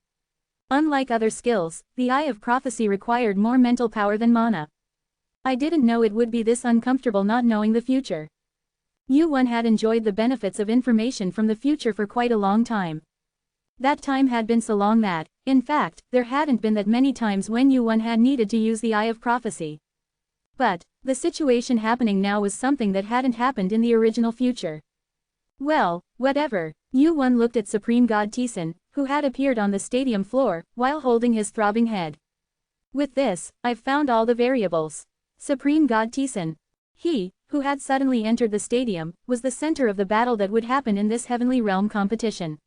Unlike other skills, the Eye of Prophecy required more mental power than mana. I didn't know it would be this uncomfortable not knowing the future. Yu-won had enjoyed the benefits of information from the future for quite a long time. That time had been so long that, in fact, there hadn't been that many times when Yu-won had needed to use the Eye of Prophecy. But, the situation happening now was something that hadn't happened in the original future. Well, whatever. Yu-won looked at Supreme God Tisan, who had appeared on the stadium floor, while holding his throbbing head. With this, I've found all the variables. Supreme God Tisan. He, who had suddenly entered the stadium, was the center of the battle that would happen in this heavenly realm competition.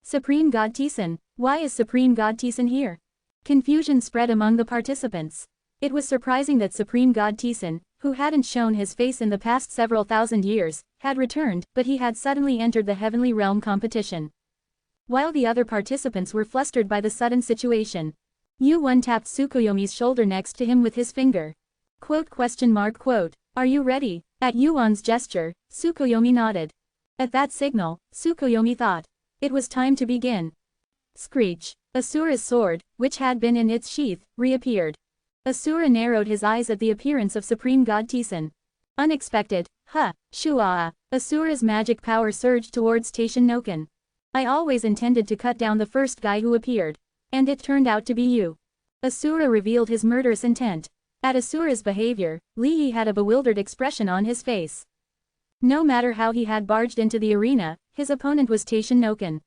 Supreme God Tisan, why is Supreme God Tisan here? Confusion spread among the participants. It was surprising that Supreme God Tisan, who hadn't shown his face in the past several thousand years, had returned, but he had suddenly entered the heavenly realm competition. While the other participants were flustered by the sudden situation, Yu-won tapped Tsukuyomi's shoulder next to him with his finger. Quote? Are you ready? At Yu-won's gesture, Tsukuyomi nodded. At that signal, Tsukuyomi thought. It was time to begin. Screech. Asura's sword, which had been in its sheath, reappeared. Asura narrowed his eyes at the appearance of Supreme God Tisan. Unexpected, Shua. Asura's magic power surged towards Taishan Noken. I always intended to cut down the first guy who appeared. And it turned out to be you. Asura revealed his murderous intent. At Asura's behavior, Li Yi had a bewildered expression on his face. No matter how he had barged into the arena, his opponent was Taishan Noken,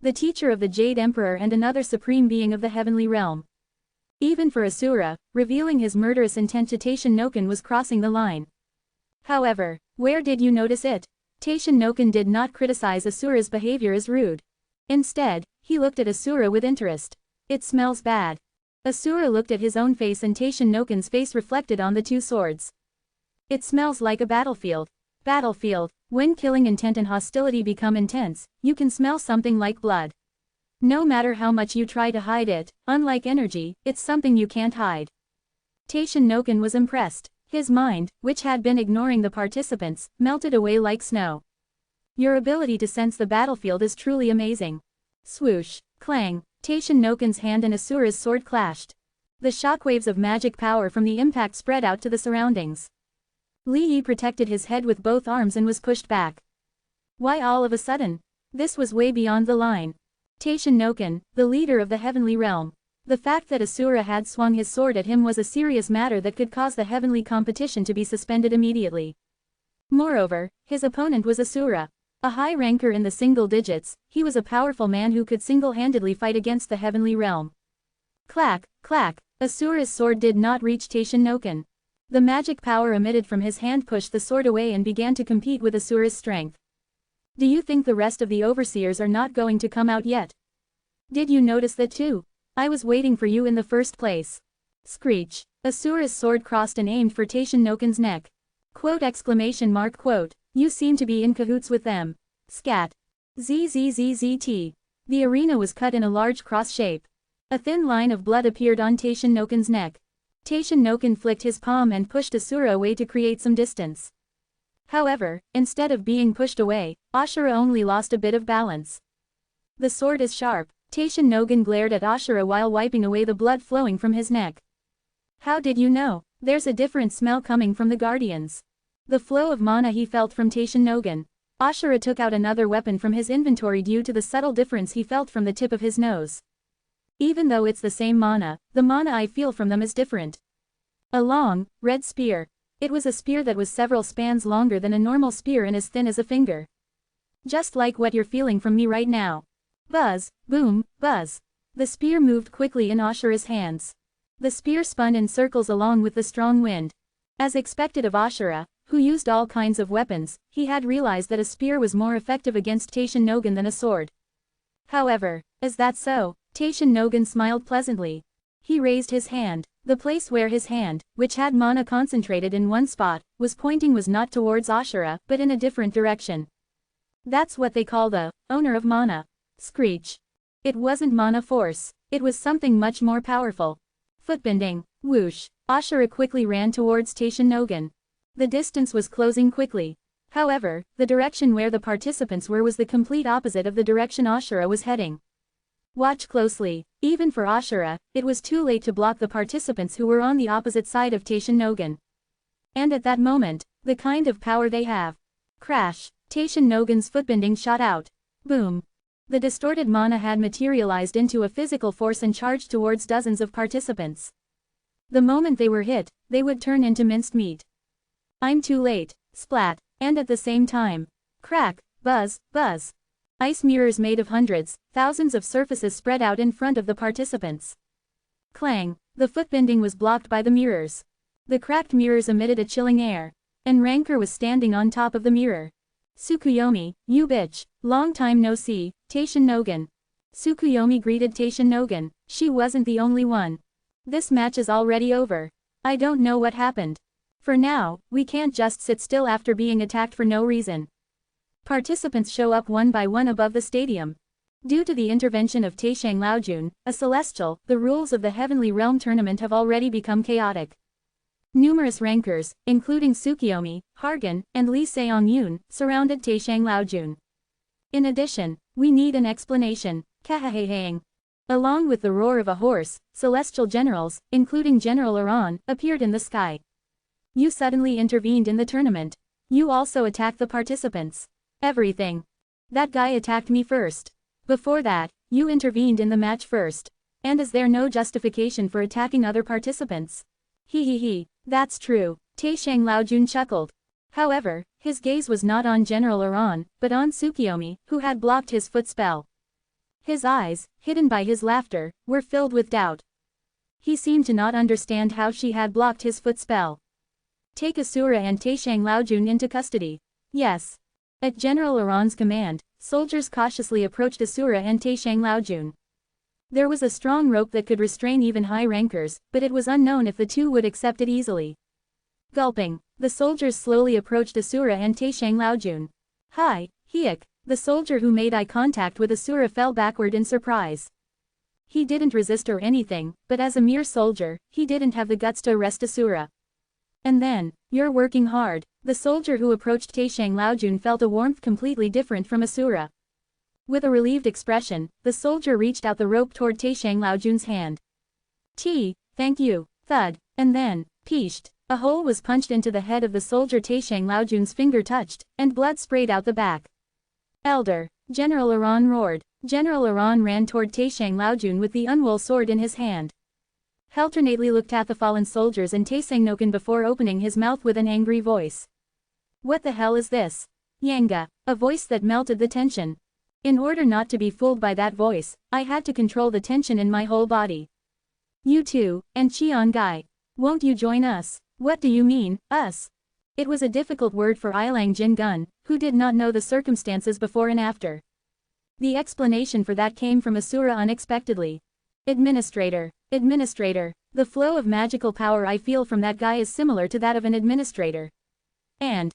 the teacher of the Jade Emperor and another supreme being of the heavenly realm. Even for Asura, revealing his murderous intent to Taishan Noken was crossing the line. However, where did you notice it? Taishan Noken did not criticize Asura's behavior as rude. Instead, he looked at Asura with interest. It smells bad. Asura looked at his own face and Taishan Noken's face reflected on the two swords. It smells like a battlefield. Battlefield, when killing intent and hostility become intense, you can smell something like blood. No matter how much you try to hide it, unlike energy, it's something you can't hide. Taishan Noken was impressed. His mind, which had been ignoring the participants, melted away like snow. Your ability to sense the battlefield is truly amazing. Swoosh, clang, Taishan Noken's hand and Asura's sword clashed. The shockwaves of magic power from the impact spread out to the surroundings. Li Yi protected his head with both arms and was pushed back. Why all of a sudden? This was way beyond the line. Taishan Noken, the leader of the heavenly realm. The fact that Asura had swung his sword at him was a serious matter that could cause the heavenly competition to be suspended immediately. Moreover, his opponent was Asura. A high ranker in the single digits, he was a powerful man who could single-handedly fight against the heavenly realm. Clack, clack, Asura's sword did not reach Taishan Noken. The magic power emitted from his hand pushed the sword away and began to compete with Asura's strength. Do you think the rest of the overseers are not going to come out yet? Did you notice that too? I was waiting for you in the first place. Screech. Asura's sword crossed and aimed for Taishan Noken's neck. Quote exclamation mark quote. You seem to be in cahoots with them. Scat. ZZZZT. The arena was cut in a large cross shape. A thin line of blood appeared on Taishan Noken's neck. Taishan Noken flicked his palm and pushed Asura away to create some distance. However, instead of being pushed away, Asura only lost a bit of balance. The sword is sharp. Taishan Noken glared at Asura while wiping away the blood flowing from his neck. How did you know? There's a different smell coming from the guardians. The flow of mana he felt from Taishan Noken. Asura took out another weapon from his inventory due to the subtle difference he felt from the tip of his nose. Even though it's the same mana, the mana I feel from them is different. A long, red spear. It was a spear that was several spans longer than a normal spear and as thin as a finger. Just like what you're feeling from me right now. Buzz, boom, buzz. The spear moved quickly in Asura's hands. The spear spun in circles along with the strong wind. As expected of Asura, who used all kinds of weapons, he had realized that a spear was more effective against Taishan Noken than a sword. However, is that so? Taishan Noken smiled pleasantly. He raised his hand. The place where his hand, which had mana concentrated in one spot, was pointing was not towards Asura, but in a different direction. That's what they call the owner of mana. Screech. It wasn't mana force. It was something much more powerful. Footbending. Whoosh. Asura quickly ran towards Taishan Noken. The distance was closing quickly. However, the direction where the participants were was the complete opposite of the direction Asura was heading. Watch closely. Even for Asura, it was too late to block the participants who were on the opposite side of Taishan Noken. And at that moment, the kind of power they have. Crash. Taishan Noken's footbending shot out. Boom. The distorted mana had materialized into a physical force and charged towards dozens of participants. The moment they were hit, they would turn into minced meat. I'm too late. Splat. And at the same time. Crack. Buzz. Buzz. Ice mirrors made of hundreds, thousands of surfaces spread out in front of the participants. Clang. The footbending was blocked by the mirrors. The cracked mirrors emitted a chilling air. And Rancor was standing on top of the mirror. Tsukuyomi, you bitch. Long time no see, Taishan Noken. Tsukuyomi greeted Taishan Noken. She wasn't the only one. This match is already over. I don't know what happened. For now, we can't just sit still after being attacked for no reason. Participants show up one by one above the stadium. Due to the intervention of Taishang Laojun, a celestial, the rules of the Heavenly Realm tournament have already become chaotic. Numerous rankers, including Tsukuyomi, Hargan, and Lee Seong-yoon, surrounded Taishang Laojun. In addition, we need an explanation. Kahahehang. Along with the roar of a horse, celestial generals, including General Iran, appeared in the sky. You suddenly intervened in the tournament. You also attacked the participants. Everything. That guy attacked me first. Before that, you intervened in the match first. And is there no justification for attacking other participants? He, that's true, Taishang Laojun chuckled. However, his gaze was not on General Aran, but on Tsukiyomi, who had blocked his foot spell. His eyes, hidden by his laughter, were filled with doubt. He seemed to not understand how she had blocked his foot spell. Take Asura and Taishang Laojun into custody. Yes. At General Aran's command, soldiers cautiously approached Asura and Taishang Laojun. There was a strong rope that could restrain even high rankers, but it was unknown if the two would accept it easily. Gulping, the soldiers slowly approached Asura and Taishang Laojun. Hi, Hyuk, the soldier who made eye contact with Asura fell backward in surprise. He didn't resist or anything, but as a mere soldier, he didn't have the guts to arrest Asura. And then, you're working hard. The soldier who approached Taishang Laojun felt a warmth completely different from Asura. With a relieved expression, the soldier reached out the rope toward Taishang Laojun's hand. Thank you, thud, and then, peeshed, a hole was punched into the head of the soldier. Taishang Laojun's finger touched, and blood sprayed out the back. Elder, General Aran roared. General Aran ran toward Taishang Laojun with the unwool sword in his hand. Alternately looked at the fallen soldiers and Taishang Noken before opening his mouth with an angry voice. What the hell is this? Yanga, a voice that melted the tension. In order not to be fooled by that voice, I had to control the tension in my whole body. You too, and Cheon Gai. Won't you join us? What do you mean, us? It was a difficult word for Ilang Jin Gun, who did not know the circumstances before and after. The explanation for that came from Asura unexpectedly. Administrator. The flow of magical power I feel from that guy is similar to that of an administrator. And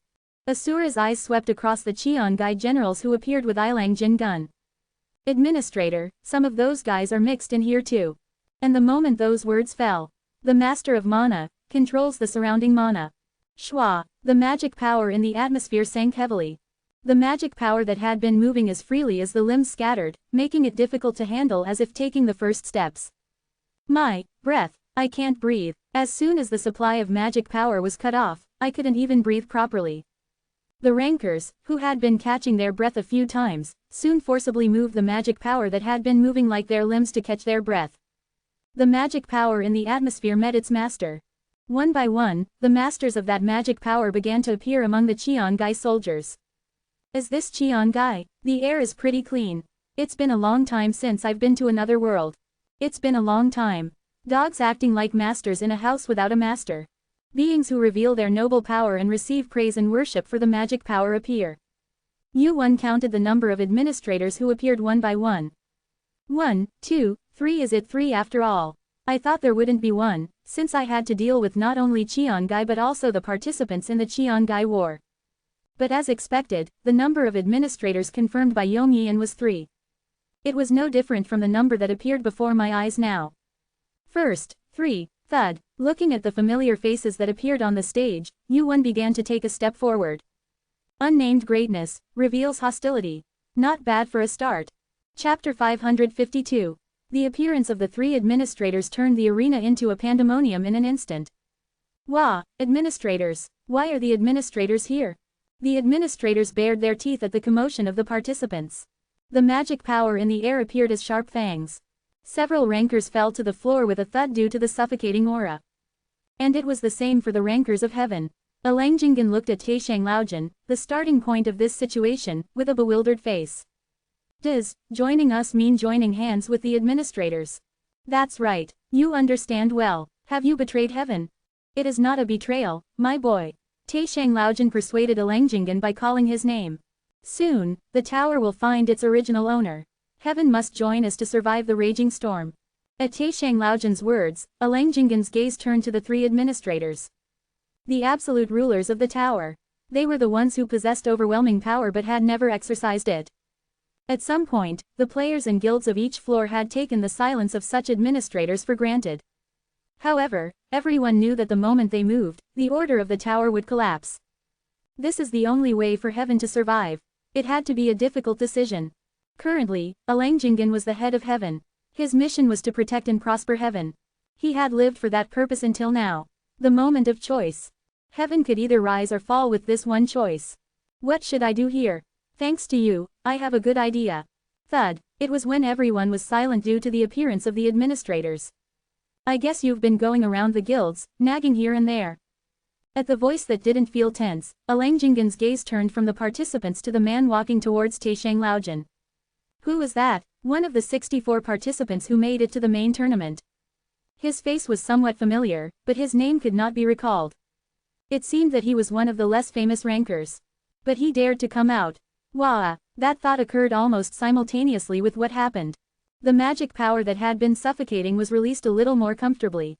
Asura's eyes swept across the Cheon Gai generals who appeared with Ilang Jin Gun. Administrator, some of those guys are mixed in here too. And the moment those words fell, the master of mana controls the surrounding mana. Shwa, the magic power in the atmosphere sank heavily. The magic power that had been moving as freely as the limbs scattered, making it difficult to handle as if taking the first steps. My breath, I can't breathe. As soon as the supply of magic power was cut off, I couldn't even breathe properly. The rankers, who had been catching their breath a few times, soon forcibly moved the magic power that had been moving like their limbs to catch their breath. The magic power in the atmosphere met its master. One by one, the masters of that magic power began to appear among the Cheon Gai soldiers. Is this Cheon Gai? The air is pretty clean. It's been a long time since I've been to another world. It's been a long time. Dogs acting like masters in a house without a master. Beings who reveal their noble power and receive praise and worship for the magic power appear. Yu-1 counted the number of administrators who appeared one by one. 1, 2, 3. Is it 3 after all? I thought there wouldn't be one, since I had to deal with not only Cheon Gai but also the participants in the Cheon Gai War. But as expected, the number of administrators confirmed by Yongyian was 3. It was no different from the number that appeared before my eyes now. First, 3, thud. Looking at the familiar faces that appeared on the stage, Yu-1 began to take a step forward. Unnamed greatness reveals hostility. Not bad for a start. Chapter 552. The appearance of the 3 administrators turned the arena into a pandemonium in an instant. Wah, administrators. Why are the administrators here? The administrators bared their teeth at the commotion of the participants. The magic power in the air appeared as sharp fangs. Several rankers fell to the floor with a thud due to the suffocating aura. And it was the same for the rankers of heaven. Alangjingan looked at Taishang Laojun, the starting point of this situation, with a bewildered face. Does joining us mean joining hands with the administrators? That's right, you understand well. Have you betrayed heaven? It is not a betrayal, my boy. Taishang Laojun persuaded Alangjingan by calling his name. Soon, the tower will find its original owner. Heaven must join us to survive the raging storm. At Taishang Laojun's words, Alangjingan's gaze turned to the 3 administrators. The absolute rulers of the tower. They were the ones who possessed overwhelming power but had never exercised it. At some point, the players and guilds of each floor had taken the silence of such administrators for granted. However, everyone knew that the moment they moved, the order of the tower would collapse. This is the only way for heaven to survive. It had to be a difficult decision. Currently, Alangjingan was the head of heaven. His mission was to protect and prosper heaven. He had lived for that purpose until now. The moment of choice. Heaven could either rise or fall with this one choice. What should I do here? Thanks to you, I have a good idea. Thud. It was when everyone was silent due to the appearance of the administrators. I guess you've been going around the guilds, nagging here and there. At the voice that didn't feel tense, Alangjingan's gaze turned from the participants to the man walking towards Taishang Laojin. Who was that? One of the 64 participants who made it to the main tournament. His face was somewhat familiar, but his name could not be recalled. It seemed that he was one of the less famous rankers. But he dared to come out. Wah! That thought occurred almost simultaneously with what happened. The magic power that had been suffocating was released a little more comfortably.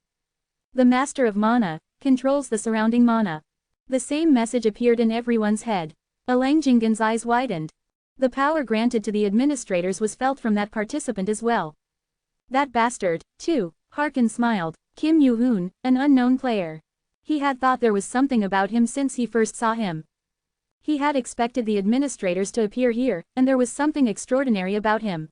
The Master of Mana controls the surrounding mana. The same message appeared in everyone's head. Alangjingan's eyes widened. The power granted to the administrators was felt from that participant as well. That bastard, too, Harkin smiled. Kim Yu-hoon, an unknown player. He had thought there was something about him since he first saw him. He had expected the administrators to appear here, and there was something extraordinary about him.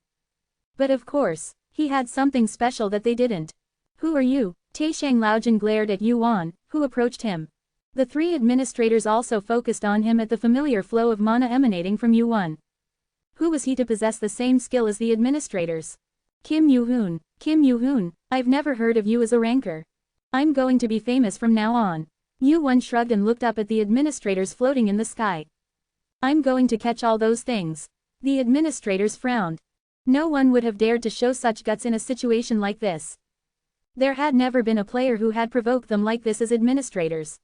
But of course, he had something special that they didn't. Who are you? Taishang Laojin glared at Yuan, who approached him. The three administrators also focused on him at the familiar flow of mana emanating from Yuan. Who was he to possess the same skill as the administrators? Kim Yu-hoon. Kim Yu-hoon, I've never heard of you as a ranker. I'm going to be famous from now on. Yuan shrugged and looked up at the administrators floating in the sky. I'm going to catch all those things. The administrators frowned. No one would have dared to show such guts in a situation like this. There had never been a player who had provoked them like this as administrators.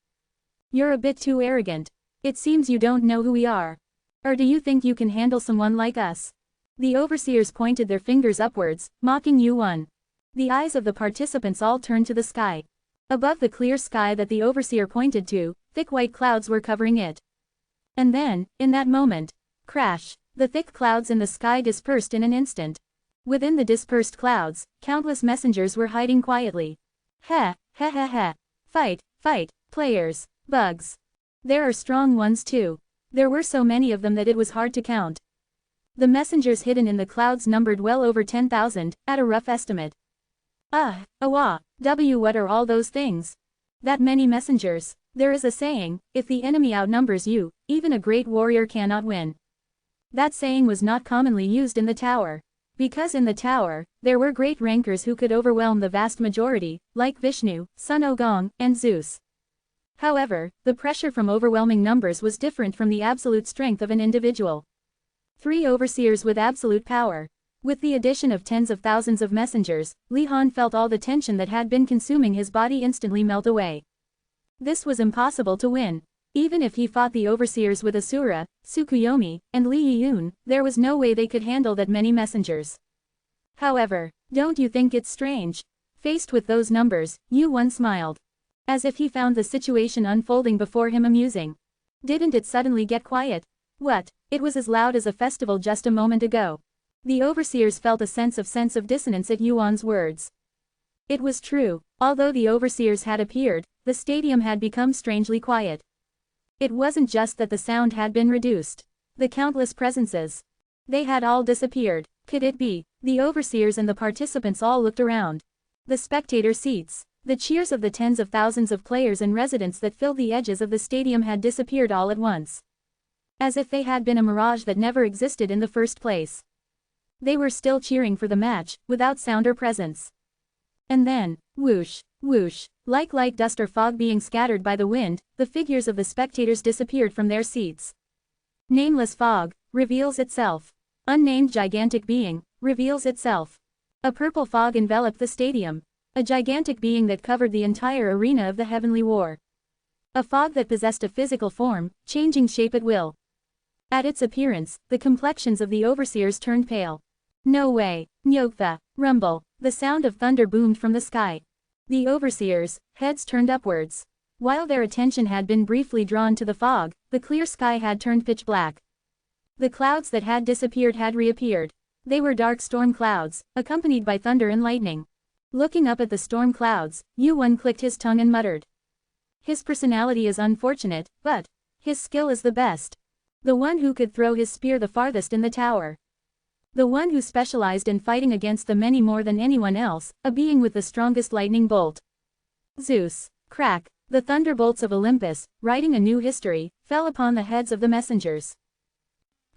You're a bit too arrogant. It seems you don't know who we are. Or do you think you can handle someone like us? The overseers pointed their fingers upwards, mocking Yuan. The eyes of the participants all turned to the sky. Above the clear sky that the overseer pointed to, thick white clouds were covering it. And then, in that moment, crash, the thick clouds in the sky dispersed in an instant. Within the dispersed clouds, countless messengers were hiding quietly. Heh, heh heh heh. Fight, fight, players, bugs. There are strong ones too. There were so many of them that it was hard to count. The messengers hidden in the clouds numbered well over 10,000, at a rough estimate. What are all those things? That many messengers. There is a saying, if the enemy outnumbers you, even a great warrior cannot win. That saying was not commonly used in the tower. Because in the tower, there were great rankers who could overwhelm the vast majority, like Vishnu, Sun Ogong, and Zeus. However, the pressure from overwhelming numbers was different from the absolute strength of an individual. 3 overseers with absolute power. With the addition of tens of thousands of messengers, Li Han felt all the tension that had been consuming his body instantly melt away. This was impossible to win. Even if he fought the overseers with Asura, Tsukuyomi, and Li Yiyun, there was no way they could handle that many messengers. However, don't you think it's strange? Faced with those numbers, Yuan smiled. As if he found the situation unfolding before him amusing. Didn't it suddenly get quiet? What? It was as loud as a festival just a moment ago. The overseers felt a sense of dissonance at Yuan's words. It was true, although the overseers had appeared, the stadium had become strangely quiet. It wasn't just that the sound had been reduced. The countless presences. They had all disappeared. Could it be? The overseers and the participants all looked around. The spectator seats. The cheers of the tens of thousands of players and residents that filled the edges of the stadium had disappeared all at once. As if they had been a mirage that never existed in the first place. They were still cheering for the match, without sound or presence. And then, whoosh, whoosh, like light dust or fog being scattered by the wind, the figures of the spectators disappeared from their seats. Nameless fog, reveals itself. Unnamed gigantic being, reveals itself. A purple fog enveloped the stadium. A gigantic being that covered the entire arena of the heavenly war. A fog that possessed a physical form, changing shape at will. At its appearance, the complexions of the overseers turned pale. No way, Nyogtha, rumble, the sound of thunder boomed from the sky. The overseers, heads turned upwards. While their attention had been briefly drawn to the fog, the clear sky had turned pitch black. The clouds that had disappeared had reappeared. They were dark storm clouds, accompanied by thunder and lightning. Looking up at the storm clouds, Yuan clicked his tongue and muttered. His personality is unfortunate, but his skill is the best. The one who could throw his spear the farthest in the tower. The one who specialized in fighting against the many more than anyone else, a being with the strongest lightning bolt. Zeus, crack, the thunderbolts of Olympus, writing a new history, fell upon the heads of the messengers.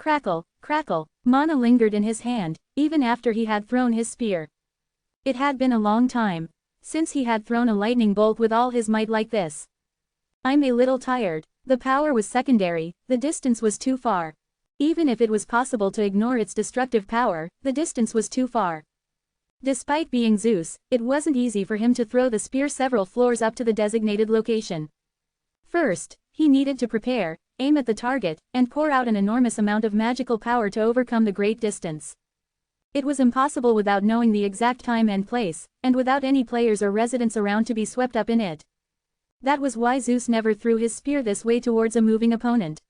Crackle, crackle, mana lingered in his hand, even after he had thrown his spear. It had been a long time since he had thrown a lightning bolt with all his might like this. I'm a little tired. The power was secondary, the distance was too far. Even if it was possible to ignore its destructive power, the distance was too far. Despite being Zeus, it wasn't easy for him to throw the spear several floors up to the designated location. First, he needed to prepare, aim at the target, and pour out an enormous amount of magical power to overcome the great distance. It was impossible without knowing the exact time and place, and without any players or residents around to be swept up in it. That was why Zeus never threw his spear this way towards a moving opponent.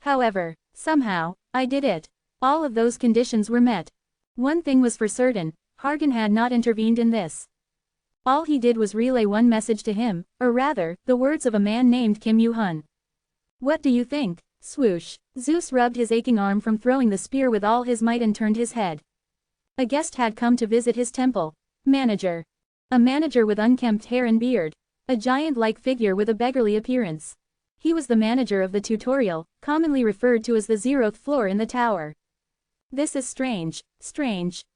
However, somehow, I did it. All of those conditions were met. One thing was for certain, Hargan had not intervened in this. All he did was relay one message to him, or rather, the words of a man named Kim Yu-hun. What do you think? Swoosh. Zeus rubbed his aching arm from throwing the spear with all his might and turned his head. A guest had come to visit his temple. Manager. A manager with unkempt hair and beard. A giant-like figure with a beggarly appearance. He was the manager of the tutorial, commonly referred to as the 0th floor in the tower. This is strange,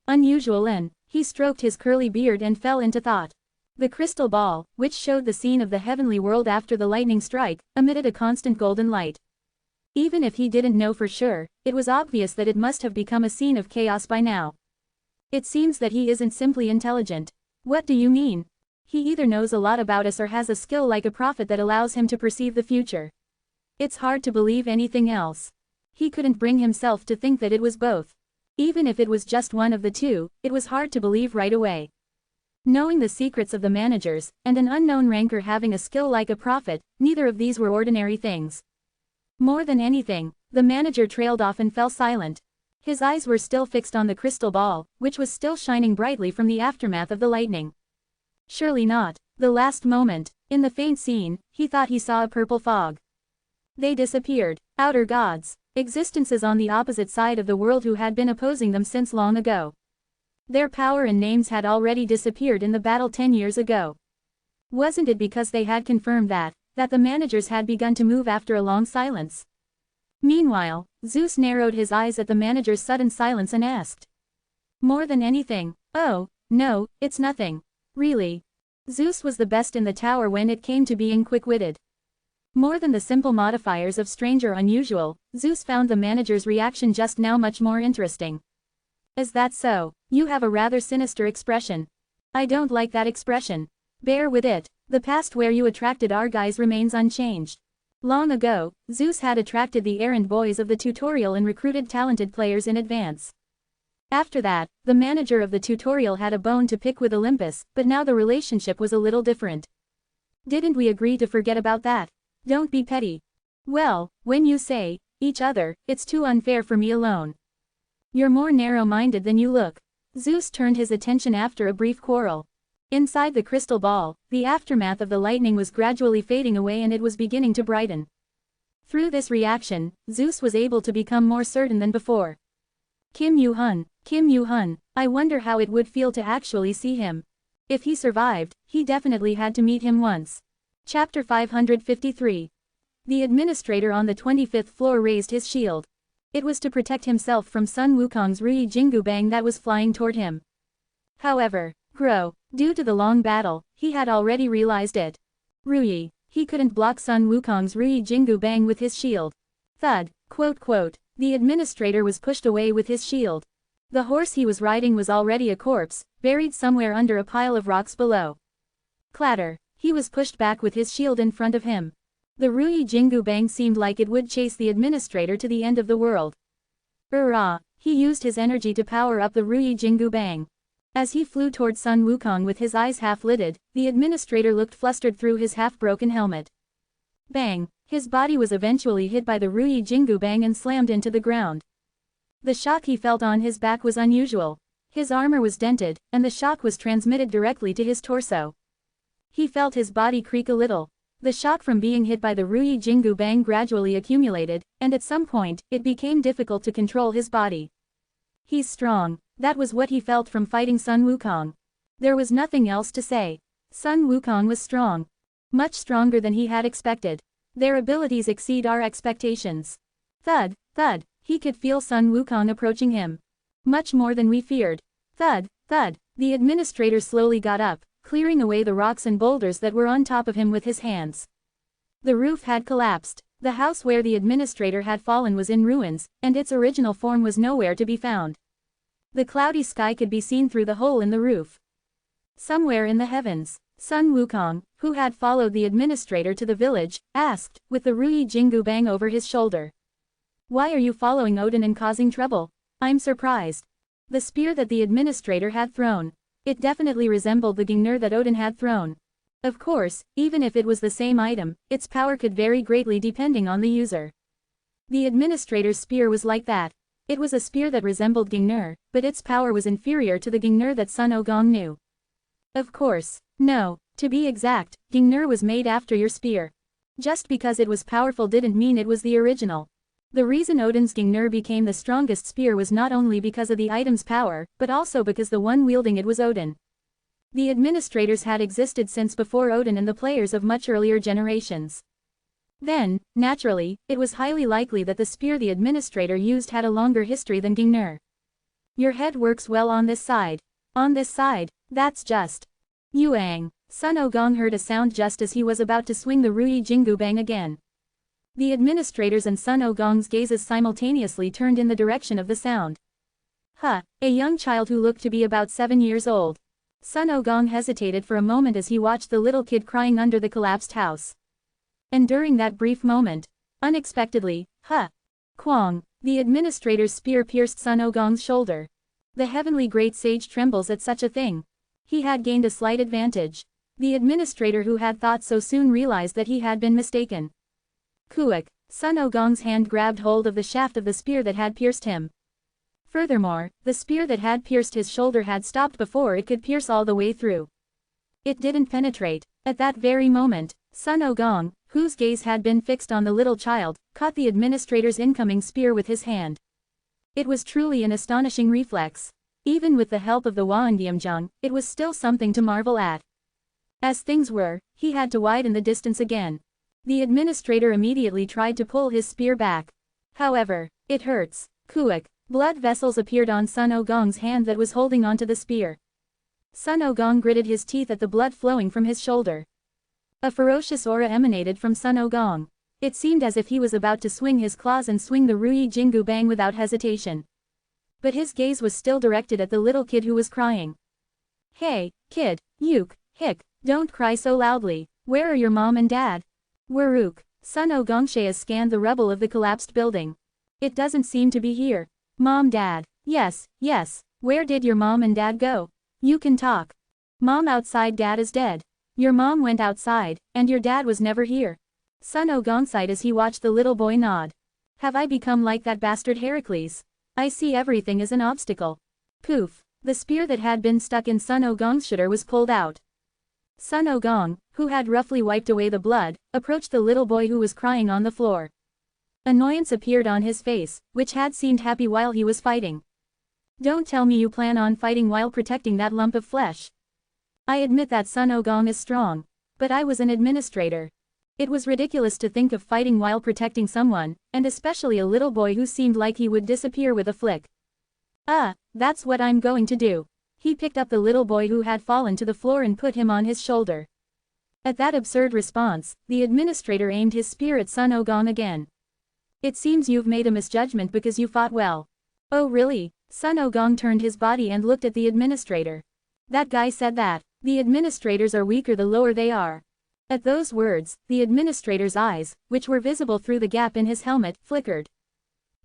unusual and, he stroked his curly beard and fell into thought. The crystal ball, which showed the scene of the heavenly world after the lightning strike, emitted a constant golden light. Even if he didn't know for sure, it was obvious that it must have become a scene of chaos by now. It seems that he isn't simply intelligent. What do you mean? He either knows a lot about us or has a skill like a prophet that allows him to perceive the future. It's hard to believe anything else. He couldn't bring himself to think that it was both. Even if it was just one of the two, it was hard to believe right away. Knowing the secrets of the managers, and an unknown ranker having a skill like a prophet, neither of these were ordinary things. More than anything, the manager trailed off and fell silent. His eyes were still fixed on the crystal ball, which was still shining brightly from the aftermath of the lightning. Surely not. The last moment, in the faint scene, he thought he saw a purple fog. They disappeared. Outer gods. Existences on the opposite side of the world who had been opposing them since long ago. Their power and names had already disappeared in the battle 10 years ago. Wasn't it because they had confirmed that the managers had begun to move after a long silence? Meanwhile, Zeus narrowed his eyes at the manager's sudden silence and asked. More than anything, oh, no, it's nothing. Really. Zeus was the best in the tower when it came to being quick-witted. More than the simple modifiers of strange or unusual, Zeus found the manager's reaction just now much more interesting. Is that so? You have a rather sinister expression. I don't like that expression. Bear with it. The past where you attracted our guys remains unchanged. Long ago, Zeus had attracted the errand boys of the tutorial and recruited talented players in advance. After that, the manager of the tutorial had a bone to pick with Olympus, but now the relationship was a little different. Didn't we agree to forget about that? Don't be petty. Well, when you say, each other, it's too unfair for me alone. You're more narrow-minded than you look. Zeus turned his attention after a brief quarrel. Inside the crystal ball, the aftermath of the lightning was gradually fading away and it was beginning to brighten. Through this reaction, Zeus was able to become more certain than before. Kim Yu-hun, I wonder how it would feel to actually see him. If he survived, he definitely had to meet him once. Chapter 553. The administrator on the 25th floor raised his shield. It was to protect himself from Sun Wukong's Ruyi Jingu Bang that was flying toward him. However, due to the long battle, he had already realized it. Ruyi. He couldn't block Sun Wukong's Ruyi Jingu Bang with his shield. Thud. The administrator was pushed away with his shield. The horse he was riding was already a corpse, buried somewhere under a pile of rocks below. Clatter. He was pushed back with his shield in front of him. The Ruyi Jingu Bang seemed like it would chase the administrator to the end of the world. He used his energy to power up the Ruyi Jingu Bang. As he flew toward Sun Wukong with his eyes half-lidded, the administrator looked flustered through his half-broken helmet. Bang! His body was eventually hit by the Ruyi Jingu Bang and slammed into the ground. The shock he felt on his back was unusual. His armor was dented, and the shock was transmitted directly to his torso. He felt his body creak a little. The shock from being hit by the Ruyi Jingu Bang gradually accumulated, and at some point, it became difficult to control his body. He's strong. That was what he felt from fighting Sun Wukong. There was nothing else to say. Sun Wukong was strong. Much stronger than he had expected. Their abilities exceed our expectations. Thud. He could feel Sun Wukong approaching him. Much more than we feared. Thud, thud, the administrator slowly got up, clearing away the rocks and boulders that were on top of him with his hands. The roof had collapsed. The house where the administrator had fallen was in ruins, and its original form was nowhere to be found. The cloudy sky could be seen through the hole in the roof. Somewhere in the heavens, Sun Wukong, who had followed the administrator to the village, asked, with the Ruyi Jingu bang over his shoulder. Why are you following Odin and causing trouble? I'm surprised. The spear that the administrator had thrown. It definitely resembled the Gingnir that Odin had thrown. Of course, even if it was the same item, its power could vary greatly depending on the user. The administrator's spear was like that. It was a spear that resembled Gingnir, but its power was inferior to the Gingnir that Sun Wukong knew. Of course. No, to be exact, Gingnir was made after your spear. Just because it was powerful didn't mean it was the original. The reason Odin's Gingnir became the strongest spear was not only because of the item's power, but also because the one wielding it was Odin. The administrators had existed since before Odin and the players of much earlier generations. Then, naturally, it was highly likely that the spear the administrator used had a longer history than Gingnir. Your head works well on this side. On this side, that's just. Yuang. Sun Wukong heard a sound just as he was about to swing the Ruyi Jingu bang again. The administrators and Sun Wukong's gazes simultaneously turned in the direction of the sound. A young child who looked to be about 7 years old. Sun Wukong hesitated for a moment as he watched the little kid crying under the collapsed house. And during that brief moment, unexpectedly, Kwang, the administrator's spear pierced Sun Wukong's shoulder. The heavenly great sage trembles at such a thing. He had gained a slight advantage. The administrator who had thought so soon realized that he had been mistaken. Kuok, Sun Wukong's hand grabbed hold of the shaft of the spear that had pierced him. Furthermore, the spear that had pierced his shoulder had stopped before it could pierce all the way through. It didn't penetrate. At that very moment, Sun Wukong, whose gaze had been fixed on the little child, caught the administrator's incoming spear with his hand. It was truly an astonishing reflex. Even with the help of the Wandiamjung, it was still something to marvel at. As things were, he had to widen the distance again. The administrator immediately tried to pull his spear back. However, it hurts. Kuok. Blood vessels appeared on Sun Wukong's hand that was holding onto the spear. Sun Wukong gritted his teeth at the blood flowing from his shoulder. A ferocious aura emanated from Sun Wukong. It seemed as if he was about to swing his claws and swing the Ruyi Jingu bang without hesitation. But his gaze was still directed at the little kid who was crying. Hey, kid, Hick, don't cry so loudly. Where are your mom and dad? Waruk. Sun Wukong scanned the rubble of the collapsed building. It doesn't seem to be here. Mom, dad. Yes. Where did your mom and dad go? You can talk. Mom outside, dad is dead. Your mom went outside, and your dad was never here. Sun Wukong sighed as he watched the little boy nod. Have I become like that bastard Heracles? I see everything as an obstacle. Poof. The spear that had been stuck in Sun Wukong's shoulder was pulled out. Sun Wukong, who had roughly wiped away the blood, approached the little boy who was crying on the floor. Annoyance appeared on his face, which had seemed happy while he was fighting. Don't tell me you plan on fighting while protecting that lump of flesh. I admit that Sun Wukong is strong. But I was an administrator. It was ridiculous to think of fighting while protecting someone, and especially a little boy who seemed like he would disappear with a flick. That's what I'm going to do. He picked up the little boy who had fallen to the floor and put him on his shoulder. At that absurd response, the administrator aimed his spear at Sun Wukong again. It seems you've made a misjudgment because you fought well. Oh really? Sun Wukong turned his body and looked at the administrator. That guy said that. The administrators are weaker the lower they are. At those words, the administrator's eyes, which were visible through the gap in his helmet, flickered.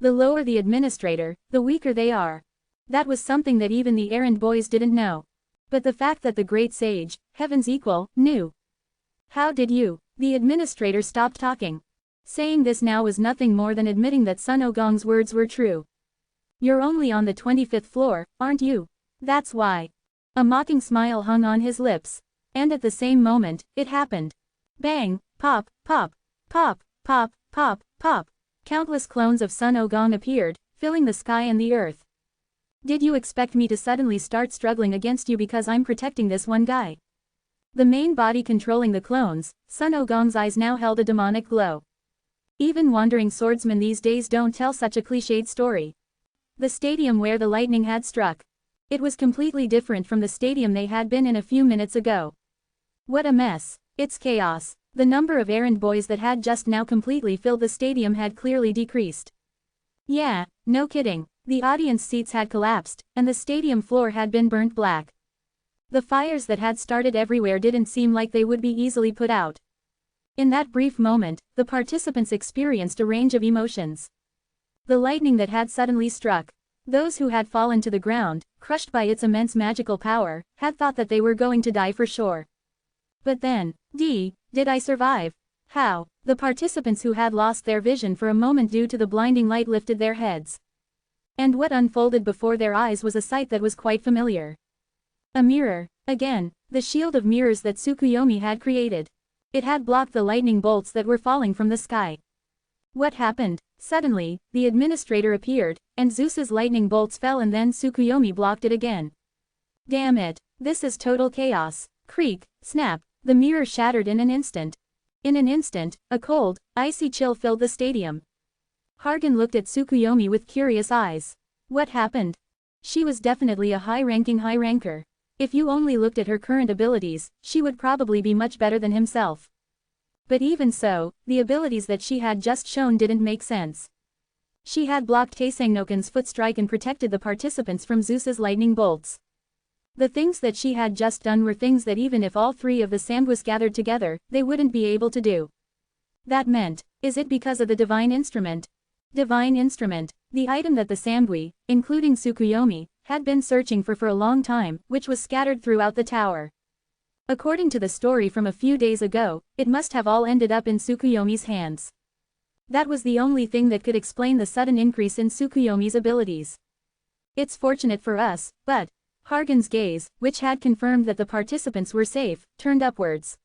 The lower the administrator, the weaker they are. That was something that even the errand boys didn't know. But the fact that the great sage, heaven's equal, knew. How did you? The administrator stopped talking. Saying this now was nothing more than admitting that Sun Wukong's words were true. You're only on the 25th floor, aren't you? That's why. A mocking smile hung on his lips. And at the same moment, it happened. Bang, pop, pop, pop, pop, pop, pop. Countless clones of Sun Wukong appeared, filling the sky and the earth. Did you expect me to suddenly start struggling against you because I'm protecting this one guy? The main body controlling the clones, Sun Wukong's eyes now held a demonic glow. Even wandering swordsmen these days don't tell such a cliched story. The stadium where the lightning had struck. It was completely different from the stadium they had been in a few minutes ago. What a mess. It's chaos. The number of errand boys that had just now completely filled the stadium had clearly decreased. Yeah, no kidding. The audience seats had collapsed, and the stadium floor had been burnt black. The fires that had started everywhere didn't seem like they would be easily put out. In that brief moment, the participants experienced a range of emotions. The lightning that had suddenly struck. Those who had fallen to the ground, crushed by its immense magical power, had thought that they were going to die for sure. But then, did I survive? How? The participants who had lost their vision for a moment due to the blinding light lifted their heads. And what unfolded before their eyes was a sight that was quite familiar. A mirror. Again, the shield of mirrors that Tsukuyomi had created. It had blocked the lightning bolts that were falling from the sky. What happened? Suddenly, the administrator appeared, and Zeus's lightning bolts fell and then Tsukuyomi blocked it again. Damn it, this is total chaos. Creak, snap, the mirror shattered in an instant. In an instant, a cold, icy chill filled the stadium. Hargan looked at Tsukuyomi with curious eyes. What happened? She was definitely a high-ranking high-ranker. If you only looked at her current abilities, she would probably be much better than himself. But even so, the abilities that she had just shown didn't make sense. She had blocked Taesangnoken's foot strike and protected the participants from Zeus's lightning bolts. The things that she had just done were things that even if all three of the Samgwis gathered together, they wouldn't be able to do. That meant, is it because of the divine instrument? Divine instrument, the item that the Samgwi, including Tsukuyomi, had been searching for a long time, which was scattered throughout the tower. According to the story from a few days ago, it must have all ended up in Tsukuyomi's hands. That was the only thing that could explain the sudden increase in Tsukuyomi's abilities. It's fortunate for us, but Hargan's gaze, which had confirmed that the participants were safe, turned upwards.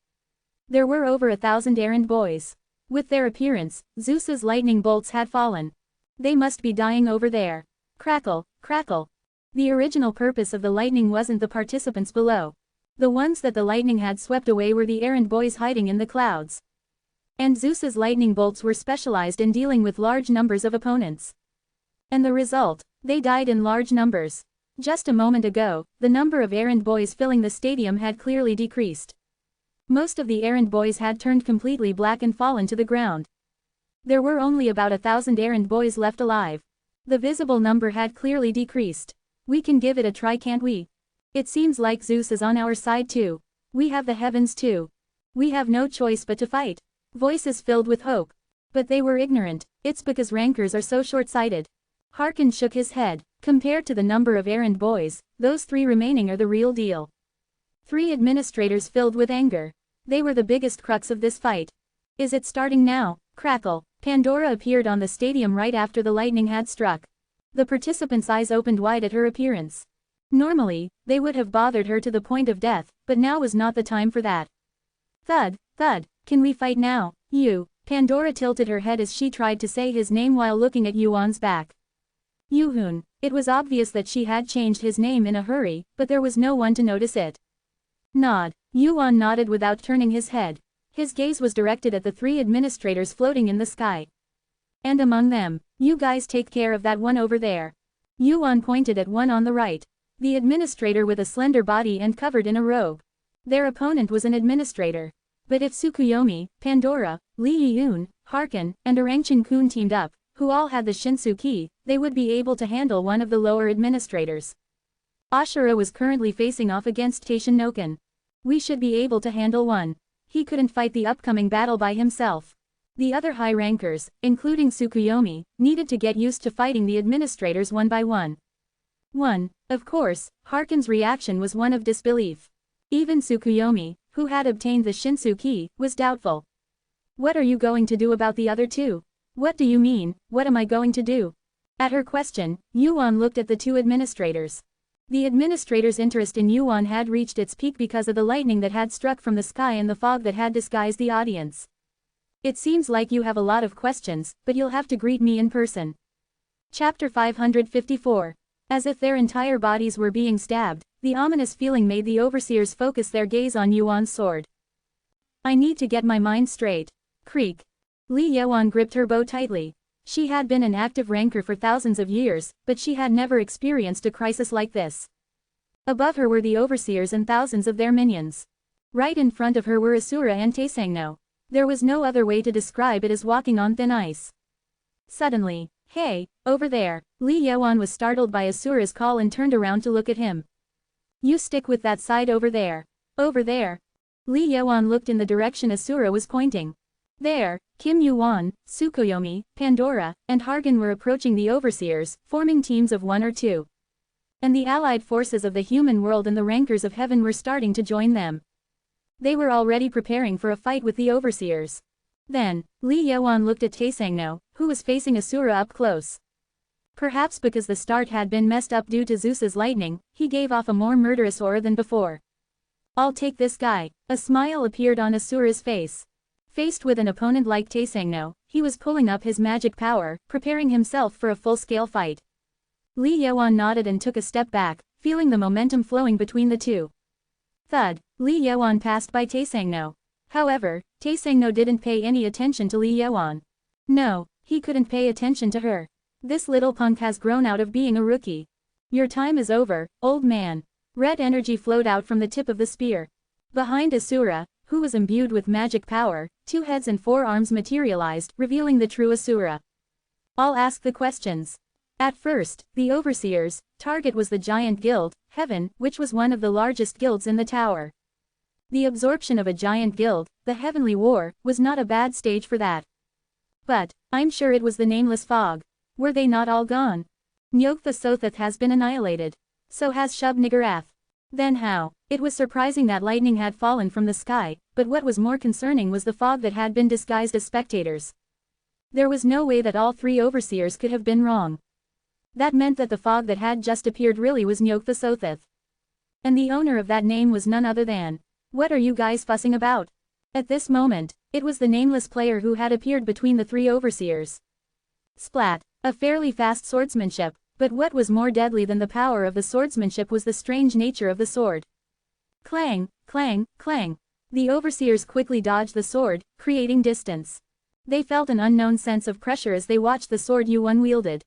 There were over 1,000 errand boys. With their appearance, Zeus's lightning bolts had fallen. They must be dying over there. Crackle, crackle. The original purpose of the lightning wasn't the participants below. The ones that the lightning had swept away were the errand boys hiding in the clouds. And Zeus's lightning bolts were specialized in dealing with large numbers of opponents. And the result, they died in large numbers. Just a moment ago, the number of errand boys filling the stadium had clearly decreased. Most of the errand boys had turned completely black and fallen to the ground. There were only about 1,000 errand boys left alive. The visible number had clearly decreased. We can give it a try, can't we? It seems like Zeus is on our side too. We have the heavens too. We have no choice but to fight. Voices filled with hope. But they were ignorant. It's because rankers are so short-sighted. Harkin shook his head. Compared to the number of errand boys, those three remaining are the real deal. 3 administrators filled with anger. They were the biggest crux of this fight. Is it starting now? Crackle. Pandora appeared on the stadium right after the lightning had struck. The participants' eyes opened wide at her appearance. Normally, they would have bothered her to the point of death, but now was not the time for that. Thud, thud, can we fight now? You. Pandora tilted her head as she tried to say his name while looking at Yuan's back. Yuhun. It was obvious that she had changed his name in a hurry, but there was no one to notice it. Nod. Yuan nodded without turning his head. His gaze was directed at the 3 administrators floating in the sky. And among them, you guys take care of that one over there. Yuan pointed at one on the right. The administrator with a slender body and covered in a robe. Their opponent was an administrator. But if Tsukuyomi, Pandora, Li Yiyun, Harkin, and Arangchen-kun teamed up, who all had the Shinsu key, they would be able to handle one of the lower administrators. Ashura was currently facing off against Taesangnoken. We should be able to handle one. He couldn't fight the upcoming battle by himself. The other high rankers, including Tsukuyomi, needed to get used to fighting the administrators one by one. Of course, Harkin's reaction was one of disbelief. Even Tsukuyomi, who had obtained the Shinsu key, was doubtful. What are you going to do about the other 2? What do you mean, what am I going to do? At her question, Yuan looked at the 2 administrators. The administrator's interest in Yuan had reached its peak because of the lightning that had struck from the sky and the fog that had disguised the audience. It seems like you have a lot of questions, but you'll have to greet me in person. Chapter 554. As if their entire bodies were being stabbed, the ominous feeling made the overseers focus their gaze on Yuan's sword. I need to get my mind straight. Creak. Li Yuan gripped her bow tightly. She had been an active ranker for thousands of years, but she had never experienced a crisis like this. Above her were the overseers and thousands of their minions. Right in front of her were Asura and Taesangno. There was no other way to describe it as walking on thin ice. Suddenly, "Hey, over there!" Li Yuan was startled by Asura's call and turned around to look at him. "You stick with that side over there." "Over there?" Li Yuan looked in the direction Asura was pointing. There, Kim Yuan, Tsukuyomi, Pandora, and Hargan were approaching the overseers, forming teams of 1 or 2. And the allied forces of the human world and the rankers of heaven were starting to join them. They were already preparing for a fight with the overseers. Then, Li Yuan looked at Taesangno, who was facing Asura up close. Perhaps because the start had been messed up due to Zeus's lightning, he gave off a more murderous aura than before. "I'll take this guy." A smile appeared on Asura's face. Faced with an opponent like Taesangno, he was pulling up his magic power, preparing himself for a full-scale fight. Li Yuan nodded and took a step back, feeling the momentum flowing between the two. Thud, Li Yuan passed by Taesangno. However, Taesangno didn't pay any attention to Li Yuan. No, he couldn't pay attention to her. This little punk has grown out of being a rookie. "Your time is over, old man." Red energy flowed out from the tip of the spear. Behind Asura, who was imbued with magic power, 2 heads and 4 arms materialized, revealing the true Asura. "I'll ask the questions." At first, the overseers' target was the giant guild, Heaven, which was one of the largest guilds in the tower. The absorption of a giant guild, the Heavenly War, was not a bad stage for that. But, I'm sure it was the nameless fog. Were they not all gone? Nyok the Sotheth has been annihilated. So has Shub-Niggurath. Then how? It was surprising that lightning had fallen from the sky, but what was more concerning was the fog that had been disguised as spectators. There was no way that all 3 overseers could have been wrong. That meant that the fog that had just appeared really was Nyok the Sotheth. And the owner of that name was none other than. "What are you guys fussing about?" At this moment, it was the nameless player who had appeared between the 3 overseers. Splat, a fairly fast swordsmanship, but what was more deadly than the power of the swordsmanship was the strange nature of the sword. Clang, clang, clang. The overseers quickly dodged the sword, creating distance. They felt an unknown sense of pressure as they watched the sword Yuan wielded.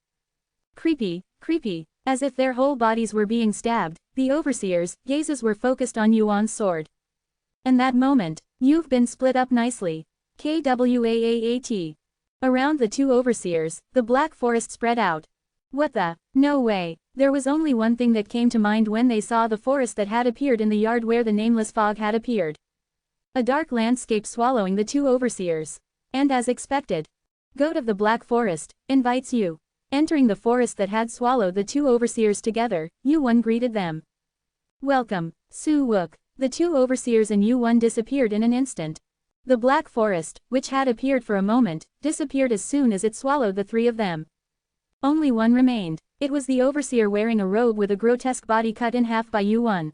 Creepy, creepy, as if their whole bodies were being stabbed, the overseers' gazes were focused on Yuan's sword. And that moment, "You've been split up nicely." KWAAAT. Around the 2 overseers, the black forest spread out. What the? No way. There was only one thing that came to mind when they saw the forest that had appeared in the yard where the nameless fog had appeared. A dark landscape swallowing the 2 overseers. And as expected, Goat of the Black Forest invites you. Entering the forest that had swallowed the 2 overseers together, Yuan greeted them. "Welcome, Su Wook." The 2 overseers and Yuan disappeared in an instant. The Black Forest, which had appeared for a moment, disappeared as soon as it swallowed the 3 of them. Only one remained. It was the overseer wearing a robe with a grotesque body cut in half by Yuan.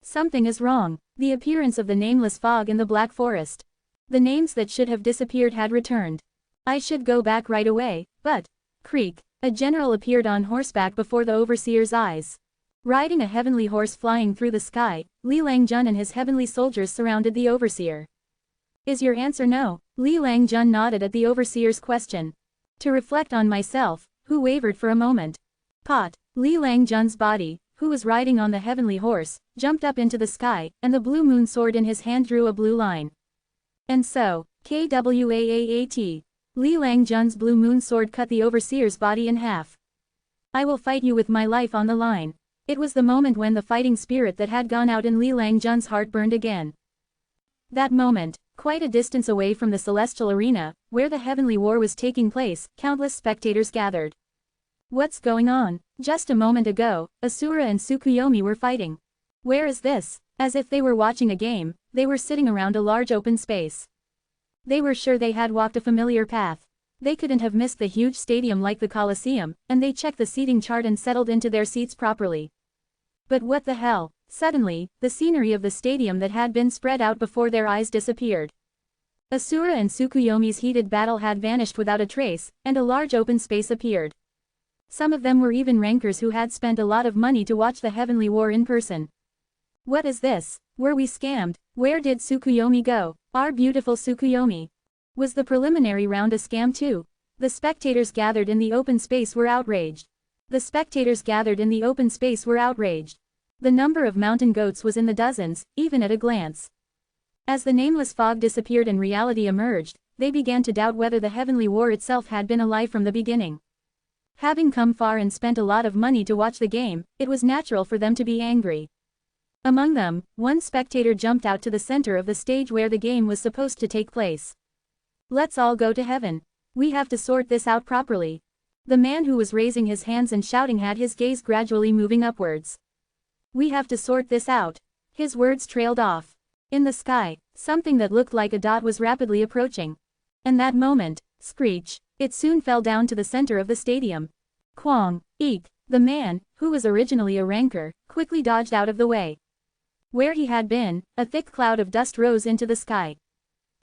Something is wrong. The appearance of the nameless fog in the Black Forest. The names that should have disappeared had returned. I should go back right away, but... Creak. A general appeared on horseback before the overseer's eyes. Riding a heavenly horse flying through the sky, Li Langjun and his heavenly soldiers surrounded the overseer. "Is your answer no?" Li Langjun nodded at the overseer's question. "To reflect on myself," who wavered for a moment. Pot. Li Langjun's body, who was riding on the heavenly horse, jumped up into the sky, and the blue moon sword in his hand drew a blue line. And so, KWAAAT. Li Langjun's blue moon sword cut the overseer's body in half. "I will fight you with my life on the line." It was the moment when the fighting spirit that had gone out in Li Langjun's heart burned again. That moment, quite a distance away from the celestial arena, where the heavenly war was taking place, countless spectators gathered. What's going on? Just a moment ago, Asura and Tsukuyomi were fighting. Where is this? As if they were watching a game, they were sitting around a large open space. They were sure they had walked a familiar path. They couldn't have missed the huge stadium like the Colosseum, and they checked the seating chart and settled into their seats properly. But what the hell? Suddenly, the scenery of the stadium that had been spread out before their eyes disappeared. Asura and Tsukuyomi's heated battle had vanished without a trace, and a large open space appeared. Some of them were even rankers who had spent a lot of money to watch the heavenly war in person. What is this? Were we scammed? Where did Tsukuyomi go? Our beautiful Tsukuyomi. Was the preliminary round a scam too? The spectators gathered in the open space were outraged. The spectators gathered in the open space were outraged. The number of mountain goats was in the dozens, even at a glance. As the nameless fog disappeared and reality emerged, they began to doubt whether the heavenly war itself had been a lie from the beginning. Having come far and spent a lot of money to watch the game, it was natural for them to be angry. Among them, one spectator jumped out to the center of the stage where the game was supposed to take place. "Let's all go to heaven. We have to sort this out properly." The man who was raising his hands and shouting had his gaze gradually moving upwards. "We have to sort this out." His words trailed off. In the sky, something that looked like a dot was rapidly approaching. And that moment, screech, it soon fell down to the center of the stadium. Kwang, eek, the man, who was originally a ranker, quickly dodged out of the way. Where he had been, a thick cloud of dust rose into the sky.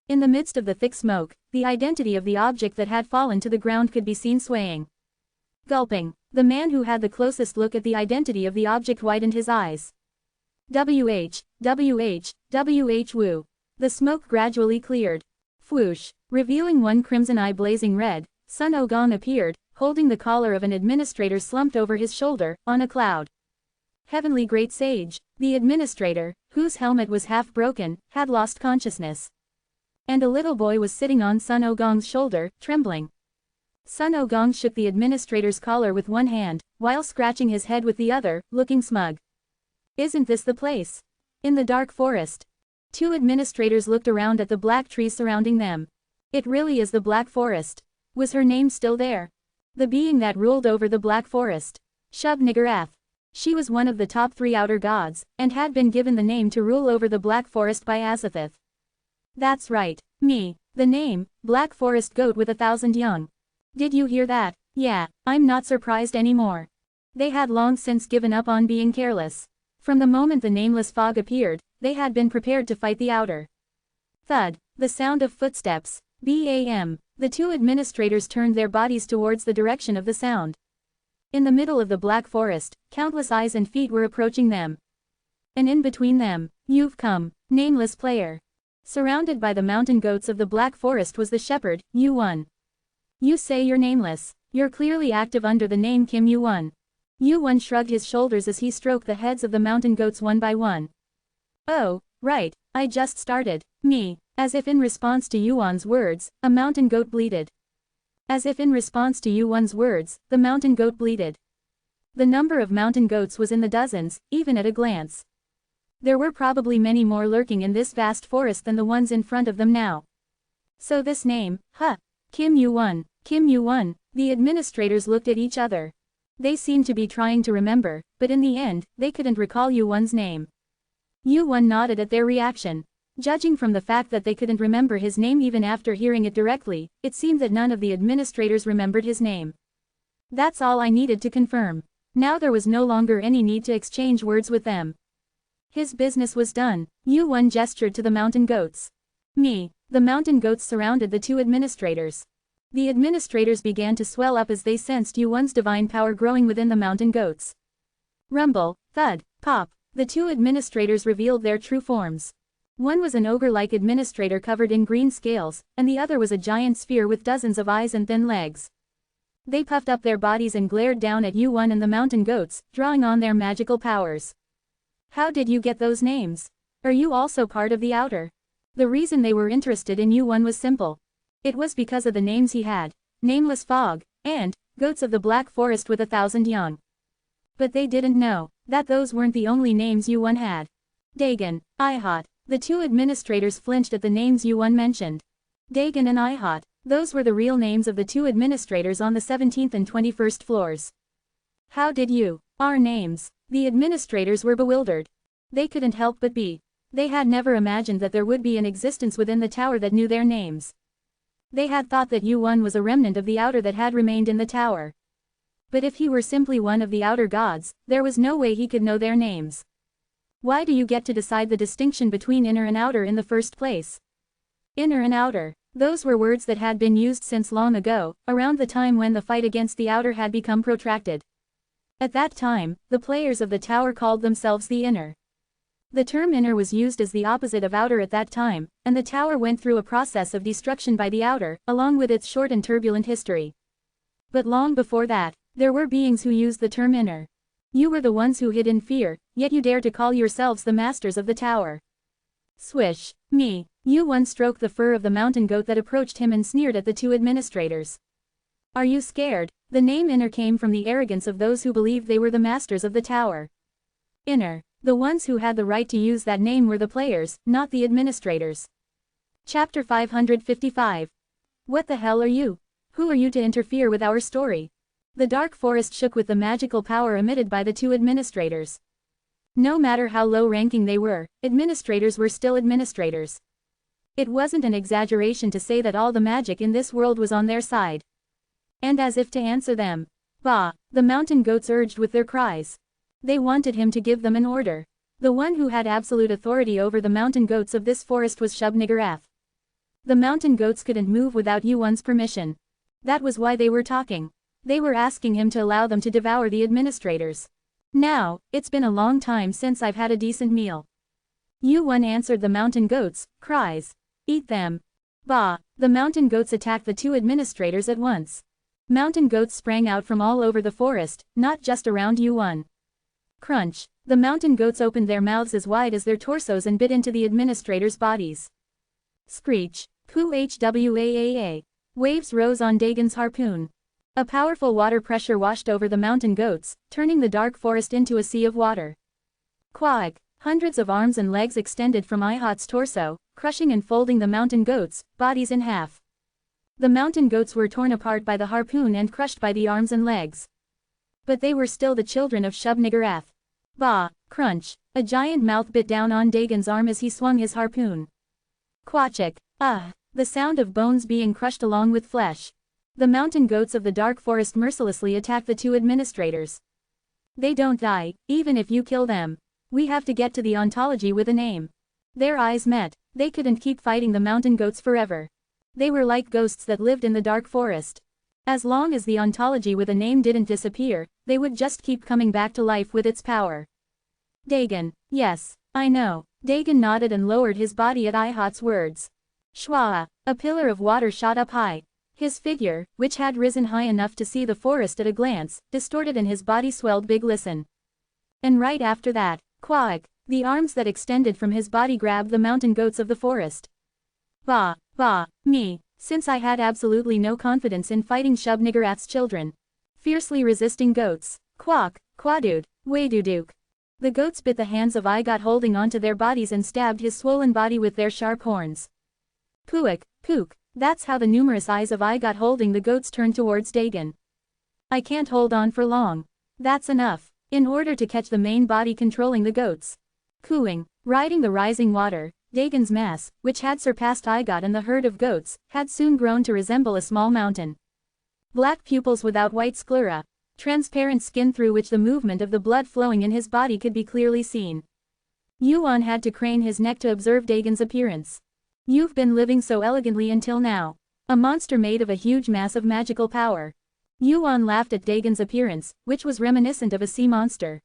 In the midst of the thick smoke, the identity of the object that had fallen to the ground could be seen swaying. Gulping, the man who had the closest look at the identity of the object widened his eyes. WH woo. The smoke gradually cleared. Whoosh, revealing one crimson eye blazing red, Sun Ogong appeared, holding the collar of an administrator slumped over his shoulder, on a cloud. Heavenly Great Sage, the administrator, whose helmet was half broken, had lost consciousness. And a little boy was sitting on Sun Ogong's shoulder, trembling. Sun Ogong shook the administrator's collar with one hand, while scratching his head with the other, looking smug. "Isn't this the place?" In the dark forest. Two administrators looked around at the black trees surrounding them. "It really is the Black Forest." Was her name still there? The being that ruled over the Black Forest. Shub-Niggurath. She was one of the top 3 outer gods, and had been given the name to rule over the Black Forest by Azathoth. "That's right, me. The name, Black Forest Goat with 1,000 young. Did you hear that? Yeah, I'm not surprised anymore." They had long since given up on being careless. From the moment the nameless fog appeared, they had been prepared to fight the outer. Thud, the sound of footsteps. Bam. The two administrators turned their bodies towards the direction of the sound. In the middle of the Black Forest, countless eyes and feet were approaching them. And in between them, "You've come, nameless player." Surrounded by the mountain goats of the Black Forest was the shepherd, Yu-Won. "You say you're nameless. You're clearly active under the name Kim Yu-Won." Yu-Won shrugged his shoulders as he stroked the heads of the mountain goats one by one. "Oh, right, I just started, me." As if in response to Yu-Won's words, a mountain goat bleated. As if in response to Yu-Won's words, the mountain goat bleated. The number of mountain goats was in the dozens, even at a glance. There were probably many more lurking in this vast forest than the ones in front of them now. So this name, Kim Yu-Won, Kim Yu-Won. The administrators looked at each other. They seemed to be trying to remember, but in the end, they couldn't recall Yu-Won's name. Yu-Won nodded at their reaction. Judging from the fact that they couldn't remember his name even after hearing it directly, it seemed that none of the administrators remembered his name. That's all I needed to confirm. Now there was no longer any need to exchange words with them. His business was done. Yu-Won gestured to the mountain goats. Me. The mountain goats surrounded the two administrators. The administrators began to swell up as they sensed Yu-Won's divine power growing within the mountain goats. Rumble, thud, pop. The two administrators revealed their true forms. One was an ogre-like administrator covered in green scales, and the other was a giant sphere with dozens of eyes and thin legs. They puffed up their bodies and glared down at Yu-Won and the mountain goats, drawing on their magical powers. "How did you get those names? Are you also part of the outer?" The reason they were interested in Yu-Won was simple. It was because of the names he had, Nameless Fog, and Goats of the Black Forest with 1,000 young. But they didn't know that those weren't the only names Yu-Won had. Dagon, Ihot. The two administrators flinched at the names Yu-Won mentioned. Dagon and Ihot, those were the real names of the two administrators on the 17th and 21st floors. "How did you? Our names." The administrators were bewildered. They couldn't help but be. They had never imagined that there would be an existence within the tower that knew their names. They had thought that Yu-Won was a remnant of the outer that had remained in the tower. But if he were simply one of the outer gods, there was no way he could know their names. Why do you get to decide the distinction between inner and outer in the first place? Inner and outer. Those were words that had been used since long ago, around the time when the fight against the outer had become protracted. At that time, the players of the tower called themselves the inner. The term inner was used as the opposite of outer at that time, and the tower went through a process of destruction by the outer, along with its short and turbulent history. But long before that, there were beings who used the term inner. You were the ones who hid in fear, yet you dare to call yourselves the masters of the tower. Swish. Me. Yuan stroked the fur of the mountain goat that approached him and sneered at the two administrators. Are you scared? The name inner came from the arrogance of those who believed they were the masters of the tower. Inner. The ones who had the right to use that name were the players, not the administrators. Chapter 555. What the hell are you? Who are you to interfere with our story? The dark forest shook with the magical power emitted by the two administrators. No matter how low-ranking they were, administrators were still administrators. It wasn't an exaggeration to say that all the magic in this world was on their side. And as if to answer them, bah, the mountain goats urged with their cries. They wanted him to give them an order. The one who had absolute authority over the mountain goats of this forest was Shub-Niggurath. The mountain goats couldn't move without Yuan's permission. That was why they were talking. They were asking him to allow them to devour the administrators. Now, it's been a long time since I've had a decent meal. Yuan answered the mountain goats' cries. Eat them. Bah, the mountain goats attacked the two administrators at once. Mountain goats sprang out from all over the forest, not just around Yuan. Crunch. The mountain goats opened their mouths as wide as their torsos and bit into the administrators' bodies. Screech. Poo-hwaa. Waves rose on Dagon's harpoon. A powerful water pressure washed over the mountain goats, turning the dark forest into a sea of water. Quack. Hundreds of arms and legs extended from Ihot's torso, crushing and folding the mountain goats' bodies in half. The mountain goats were torn apart by the harpoon and crushed by the arms and legs. But they were still the children of Shub-Niggurath. Bah, crunch. A giant mouth bit down on Dagon's arm as he swung his harpoon. Quachik. The sound of bones being crushed along with flesh. The mountain goats of the dark forest mercilessly attack the two administrators. They don't die, even if you kill them. We have to get to the ontology with a name. Their eyes met. They couldn't keep fighting the mountain goats forever. They were like ghosts that lived in the dark forest. As long as the ontology with a name didn't disappear, they would just keep coming back to life with its power. Dagon. Yes, I know. Dagon nodded and lowered his body at Ihot's words. Shwa. A pillar of water shot up high. His figure, which had risen high enough to see the forest at a glance, distorted and his body swelled big. Listen. And right after that, quack, the arms that extended from his body grabbed the mountain goats of the forest. Bah, me, since I had absolutely no confidence in fighting Shub-Niggurath's children. Fiercely resisting goats. Quack, quadood, wadooduk. The goats bit the hands of Ihot holding onto their bodies and stabbed his swollen body with their sharp horns. Puik, pook, that's how the numerous eyes of Ihot holding the goats turned towards Dagon. I can't hold on for long. That's enough. In order to catch the main body controlling the goats. Cooing, riding the rising water, Dagon's mass, which had surpassed Ihot and the herd of goats, had soon grown to resemble a small mountain. Black pupils without white sclera. Transparent skin through which the movement of the blood flowing in his body could be clearly seen. Yuan had to crane his neck to observe Dagon's appearance. You've been living so elegantly until now. A monster made of a huge mass of magical power. Yuan laughed at Dagon's appearance, which was reminiscent of a sea monster.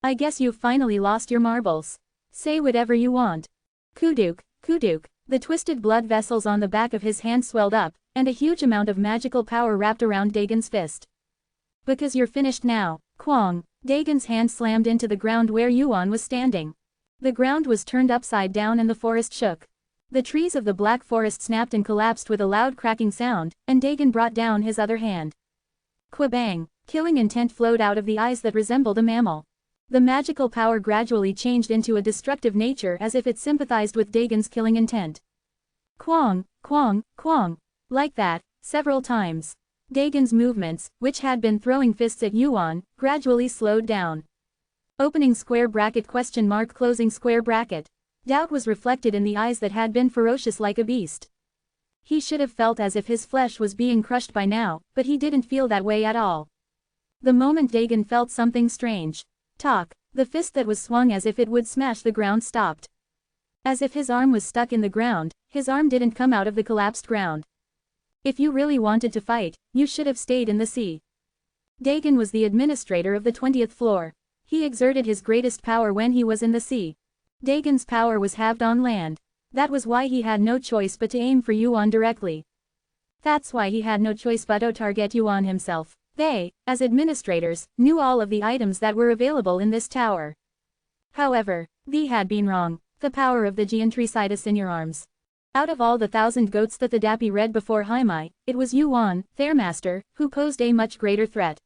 I guess you've finally lost your marbles. Say whatever you want. Kuduk, kuduk. The twisted blood vessels on the back of his hand swelled up, and a huge amount of magical power wrapped around Dagon's fist. Because you're finished now, Kwong. Dagon's hand slammed into the ground where Yuan was standing. The ground was turned upside down and the forest shook. The trees of the black forest snapped and collapsed with a loud cracking sound, and Dagon brought down his other hand. Quabang! Killing intent flowed out of the eyes that resembled a mammal. The magical power gradually changed into a destructive nature as if it sympathized with Dagon's killing intent. Kwong, kwong, kwong. Like that, several times. Dagon's movements, which had been throwing fists at Yuan, gradually slowed down. Opening square bracket question mark closing square bracket. Doubt was reflected in the eyes that had been ferocious like a beast. He should have felt as if his flesh was being crushed by now, but he didn't feel that way at all. The moment Dagon felt something strange. Talk, the fist that was swung as if it would smash the ground stopped. As if his arm was stuck in the ground, his arm didn't come out of the collapsed ground. If you really wanted to fight, you should have stayed in the sea. Dagon was the administrator of the 20th floor. He exerted his greatest power when he was in the sea. Dagon's power was halved on land. That was why he had no choice but to aim for Yuan directly. That's why he had no choice but to target Yuan himself. They, as administrators, knew all of the items that were available in this tower. However, they had been wrong. The power of the Giantry side of senior arms. Out of all the 1,000 goats that the Dapi read before Haimai, it was Yuan, their master, who posed a much greater threat.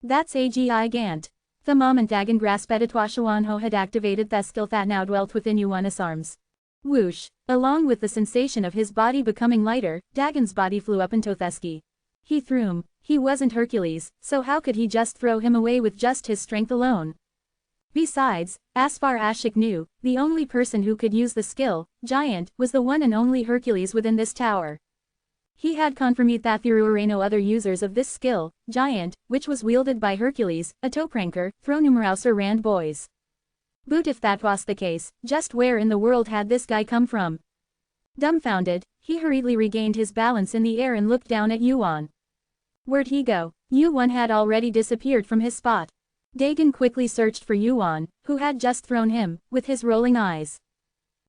That's a gigant. The moment Dagon grasped at Atwashawanho had activated the skill that now dwelt within Yuan's arms. Whoosh! Along with the sensation of his body becoming lighter, Dagon's body flew up into Theski. He threw him. He wasn't Hercules, so how could he just throw him away with just his strength alone? Besides, as far as Shik knew, the only person who could use the skill, giant, was the one and only Hercules within this tower. He had confirmed that there were no other users of this skill, giant, which was wielded by Hercules, a Topranker, Thronumerous or Rand boys. But if that was the case, just where in the world had this guy come from? Dumbfounded, he hurriedly regained his balance in the air and looked down at Yuan. Where'd he go? Yuan had already disappeared from his spot. Dagon quickly searched for Yuan, who had just thrown him, with his rolling eyes.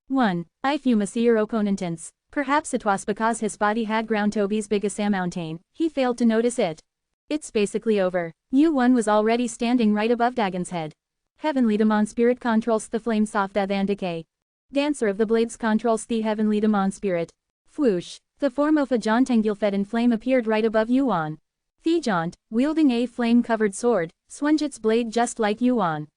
1. I few your opponents. Perhaps it was because his body had ground Toby's biggest mountain, he failed to notice it. It's basically over. Yuan was already standing right above Dagon's head. Heavenly Demon Spirit controls the flame softer than decay. Dancer of the Blades controls the Heavenly Demon Spirit. Whoosh! The form of a Jontangul fed in flame appeared right above Yuan. The Jaunt, wielding a flame-covered sword, swung its blade just like Yuan.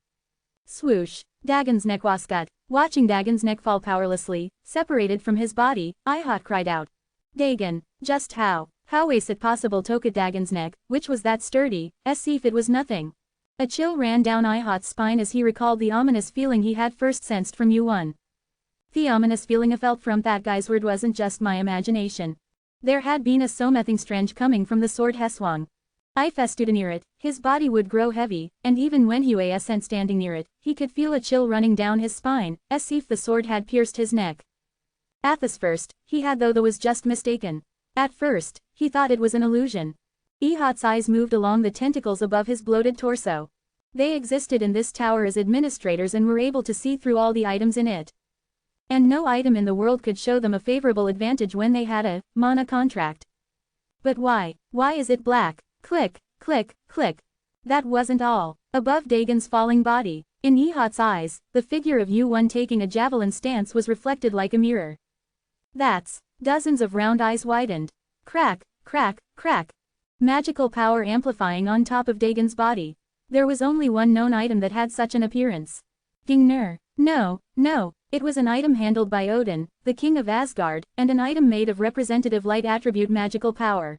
Swoosh! Dagon's neck was cut. Watching Dagon's neck fall powerlessly, separated from his body, Ihot cried out. Dagon, just how is it possible to cut Dagon's neck, which was that sturdy, as if it was nothing? A chill ran down Ihot's spine as he recalled the ominous feeling he had first sensed from Yuan. The ominous feeling I felt from that guy's word wasn't just my imagination. There had been something strange coming from the sword he swung. I stood near it, his body would grow heavy, and even when he was standing near it, he could feel a chill running down his spine, as if the sword had pierced his neck. At this first, he had though was just mistaken. At first, he thought it was an illusion. Ihot's eyes moved along the tentacles above his bloated torso. They existed in this tower as administrators and were able to see through all the items in it. And no item in the world could show them a favorable advantage when they had a mana contract. But why? Why is it black? Click, click, click. That wasn't all. Above Dagon's falling body, in Ihot's eyes, the figure of Yuan taking a javelin stance was reflected like a mirror. That's. Dozens of round eyes widened. Crack, crack, crack. Magical power amplifying on top of Dagon's body. There was only one known item that had such an appearance. Gingnir. No, it was an item handled by Odin, the king of Asgard, and an item made of representative light attribute magical power.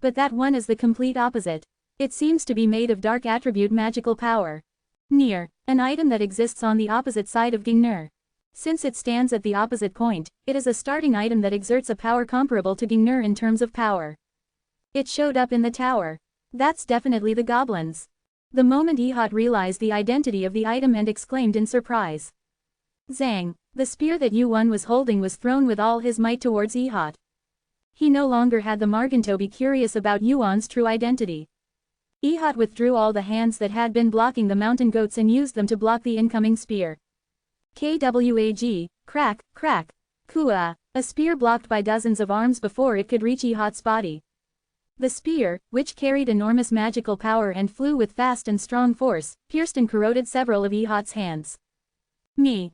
But that one is the complete opposite. It seems to be made of dark attribute magical power. Nir, an item that exists on the opposite side of Gingnir. Since it stands at the opposite point, it is a starting item that exerts a power comparable to Gingnir in terms of power. It showed up in the tower. That's definitely the goblins. The moment Ihot realized the identity of the item and exclaimed in surprise. Zang! The spear that Yuan was holding was thrown with all his might towards Ihot. He no longer had the margin to be curious about Yuan's true identity. Ihot withdrew all the hands that had been blocking the mountain goats and used them to block the incoming spear. Kwag, crack, crack. Kua, a spear blocked by dozens of arms before it could reach Ihot's body. The spear, which carried enormous magical power and flew with fast and strong force, pierced and corroded several of Ihot's hands. Me,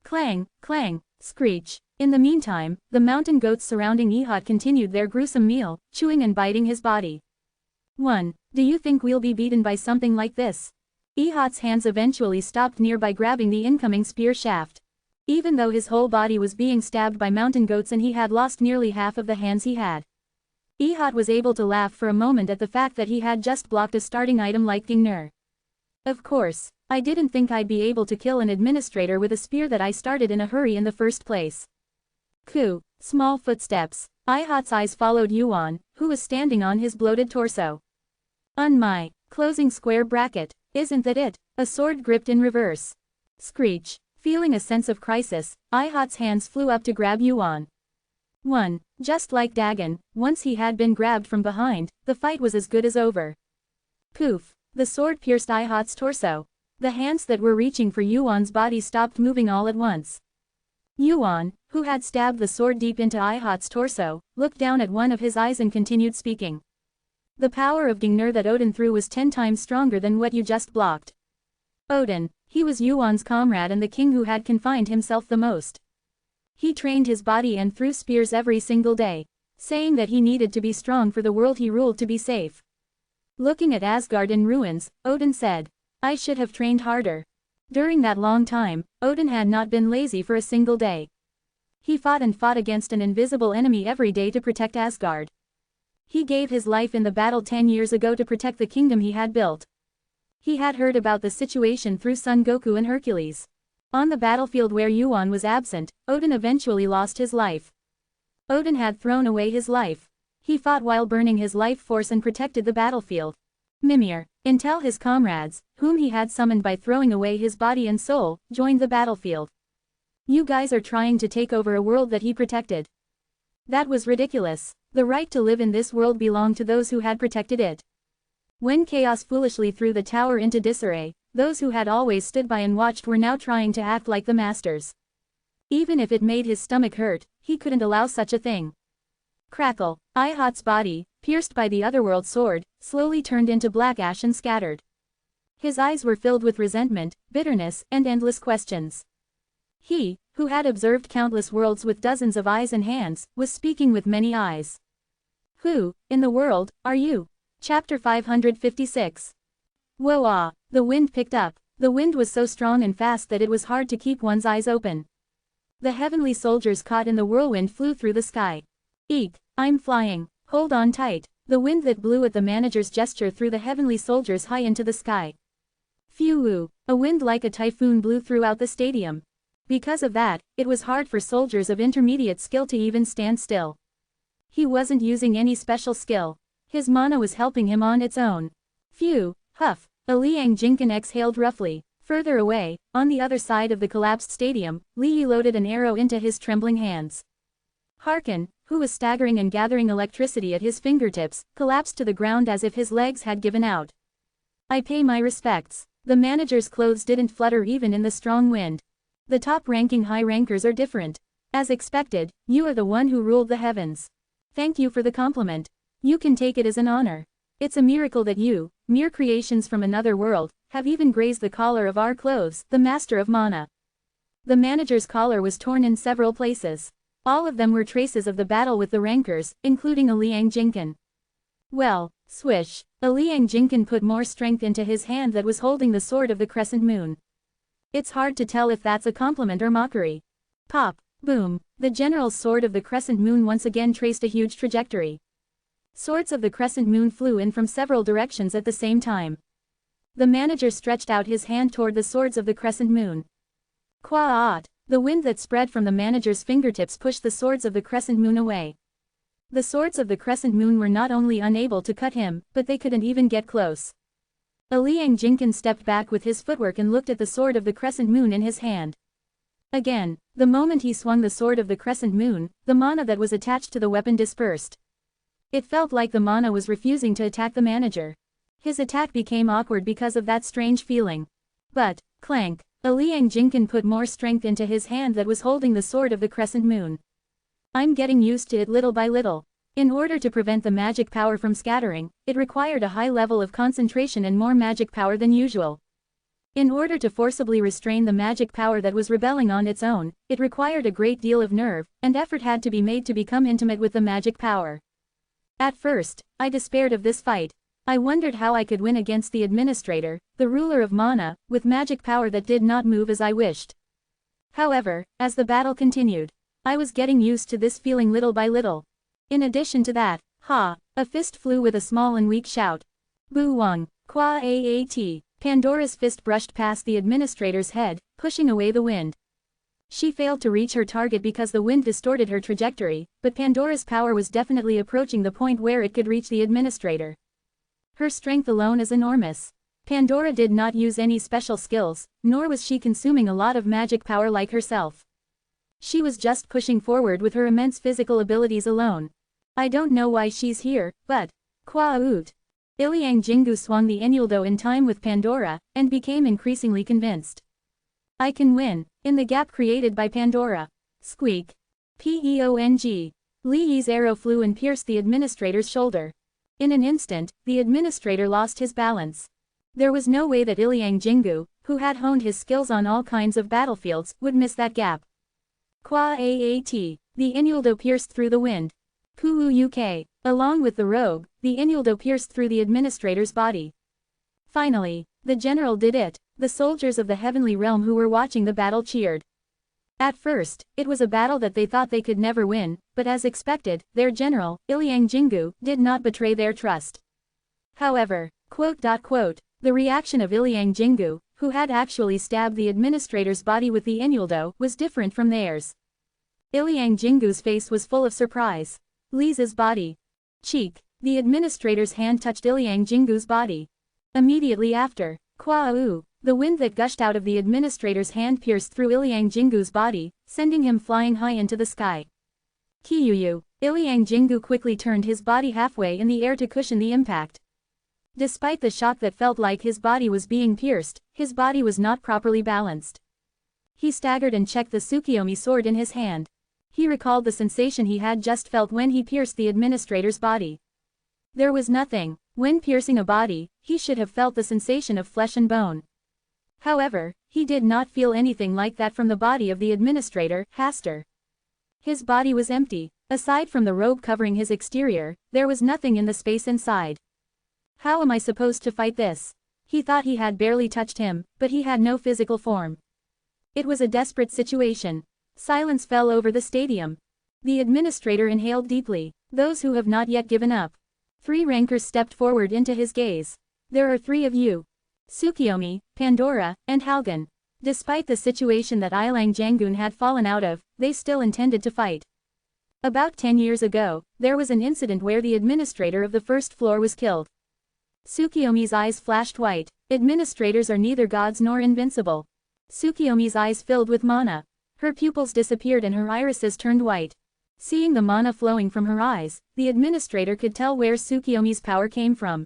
clang, clang, screech. In the meantime, the mountain goats surrounding Ihot continued their gruesome meal, chewing and biting his body. 1. Do you think we'll be beaten by something like this? Ihot's hands eventually stopped nearby grabbing the incoming spear shaft. Even though his whole body was being stabbed by mountain goats and he had lost nearly half of the hands he had. Ihot was able to laugh for a moment at the fact that he had just blocked a starting item like Gingnir. Of course, I didn't think I'd be able to kill an administrator with a spear that I started in a hurry in the first place. Ku, small footsteps. Ihot's eyes followed Yuan, who was standing on his bloated torso. On my closing square bracket, isn't that it? A sword gripped in reverse. Screech. Feeling a sense of crisis, Ihot's hands flew up to grab Yuan. 1. Just like Dagon, once he had been grabbed from behind, the fight was as good as over. Poof. The sword pierced Ihot's torso. The hands that were reaching for Yuan's body stopped moving all at once. Yuan, who had stabbed the sword deep into Ihot's torso, looked down at one of his eyes and continued speaking. The power of Gingnir that Odin threw was 10 times stronger than what you just blocked. Odin, he was Yuan's comrade and the king who had confined himself the most. He trained his body and threw spears every single day, saying that he needed to be strong for the world he ruled to be safe. Looking at Asgard in ruins, Odin said, I should have trained harder. During that long time, Odin had not been lazy for a single day. He fought and fought against an invisible enemy every day to protect Asgard. He gave his life in the battle 10 years ago to protect the kingdom he had built. He had heard about the situation through Son Goku and Hercules. On the battlefield where Yuan was absent, Odin eventually lost his life. Odin had thrown away his life. He fought while burning his life force and protected the battlefield. Mimir, until his comrades, whom he had summoned by throwing away his body and soul, joined the battlefield. You guys are trying to take over a world that he protected. That was ridiculous. The right to live in this world belonged to those who had protected it. When chaos foolishly threw the tower into disarray, those who had always stood by and watched were now trying to act like the masters. Even if it made his stomach hurt, he couldn't allow such a thing. Crackle, Ihot's body, pierced by the otherworld sword, slowly turned into black ash and scattered. His eyes were filled with resentment, bitterness, and endless questions. He, who had observed countless worlds with dozens of eyes and hands, was speaking with many eyes. Who, in the world, are you? Chapter 556. Whoa! The wind picked up. The wind was so strong and fast that it was hard to keep one's eyes open. The heavenly soldiers caught in the whirlwind flew through the sky. Eek, I'm flying. Hold on tight. The wind that blew at the manager's gesture threw the heavenly soldiers high into the sky. Phew! A wind like a typhoon blew throughout the stadium. Because of that, it was hard for soldiers of intermediate skill to even stand still. He wasn't using any special skill. His mana was helping him on its own. Phew! Huff! A Liang Jinkan exhaled roughly. Further away, on the other side of the collapsed stadium, Li Yi loaded an arrow into his trembling hands. Harkin, who was staggering and gathering electricity at his fingertips, collapsed to the ground as if his legs had given out. I pay my respects. The manager's clothes didn't flutter even in the strong wind. The top-ranking high rankers are different. As expected, you are the one who ruled the heavens. Thank you for the compliment. You can take it as an honor. It's a miracle that you, mere creations from another world, have even grazed the collar of our clothes, the master of mana. The manager's collar was torn in several places. All of them were traces of the battle with the rankers, including a Liang Jinkan. Well, swish, a Liang Jinkan put more strength into his hand that was holding the sword of the crescent moon. It's hard to tell if that's a compliment or mockery. Pop, boom, the general's sword of the crescent moon once again traced a huge trajectory. Swords of the crescent moon flew in from several directions at the same time. The manager stretched out his hand toward the swords of the crescent moon. Quaat! The wind that spread from the manager's fingertips pushed the swords of the crescent moon away. The swords of the crescent moon were not only unable to cut him, but they couldn't even get close. A Liang Jinkan stepped back with his footwork and looked at the sword of the crescent moon in his hand. Again, the moment he swung the sword of the crescent moon, the mana that was attached to the weapon dispersed. It felt like the mana was refusing to attack the manager. His attack became awkward because of that strange feeling. But, clank, a Liang Jinkan put more strength into his hand that was holding the sword of the crescent moon. I'm getting used to it little by little. In order to prevent the magic power from scattering, it required a high level of concentration and more magic power than usual. In order to forcibly restrain the magic power that was rebelling on its own, it required a great deal of nerve, and effort had to be made to become intimate with the magic power. At first, I despaired of this fight. I wondered how I could win against the administrator, the ruler of mana, with magic power that did not move as I wished. However, as the battle continued, I was getting used to this feeling little by little. In addition to that, a fist flew with a small and weak shout. Boo Wang, Qua Aat. Pandora's fist brushed past the administrator's head, pushing away the wind. She failed to reach her target because the wind distorted her trajectory, but Pandora's power was definitely approaching the point where it could reach the administrator. Her strength alone is enormous. Pandora did not use any special skills, nor was she consuming a lot of magic power like herself. She was just pushing forward with her immense physical abilities alone. I don't know why she's here, but, Kwaut. Iliang Jingu swung the inuldo in time with Pandora, and became increasingly convinced. I can win, in the gap created by Pandora. Squeak. Peong. Li Yi's arrow flew and pierced the administrator's shoulder. In an instant, the administrator lost his balance. There was no way that Iliang Jingu, who had honed his skills on all kinds of battlefields, would miss that gap. Qua Aat. The inuldo pierced through the wind. Puuk. Along with the rogue, the inuldo pierced through the administrator's body. Finally, the general did it. The soldiers of the heavenly realm who were watching the battle cheered. At first, it was a battle that they thought they could never win, but as expected, their general, Iliang Jingu, did not betray their trust. However, the reaction of Iliang Jingu, who had actually stabbed the administrator's body with the inuldo, was different from theirs. Iliang Jingu's face was full of surprise. Li's body. Cheek. The administrator's hand touched Iliang Jingu's body. Immediately after, Kwa'u, the wind that gushed out of the administrator's hand pierced through Iliang Jingu's body, sending him flying high into the sky. Kiyuyu. Iliang Jingu quickly turned his body halfway in the air to cushion the impact. Despite the shock that felt like his body was being pierced, his body was not properly balanced. He staggered and checked the Tsukiyomi sword in his hand. He recalled the sensation he had just felt when he pierced the administrator's body. There was nothing. When piercing a body, he should have felt the sensation of flesh and bone. However, he did not feel anything like that from the body of the administrator, Haster. His body was empty. Aside from the robe covering his exterior, there was nothing in the space inside. How am I supposed to fight this? He thought he had barely touched him, but he had no physical form. It was a desperate situation. Silence fell over the stadium. The administrator inhaled deeply. Those who have not yet given up. 3 rankers stepped forward into his gaze. There are 3 of you. Tsukiyomi, Pandora, and Halgan. Despite the situation that Iliang Jingu had fallen out of, they still intended to fight. About 10 years ago, there was an incident where the administrator of the first floor was killed. Tsukiyomi's eyes flashed white. Administrators are neither gods nor invincible. Tsukiyomi's eyes filled with mana. Her pupils disappeared and her irises turned white. Seeing the mana flowing from her eyes, the administrator could tell where Tsukiyomi's power came from.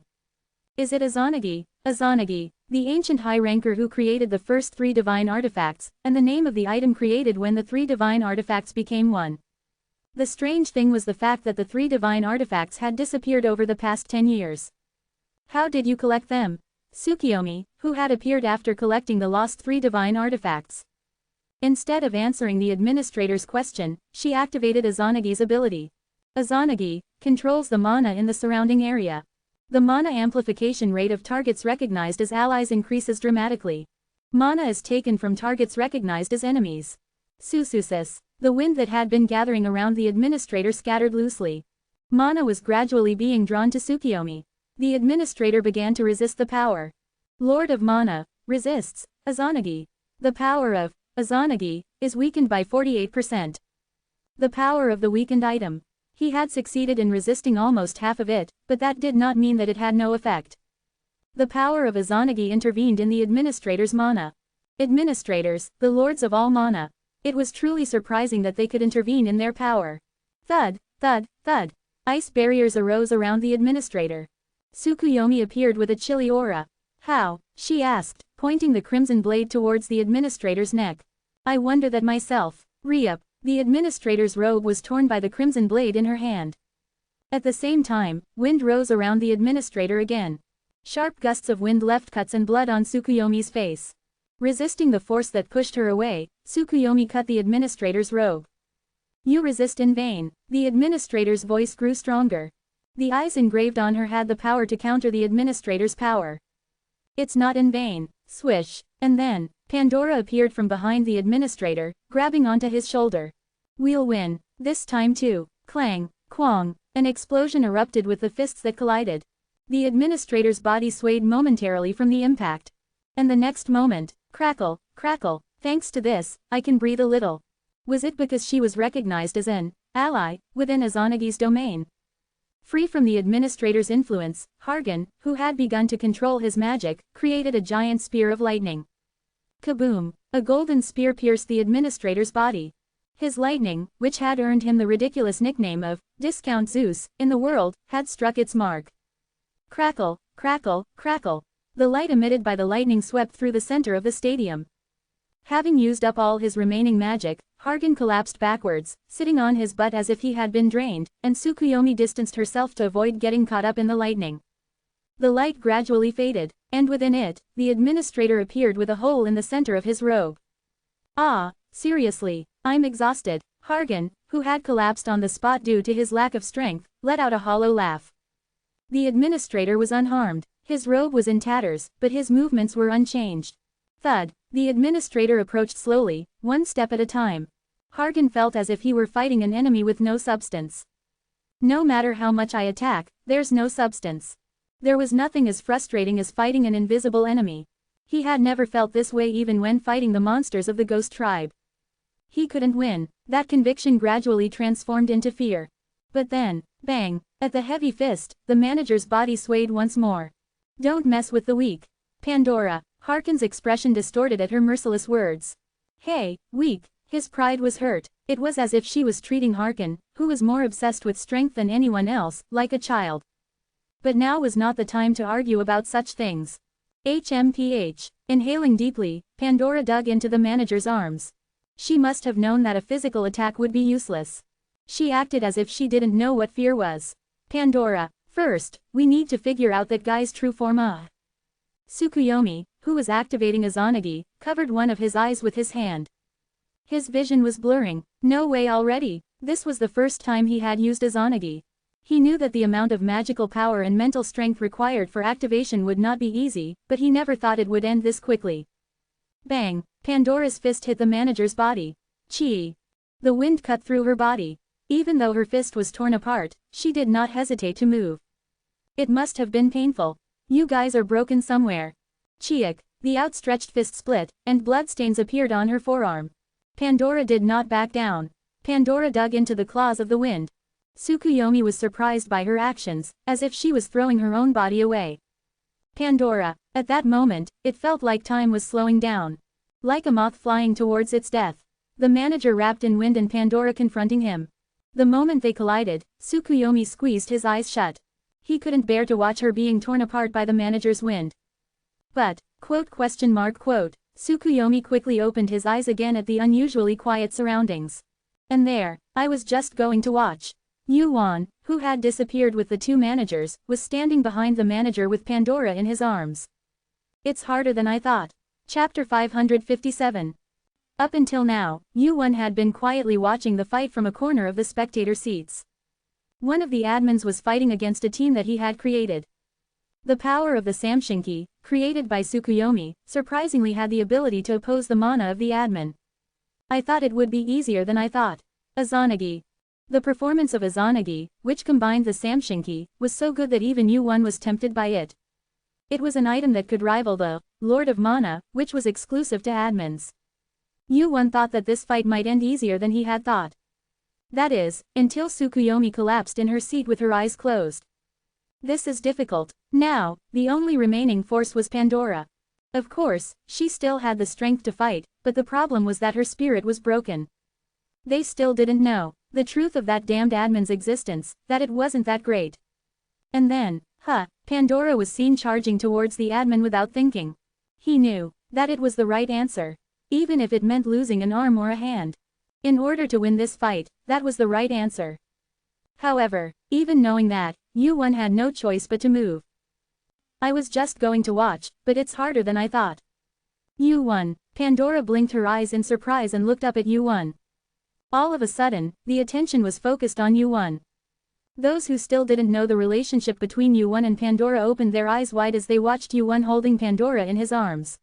Is it Izanagi? Izanagi, the ancient high ranker who created the first 3 divine artifacts, and the name of the item created when the 3 divine artifacts became one. The strange thing was the fact that the 3 divine artifacts had disappeared over the past 10 years. How did you collect them? Tsukiyomi, who had appeared after collecting the lost 3 divine artifacts. Instead of answering the administrator's question, she activated Izanagi's ability. Izanagi controls the mana in the surrounding area. The mana amplification rate of targets recognized as allies increases dramatically. Mana is taken from targets recognized as enemies. Sususis. The wind that had been gathering around the administrator scattered loosely. Mana was gradually being drawn to Tsukiyomi. The administrator began to resist the power. Lord of Mana resists Izanagi. The power of Izanagi is weakened by 48%. The power of the weakened item. He had succeeded in resisting almost half of it, but that did not mean that it had no effect. The power of Izanagi intervened in the administrator's mana. Administrators, the lords of all mana. It was truly surprising that they could intervene in their power. Thud, thud, thud. Ice barriers arose around the administrator. Tsukuyomi appeared with a chilly aura. How? She asked, pointing the crimson blade towards the administrator's neck. I wonder that myself. Re-up. The administrator's robe was torn by the crimson blade in her hand. At the same time, wind rose around the administrator again. Sharp gusts of wind left cuts and blood on Tsukuyomi's face. Resisting the force that pushed her away, Tsukuyomi cut the administrator's robe. You resist in vain. The administrator's voice grew stronger. The eyes engraved on her had the power to counter the administrator's power. It's not in vain. Swish. And then, Pandora appeared from behind the administrator, grabbing onto his shoulder. We'll win. This time too. Clang. Quang. An explosion erupted with the fists that collided. The administrator's body swayed momentarily from the impact. And the next moment, crackle, crackle. Thanks to this, I can breathe a little. Was it because she was recognized as an ally within Izanagi's domain? Free from the administrator's influence, Hargan, who had begun to control his magic, created a giant spear of lightning. Kaboom! A golden spear pierced the administrator's body. His lightning, which had earned him the ridiculous nickname of Discount Zeus in the world, had struck its mark. Crackle, crackle, crackle. The light emitted by the lightning swept through the center of the stadium. Having used up all his remaining magic, Hargan collapsed backwards, sitting on his butt as if he had been drained, and Tsukuyomi distanced herself to avoid getting caught up in the lightning. The light gradually faded, and within it, the administrator appeared with a hole in the center of his robe. Ah, seriously, I'm exhausted. Hargan, who had collapsed on the spot due to his lack of strength, let out a hollow laugh. The administrator was unharmed. His robe was in tatters, but his movements were unchanged. Thud. The administrator approached slowly, one step at a time. Hargan felt as if he were fighting an enemy with no substance. No matter how much I attack, there's no substance. There was nothing as frustrating as fighting an invisible enemy. He had never felt this way even when fighting the monsters of the ghost tribe. He couldn't win. That conviction gradually transformed into fear. But then, bang, at the heavy fist, the manager's body swayed once more. Don't mess with the weak. Pandora. Hargan's expression distorted at her merciless words. Hey, weak. His pride was hurt. It was as if she was treating Hargan, who was more obsessed with strength than anyone else, like a child. But now was not the time to argue about such things. HMPH. Inhaling deeply, Pandora dug into the manager's arms. She must have known that a physical attack would be useless. She acted as if she didn't know what fear was. Pandora, first, we need to figure out that guy's true form. Tsukuyomi, who was activating Izanagi, covered one of his eyes with his hand. His vision was blurring. No way already. This was the first time he had used Izanagi. He knew that the amount of magical power and mental strength required for activation would not be easy, but he never thought it would end this quickly. Bang! Pandora's fist hit the manager's body. Chi! The wind cut through her body. Even though her fist was torn apart, she did not hesitate to move. It must have been painful. You guys are broken somewhere. Chiak! The outstretched fist split, and bloodstains appeared on her forearm. Pandora did not back down. Pandora dug into the claws of the wind. Tsukuyomi was surprised by her actions, as if she was throwing her own body away. Pandora. At that moment, it felt like time was slowing down. Like a moth flying towards its death. The manager wrapped in wind and Pandora confronting him. The moment they collided, Tsukuyomi squeezed his eyes shut. He couldn't bear to watch her being torn apart by the manager's wind. But, Tsukuyomi quickly opened his eyes again at the unusually quiet surroundings. And there, I was just going to watch. Yuan, who had disappeared with the two managers, was standing behind the manager with Pandora in his arms. It's harder than I thought. Chapter 557. Up until now, Yuan had been quietly watching the fight from a corner of the spectator seats. One of the admins was fighting against a team that he had created. The power of the Samshinki, created by Tsukuyomi, surprisingly had the ability to oppose the mana of the admin. I thought it would be easier than I thought. Izanagi. The performance of Izanagi, which combined the Samshinki, was so good that even Yuan was tempted by it. It was an item that could rival the Lord of Mana, which was exclusive to admins. Yuan thought that this fight might end easier than he had thought. That is, until Tsukuyomi collapsed in her seat with her eyes closed. This is difficult. Now, the only remaining force was Pandora. Of course, she still had the strength to fight, but the problem was that her spirit was broken. They still didn't know the truth of that damned admin's existence, that it wasn't that great. And then, Pandora was seen charging towards the admin without thinking. He knew that it was the right answer, even if it meant losing an arm or a hand. In order to win this fight, that was the right answer. However, even knowing that, Yuan had no choice but to move. I was just going to watch, but it's harder than I thought. Yuan. Pandora blinked her eyes in surprise and looked up at Yuan. All of a sudden, the attention was focused on Yuan. Those who still didn't know the relationship between Yuan and Pandora opened their eyes wide as they watched Yuan holding Pandora in his arms.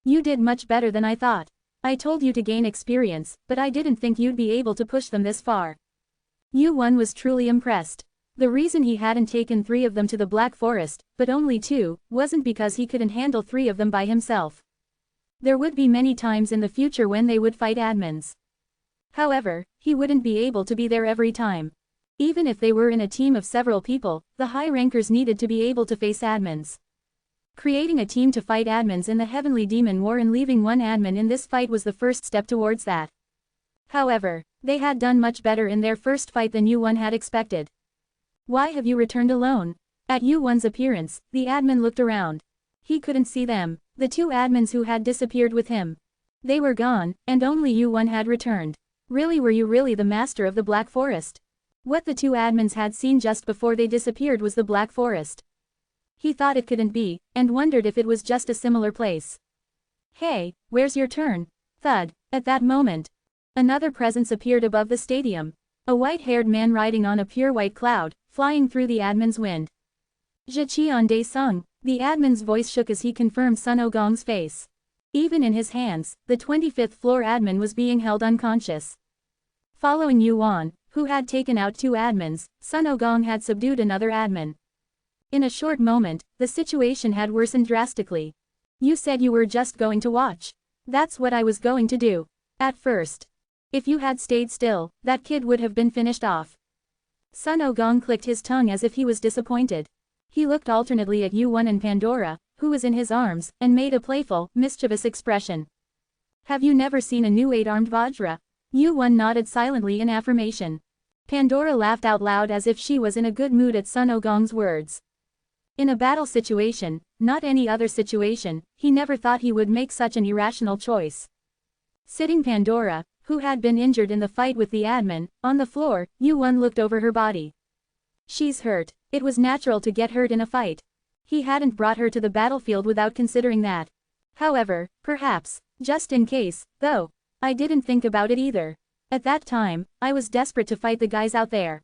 You did much better than I thought. I told you to gain experience, but I didn't think you'd be able to push them this far. Yuan was truly impressed. The reason he hadn't taken 3 of them to the Black Forest, but only 2, wasn't because he couldn't handle 3 of them by himself. There would be many times in the future when they would fight admins. However, he wouldn't be able to be there every time. Even if they were in a team of several people, the high rankers needed to be able to face admins. Creating a team to fight admins in the Heavenly Demon War and leaving one admin in this fight was the first step towards that. However, they had done much better in their first fight than Yuan had expected. Why have you returned alone? At Yu-won's appearance, the admin looked around. He couldn't see them, the two admins who had disappeared with him. They were gone, and only Yu-won had returned. Really, were you really the master of the Black Forest? What the two admins had seen just before they disappeared was the Black Forest. He thought it couldn't be, and wondered if it was just a similar place. Hey, where's your turn? Thud. At that moment, another presence appeared above the stadium. A white-haired man riding on a pure white cloud, flying through the admin's wind. Zhiqian Dae-sung. The admin's voice shook as he confirmed Sun Ogong's face. Even in his hands, the 25th floor admin was being held unconscious. Following Yu-won, who had taken out two admins, Sun Ogong had subdued another admin. In a short moment, the situation had worsened drastically. You said you were just going to watch. That's what I was going to do. At first. If you had stayed still, that kid would have been finished off. Sun Ogong clicked his tongue as if he was disappointed. He looked alternately at Yu-won and Pandora, who was in his arms, and made a playful, mischievous expression. Have you never seen a new 8-armed Vajra? Yu-won nodded silently in affirmation. Pandora laughed out loud as if she was in a good mood at Sun Ogong's words. In a battle situation, not any other situation, he never thought he would make such an irrational choice. Sitting Pandora, who had been injured in the fight with the admin, on the floor, Yu-won looked over her body. She's hurt. It was natural to get hurt in a fight. He hadn't brought her to the battlefield without considering that. However, perhaps, just in case, though, I didn't think about it either. At that time, I was desperate to fight the guys out there.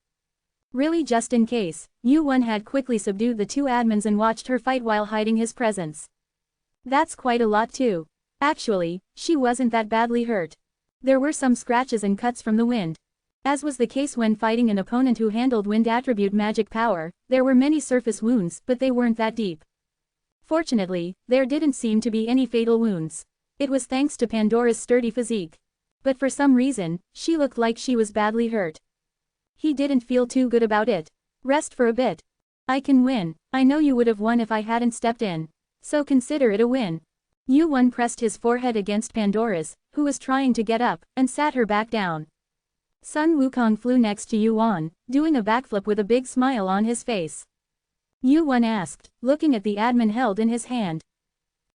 Really, just in case, Yu-won had quickly subdued the two admins and watched her fight while hiding his presence. That's quite a lot too. Actually, she wasn't that badly hurt. There were some scratches and cuts from the wind. As was the case when fighting an opponent who handled wind attribute magic power, there were many surface wounds, but they weren't that deep. Fortunately, there didn't seem to be any fatal wounds. It was thanks to Pandora's sturdy physique. But for some reason, she looked like she was badly hurt. He didn't feel too good about it. Rest for a bit. I can win. I know you would have won if I hadn't stepped in. So consider it a win. Yu-won pressed his forehead against Pandora's, who was trying to get up, and sat her back down. Sun Wukong flew next to Yu-won, doing a backflip with a big smile on his face. Yu-won asked, looking at the admin held in his hand.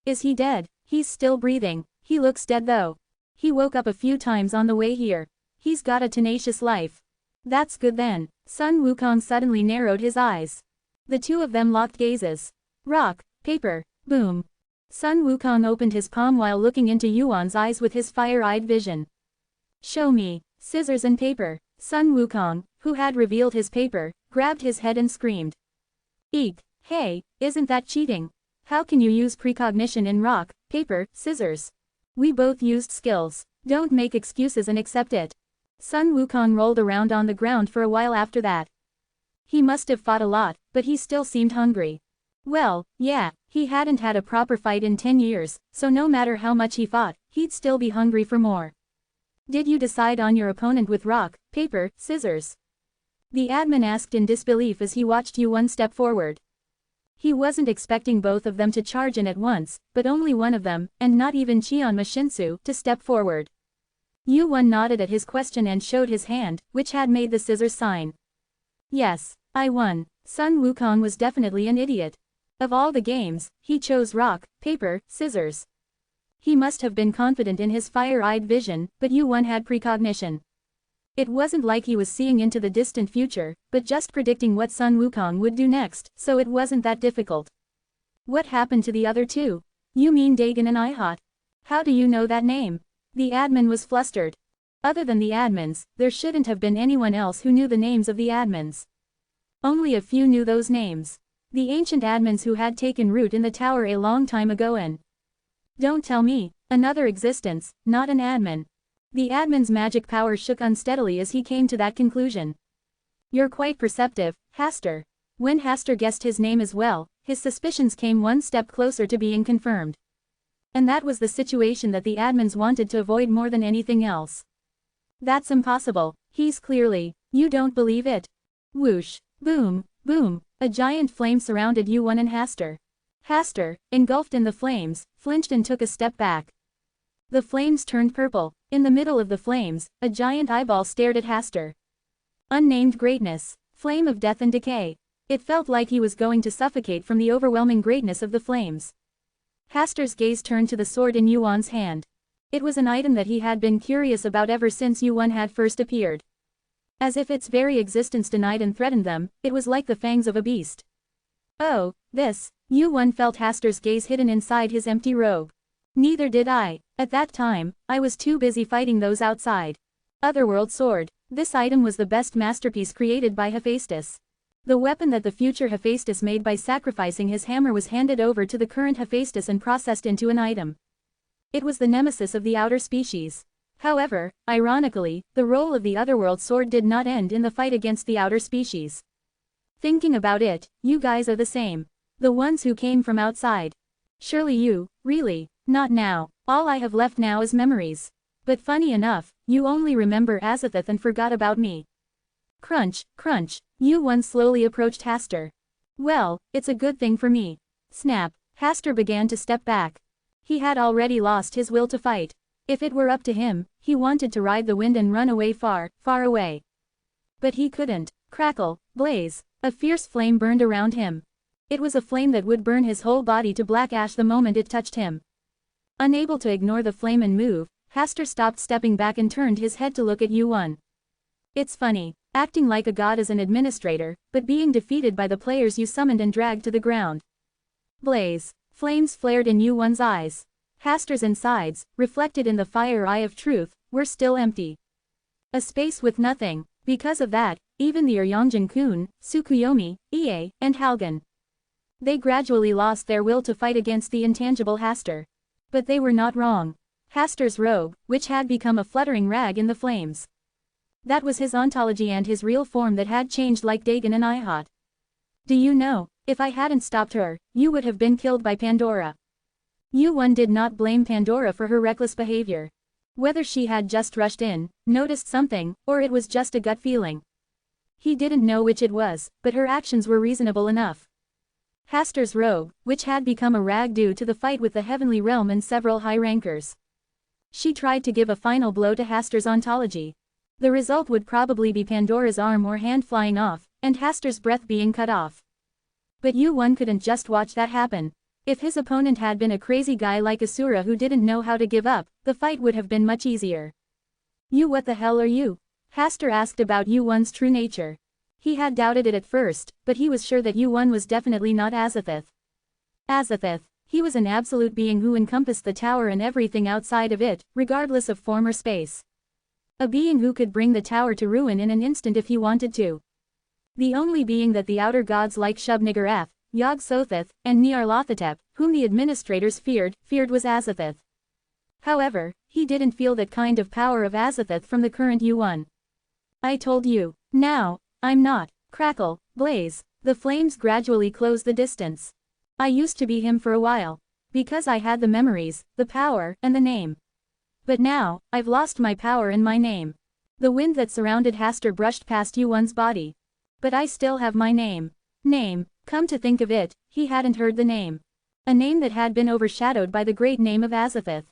Is he dead? He's still breathing. He looks dead though. He woke up a few times on the way here. He's got a tenacious life. That's good then. Sun Wukong suddenly narrowed his eyes. The two of them locked gazes. Rock, paper, boom. Sun Wukong opened his palm while looking into Yu-won's eyes with his fire-eyed vision. Show me. Scissors and paper. Sun Wukong, who had revealed his paper, grabbed his head and screamed. Eek, hey, isn't that cheating? How can you use precognition in rock, paper, scissors? We both used skills. Don't make excuses and accept it. Sun Wukong rolled around on the ground for a while after that. He must have fought a lot, but he still seemed hungry. Well, yeah, he hadn't had a proper fight in 10 years, so no matter how much he fought, he'd still be hungry for more. Did you decide on your opponent with rock, paper, scissors? The admin asked in disbelief as he watched Yu-won step forward. He wasn't expecting both of them to charge in at once, but only one of them, and not even Cheonma Shinsu, to step forward. Yu-won nodded at his question and showed his hand, which had made the scissors sign. Yes, I won. Sun Wukong was definitely an idiot. Of all the games, he chose rock, paper, scissors. He must have been confident in his fire-eyed vision, but Yu-won had precognition. It wasn't like he was seeing into the distant future, but just predicting what Sun Wukong would do next, so it wasn't that difficult. What happened to the other two? You mean Dagon and Ihot? How do you know that name? The admin was flustered. Other than the admins, there shouldn't have been anyone else who knew the names of the admins. Only a few knew those names. The ancient admins who had taken root in the tower a long time ago and... Don't tell me, another existence, not an admin. The admin's magic power shook unsteadily as he came to that conclusion. You're quite perceptive, Haster. When Haster guessed his name as well, his suspicions came one step closer to being confirmed. And that was the situation that the admins wanted to avoid more than anything else. That's impossible. He's clearly... You don't believe it? Whoosh, boom, boom, a giant flame surrounded Yu-won and Haster. Haster, engulfed in the flames, flinched and took a step back. The flames turned purple. In the middle of the flames, a giant eyeball stared at Haster. Unnamed greatness. Flame of death and decay. It felt like he was going to suffocate from the overwhelming greatness of the flames. Haster's gaze turned to the sword in Yuan's hand. It was an item that he had been curious about ever since Yuan had first appeared. As if its very existence denied and threatened them, it was like the fangs of a beast. Oh, this. Yuan felt Haster's gaze hidden inside his empty robe. Neither did I. At that time, I was too busy fighting those outside. Otherworld sword. This item was the best masterpiece created by Hephaestus. The weapon that the future Hephaestus made by sacrificing his hammer was handed over to the current Hephaestus and processed into an item. It was the nemesis of the outer species. However, ironically, the role of the Otherworld sword did not end in the fight against the outer species. Thinking about it, you guys are the same. The ones who came from outside. Surely you, really, not now. All I have left now is memories. But funny enough, you only remember Azathoth and forgot about me. Crunch, crunch. Yuan slowly approached Haster. Well, it's a good thing for me. Snap. Haster began to step back. He had already lost his will to fight. If it were up to him, he wanted to ride the wind and run away far, far away. But he couldn't. Crackle, blaze. A fierce flame burned around him. It was a flame that would burn his whole body to black ash the moment it touched him. Unable to ignore the flame and move, Haster stopped stepping back and turned his head to look at Yuan. It's funny, acting like a god as an administrator, but being defeated by the players you summoned and dragged to the ground. Blaze. Flames flared in Yuan's eyes. Haster's insides, reflected in the fire eye of truth, were still empty. A space with nothing. Because of that, even the Ryongjin-kun, Tsukuyomi, Ie, and Halgan. They gradually lost their will to fight against the intangible Haster. But they were not wrong. Haster's robe, which had become a fluttering rag in the flames. That was his ontology and his real form that had changed like Dagon and Ihot. Do you know, if I hadn't stopped her, you would have been killed by Pandora. Yuan did not blame Pandora for her reckless behavior. Whether she had just rushed in, noticed something, or it was just a gut feeling. He didn't know which it was, but her actions were reasonable enough. Haster's robe, which had become a rag due to the fight with the heavenly realm and several high rankers. She tried to give a final blow to Haster's ontology. The result would probably be Pandora's arm or hand flying off, and Haster's breath being cut off. But Yuan couldn't just watch that happen. If his opponent had been a crazy guy like Asura who didn't know how to give up, the fight would have been much easier. You, what the hell are you? Haster asked about Yuan's true nature. He had doubted it at first, but he was sure that Yuan was definitely not Azathoth. Azathoth. He was an absolute being who encompassed the tower and everything outside of it, regardless of form or space. A being who could bring the tower to ruin in an instant if he wanted to. The only being that the outer gods like Shub-Niggurath, Yog-Sothoth, and Nyarlathotep, whom the administrators feared was Azathoth. However, he didn't feel that kind of power of Azathoth from the current Yuan. I told you. Now, I'm not. Crackle, blaze. The flames gradually closed the distance. I used to be him for a while. Because I had the memories, the power, and the name. But now, I've lost my power and my name. The wind that surrounded Haster brushed past Yuan's body. But I still have my name. Name. Come to think of it, he hadn't heard the name. A name that had been overshadowed by the great name of Azathoth.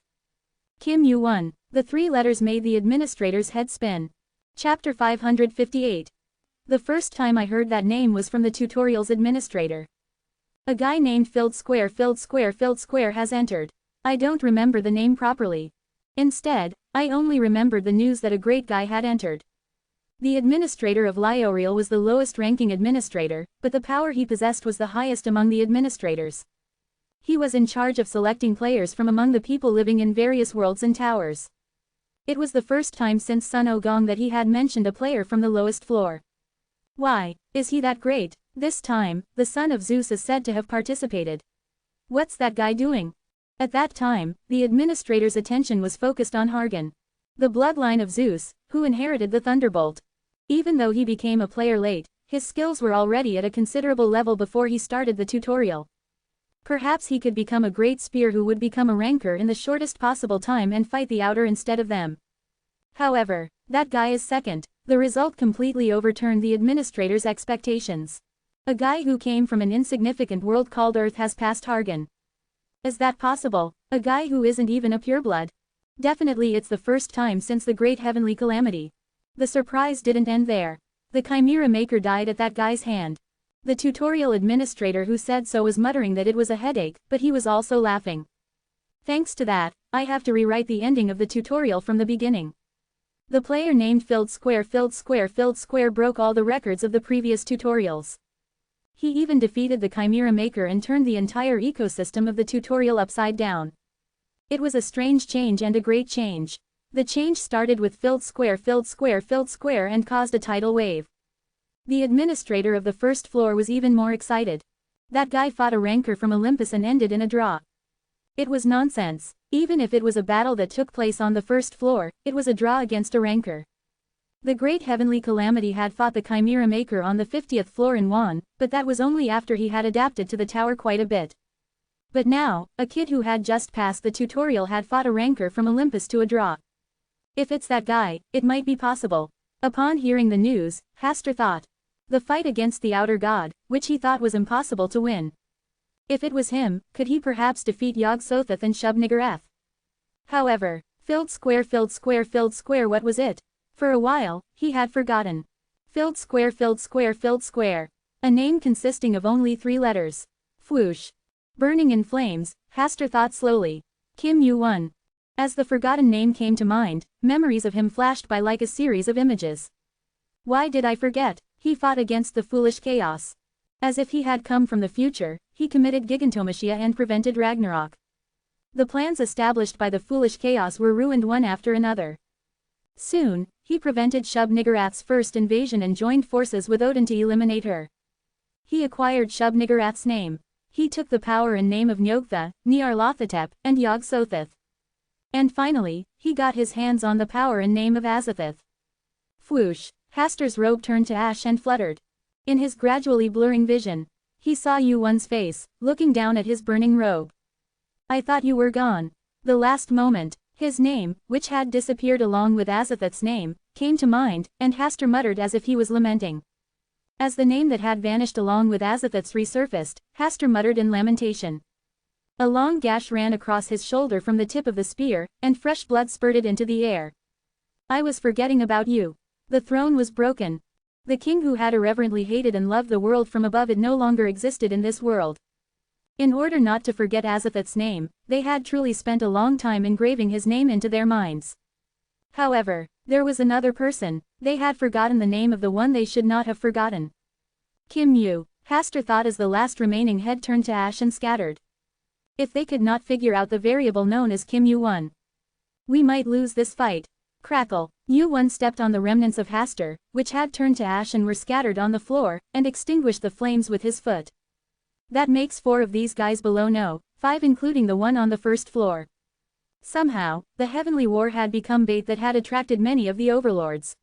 Kim Yuan. The three letters made the administrator's head spin. Chapter 558. The first time I heard that name was from the tutorial's administrator. A guy named Filled Square has entered. I don't remember the name properly. Instead, I only remembered the news that a great guy had entered. The administrator of Lyoreal was the lowest-ranking administrator, but the power he possessed was the highest among the administrators. He was in charge of selecting players from among the people living in various worlds and towers. It was the first time since Sun Ogong that he had mentioned a player from the lowest floor. Why, is he that great? This time, the son of Zeus is said to have participated. What's that guy doing? At that time, the administrator's attention was focused on Hargan, the bloodline of Zeus, who inherited the Thunderbolt. Even though he became a player late, his skills were already at a considerable level before he started the tutorial. Perhaps he could become a great spear who would become a ranker in the shortest possible time and fight the outer instead of them. However, that guy is second. The result completely overturned the administrator's expectations. A guy who came from an insignificant world called Earth has passed Hargan. Is that possible? A guy who isn't even a pureblood? Definitely it's the first time since the Great Heavenly Calamity. The surprise didn't end there. The Chimera Maker died at that guy's hand. The tutorial administrator who said so was muttering that it was a headache, but he was also laughing. Thanks to that, I have to rewrite the ending of the tutorial from the beginning. The player named filled square broke all the records of the previous tutorials. He even defeated the Chimera Maker and turned the entire ecosystem of the tutorial upside down. It was a strange change and a great change. The change started with filled square and caused a tidal wave. The administrator of the first floor was even more excited. That guy fought a ranker from Olympus and ended in a draw. It was nonsense. Even if it was a battle that took place on the first floor, it was a draw against a ranker. The Great Heavenly Calamity had fought the Chimera Maker on the 50th floor and won, but that was only after he had adapted to the tower quite a bit. But now, a kid who had just passed the tutorial had fought a ranker from Olympus to a draw. If it's that guy, it might be possible. Upon hearing the news, Hastur thought. The fight against the outer god, which he thought was impossible to win. If it was him, could he perhaps defeat Yog-Sothoth and Shub-Niggurath? However, filled square, what was it? For a while, he had forgotten. Filled square. A name consisting of only 3 letters. Whoosh. Burning in flames, Hastur thought slowly. Kim Yu-won. As the forgotten name came to mind, memories of him flashed by like a series of images. Why did I forget? He fought against the foolish chaos. As if he had come from the future, he committed gigantomachia and prevented Ragnarok. The plans established by the foolish chaos were ruined one after another. Soon, he prevented Shub-Niggurath's first invasion and joined forces with Odin to eliminate her. He acquired Shub-Niggurath's name. He took the power and name of Nyogtha, Nyarlathotep, and Yog-Sothoth. And finally, he got his hands on the power and name of Azathoth. Whoosh, Hastur's robe turned to ash and fluttered. In his gradually blurring vision, he saw Yu-won's face, looking down at his burning robe. I thought you were gone. The last moment, his name, which had disappeared along with Azathoth's name, came to mind, and Hastur muttered as if he was lamenting. As the name that had vanished along with Azathoth's resurfaced, Hastur muttered in lamentation. A long gash ran across his shoulder from the tip of the spear, and fresh blood spurted into the air. I was forgetting about you. The throne was broken. The king who had irreverently hated and loved the world from above it no longer existed in this world. In order not to forget Azathoth's name, they had truly spent a long time engraving his name into their minds. However, there was another person. They had forgotten the name of the one they should not have forgotten. Kim Yu, Hastur thought as the last remaining head turned to ash and scattered. If they could not figure out the variable known as Kim Yu-won, we might lose this fight. Crackle. Yu-won stepped on the remnants of Hastur, which had turned to ash and were scattered on the floor, and extinguished the flames with his foot. That makes 4 of these guys below no, 5 including the one on the first floor. Somehow, the heavenly war had become bait that had attracted many of the overlords.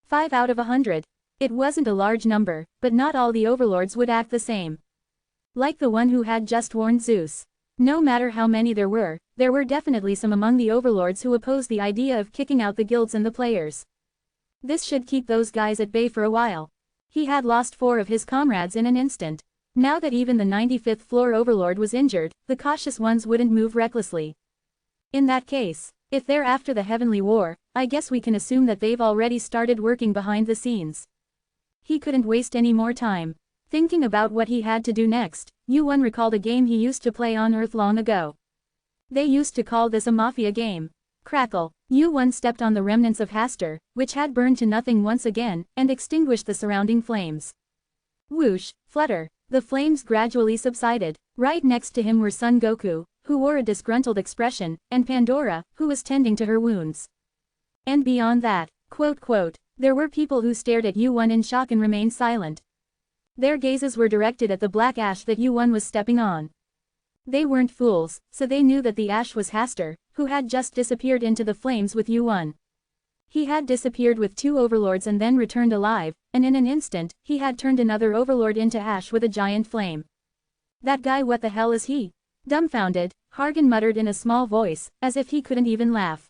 5 out of 100. It wasn't a large number, but not all the overlords would act the same. Like the one who had just warned Zeus. No matter how many there were definitely some among the overlords who opposed the idea of kicking out the guilds and the players. This should keep those guys at bay for a while. He had lost 4 of his comrades in an instant. Now that even the 95th floor overlord was injured, the cautious ones wouldn't move recklessly. In that case, if they're after the heavenly war, I guess we can assume that they've already started working behind the scenes. He couldn't waste any more time. Thinking about what he had to do next, Yu-won recalled a game he used to play on Earth long ago. They used to call this a mafia game. Crackle. Yu-won stepped on the remnants of Hastur, which had burned to nothing once again, and extinguished the surrounding flames. Whoosh, flutter. The flames gradually subsided. Right next to him were Son Goku, who wore a disgruntled expression, and Pandora, who was tending to her wounds. And beyond that, there were people who stared at Yu-won in shock and remained silent. Their gazes were directed at the black ash that Yu-won was stepping on. They weren't fools, so they knew that the ash was Hastur, who had just disappeared into the flames with Yu-won. He had disappeared with 2 overlords and then returned alive, and in an instant, he had turned another overlord into ash with a giant flame. That guy, what the hell is he? Dumbfounded, Hargan muttered in a small voice, as if he couldn't even laugh.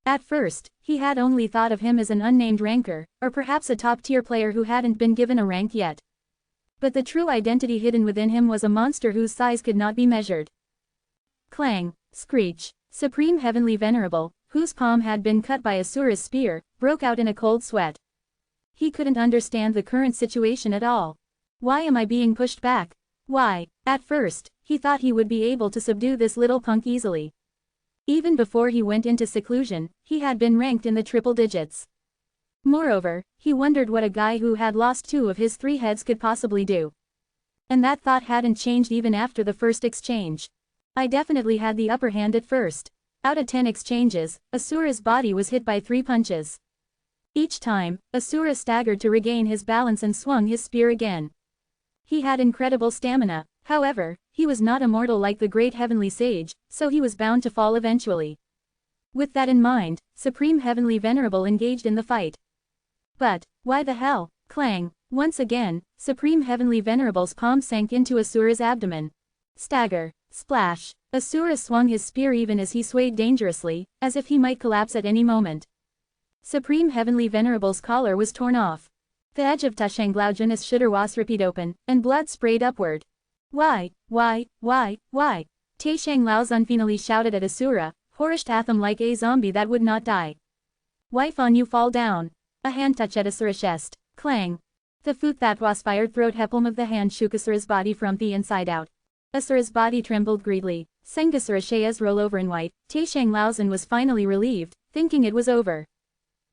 At first, he had only thought of him as an unnamed ranker, or perhaps a top-tier player who hadn't been given a rank yet. But the true identity hidden within him was a monster whose size could not be measured. Clang, screech, Supreme Heavenly Venerable, whose palm had been cut by Asura's spear, broke out in a cold sweat. He couldn't understand the current situation at all. Why am I being pushed back? Why? At first, he thought he would be able to subdue this little punk easily. Even before he went into seclusion, he had been ranked in the triple digits. Moreover, he wondered what a guy who had lost 2 of his 3 heads could possibly do. And that thought hadn't changed even after the first exchange. I definitely had the upper hand at first. Out of 10 exchanges, Asura's body was hit by 3 punches. Each time, Asura staggered to regain his balance and swung his spear again. He had incredible stamina, however, he was not immortal like the great heavenly sage, so he was bound to fall eventually. With that in mind, Supreme Heavenly Venerable engaged in the fight. But, why the hell? Clang! Once again, Supreme Heavenly Venerable's palm sank into Asura's abdomen. Stagger! Splash! Asura swung his spear even as he swayed dangerously, as if he might collapse at any moment. Supreme Heavenly Venerable's collar was torn off. The edge of Tashanglaujan's shudder was ripped open, and blood sprayed upward. Why? Taishang Laozun finally shouted at Asura, horish Atham like a zombie that would not die. Wife on you fall down. A hand touch at Asura's chest. Clang. The foot that was fired throat hepalm of the hand shook Asura's body from the inside out. Asura's body trembled greedily. Sengasura Shayas roll over in white. Taishang Laozun was finally relieved, thinking it was over.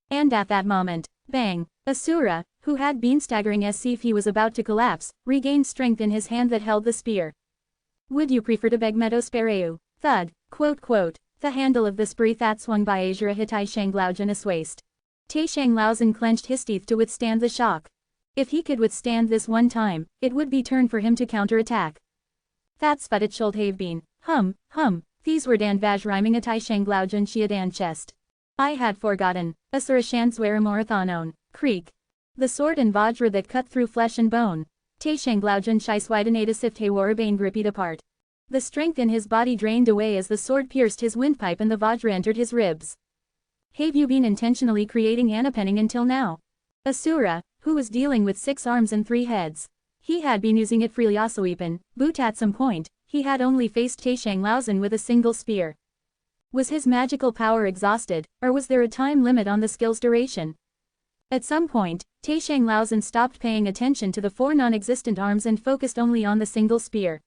And at that moment, bang, Asura, who had been staggering as if he was about to collapse, regained strength in his hand that held the spear. Would you prefer to beg meadow spareu? Thud, quote, the handle of the spear that swung by Azura hit Taishang Laozun's waist. Taishang Laozun clenched his teeth to withstand the shock. If he could withstand this one time, it would be turn for him to counterattack. That's what it should have been. These were Dan Vaj rhyming a Taishang Laozun Shiadan chest. I had forgotten. Asura Shanswara Morathanon. Creak. The sword and vajra that cut through flesh and bone. Taishang Laozun Shaiswidanata Sift Hawarabane grippied apart. The strength in his body drained away as the sword pierced his windpipe and the vajra entered his ribs. Have you been intentionally creating anapenning until now? Asura, who was dealing with 6 arms and 3 heads. He had been using it freely Asoepan, but at some point, he had only faced Taishang Laozun with a single spear. Was his magical power exhausted, or was there a time limit on the skill's duration? At some point, Taishang Laozun stopped paying attention to the 4 non-existent arms and focused only on the single spear.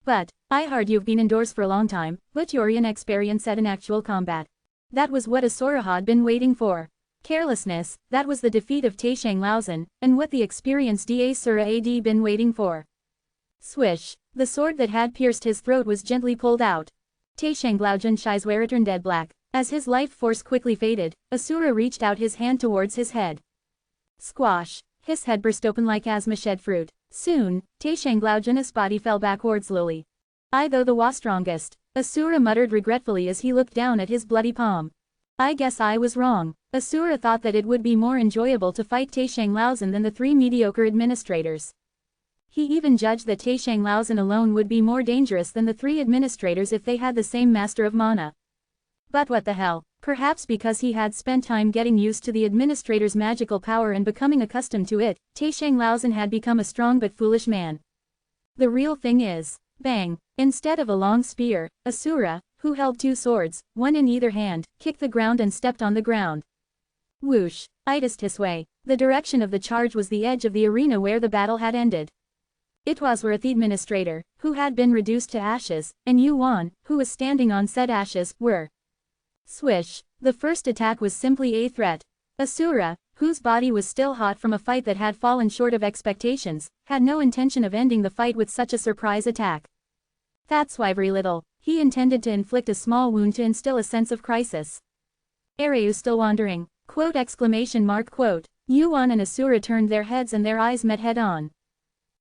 But, I heard you've been indoors for a long time, but you're inexperienced at an actual combat. That was what Asura had been waiting for. Carelessness, that was the defeat of Taishang Laozun, and what the experienced Asura had been waiting for. Swish, the sword that had pierced his throat was gently pulled out. Taishang Laozun Shaiswara turned dead black. As his life force quickly faded, Asura reached out his hand towards his head. Squash! His head burst open like asthma shed fruit. Soon, Taishang Laozun's body fell backward slowly. I though the was strongest, Asura muttered regretfully as he looked down at his bloody palm. I guess I was wrong. Asura thought that it would be more enjoyable to fight Taishang Laozun than the 3 mediocre administrators. He even judged that Taishang Laozun alone would be more dangerous than the 3 administrators if they had the same master of mana. But what the hell, perhaps because he had spent time getting used to the administrator's magical power and becoming accustomed to it, Taishang Laozun had become a strong but foolish man. The real thing is, bang, instead of a long spear, Asura, who held 2 swords, 1 in either hand, kicked the ground and stepped on the ground. Whoosh, itis his way. The direction of the charge was the edge of the arena where the battle had ended. It was where the administrator, who had been reduced to ashes, and Yuan, who was standing on said ashes, were. Swish, the first attack was simply a threat. Asura, whose body was still hot from a fight that had fallen short of expectations, had no intention of ending the fight with such a surprise attack. That's why very little. He intended to inflict a small wound to instill a sense of crisis. Areu still wandering. Quote! Yuan and Asura turned their heads and their eyes met head-on.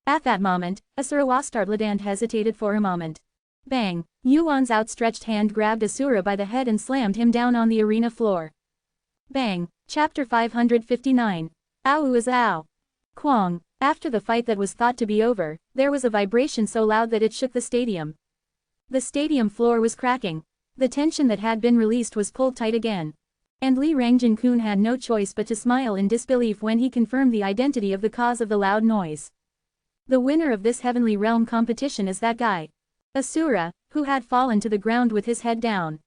At that moment, Asura was startled and hesitated for a moment. Bang! Yuan's outstretched hand grabbed Asura by the head and slammed him down on the arena floor. Bang! Chapter 559. Ow is ow. Quang! After the fight that was thought to be over, there was a vibration so loud that it shook the stadium. The stadium floor was cracking. The tension that had been released was pulled tight again. And Li Rangjin-kun had no choice but to smile in disbelief when he confirmed the identity of the cause of the loud noise. The winner of this heavenly realm competition is that guy. Asura, who had fallen to the ground with his head down.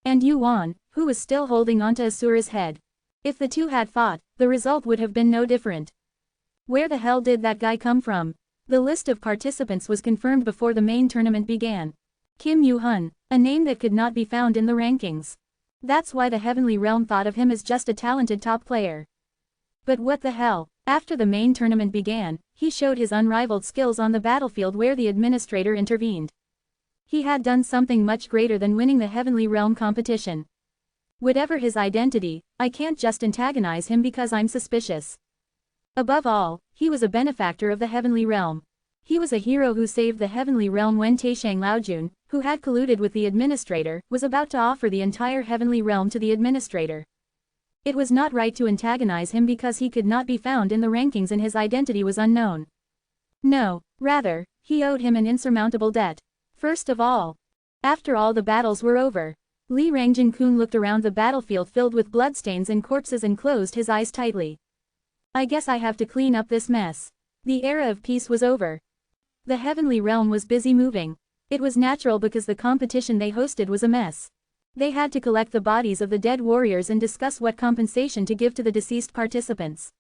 And Yuan, who was still holding onto Asura's head. If the two had fought, the result would have been no different. Where the hell did that guy come from? The list of participants was confirmed before the main tournament began. Kim Yoo-hun, a name that could not be found in the rankings. That's why the Heavenly Realm thought of him as just a talented top player. But what the hell? After the main tournament began, he showed his unrivaled skills on the battlefield where the administrator intervened. He had done something much greater than winning the Heavenly Realm competition. Whatever his identity, I can't just antagonize him because I'm suspicious. Above all, he was a benefactor of the Heavenly Realm. He was a hero who saved the Heavenly Realm when Taishang Laojun, who had colluded with the administrator, was about to offer the entire Heavenly Realm to the administrator. It was not right to antagonize him because he could not be found in the rankings and his identity was unknown. No, rather, he owed him an insurmountable debt. First of all, after all the battles were over, Li Rangjin-kun looked around the battlefield filled with bloodstains and corpses and closed his eyes tightly. I guess I have to clean up this mess. The era of peace was over. The Heavenly Realm was busy moving. It was natural because the competition they hosted was a mess. They had to collect the bodies of the dead warriors and discuss what compensation to give to the deceased participants.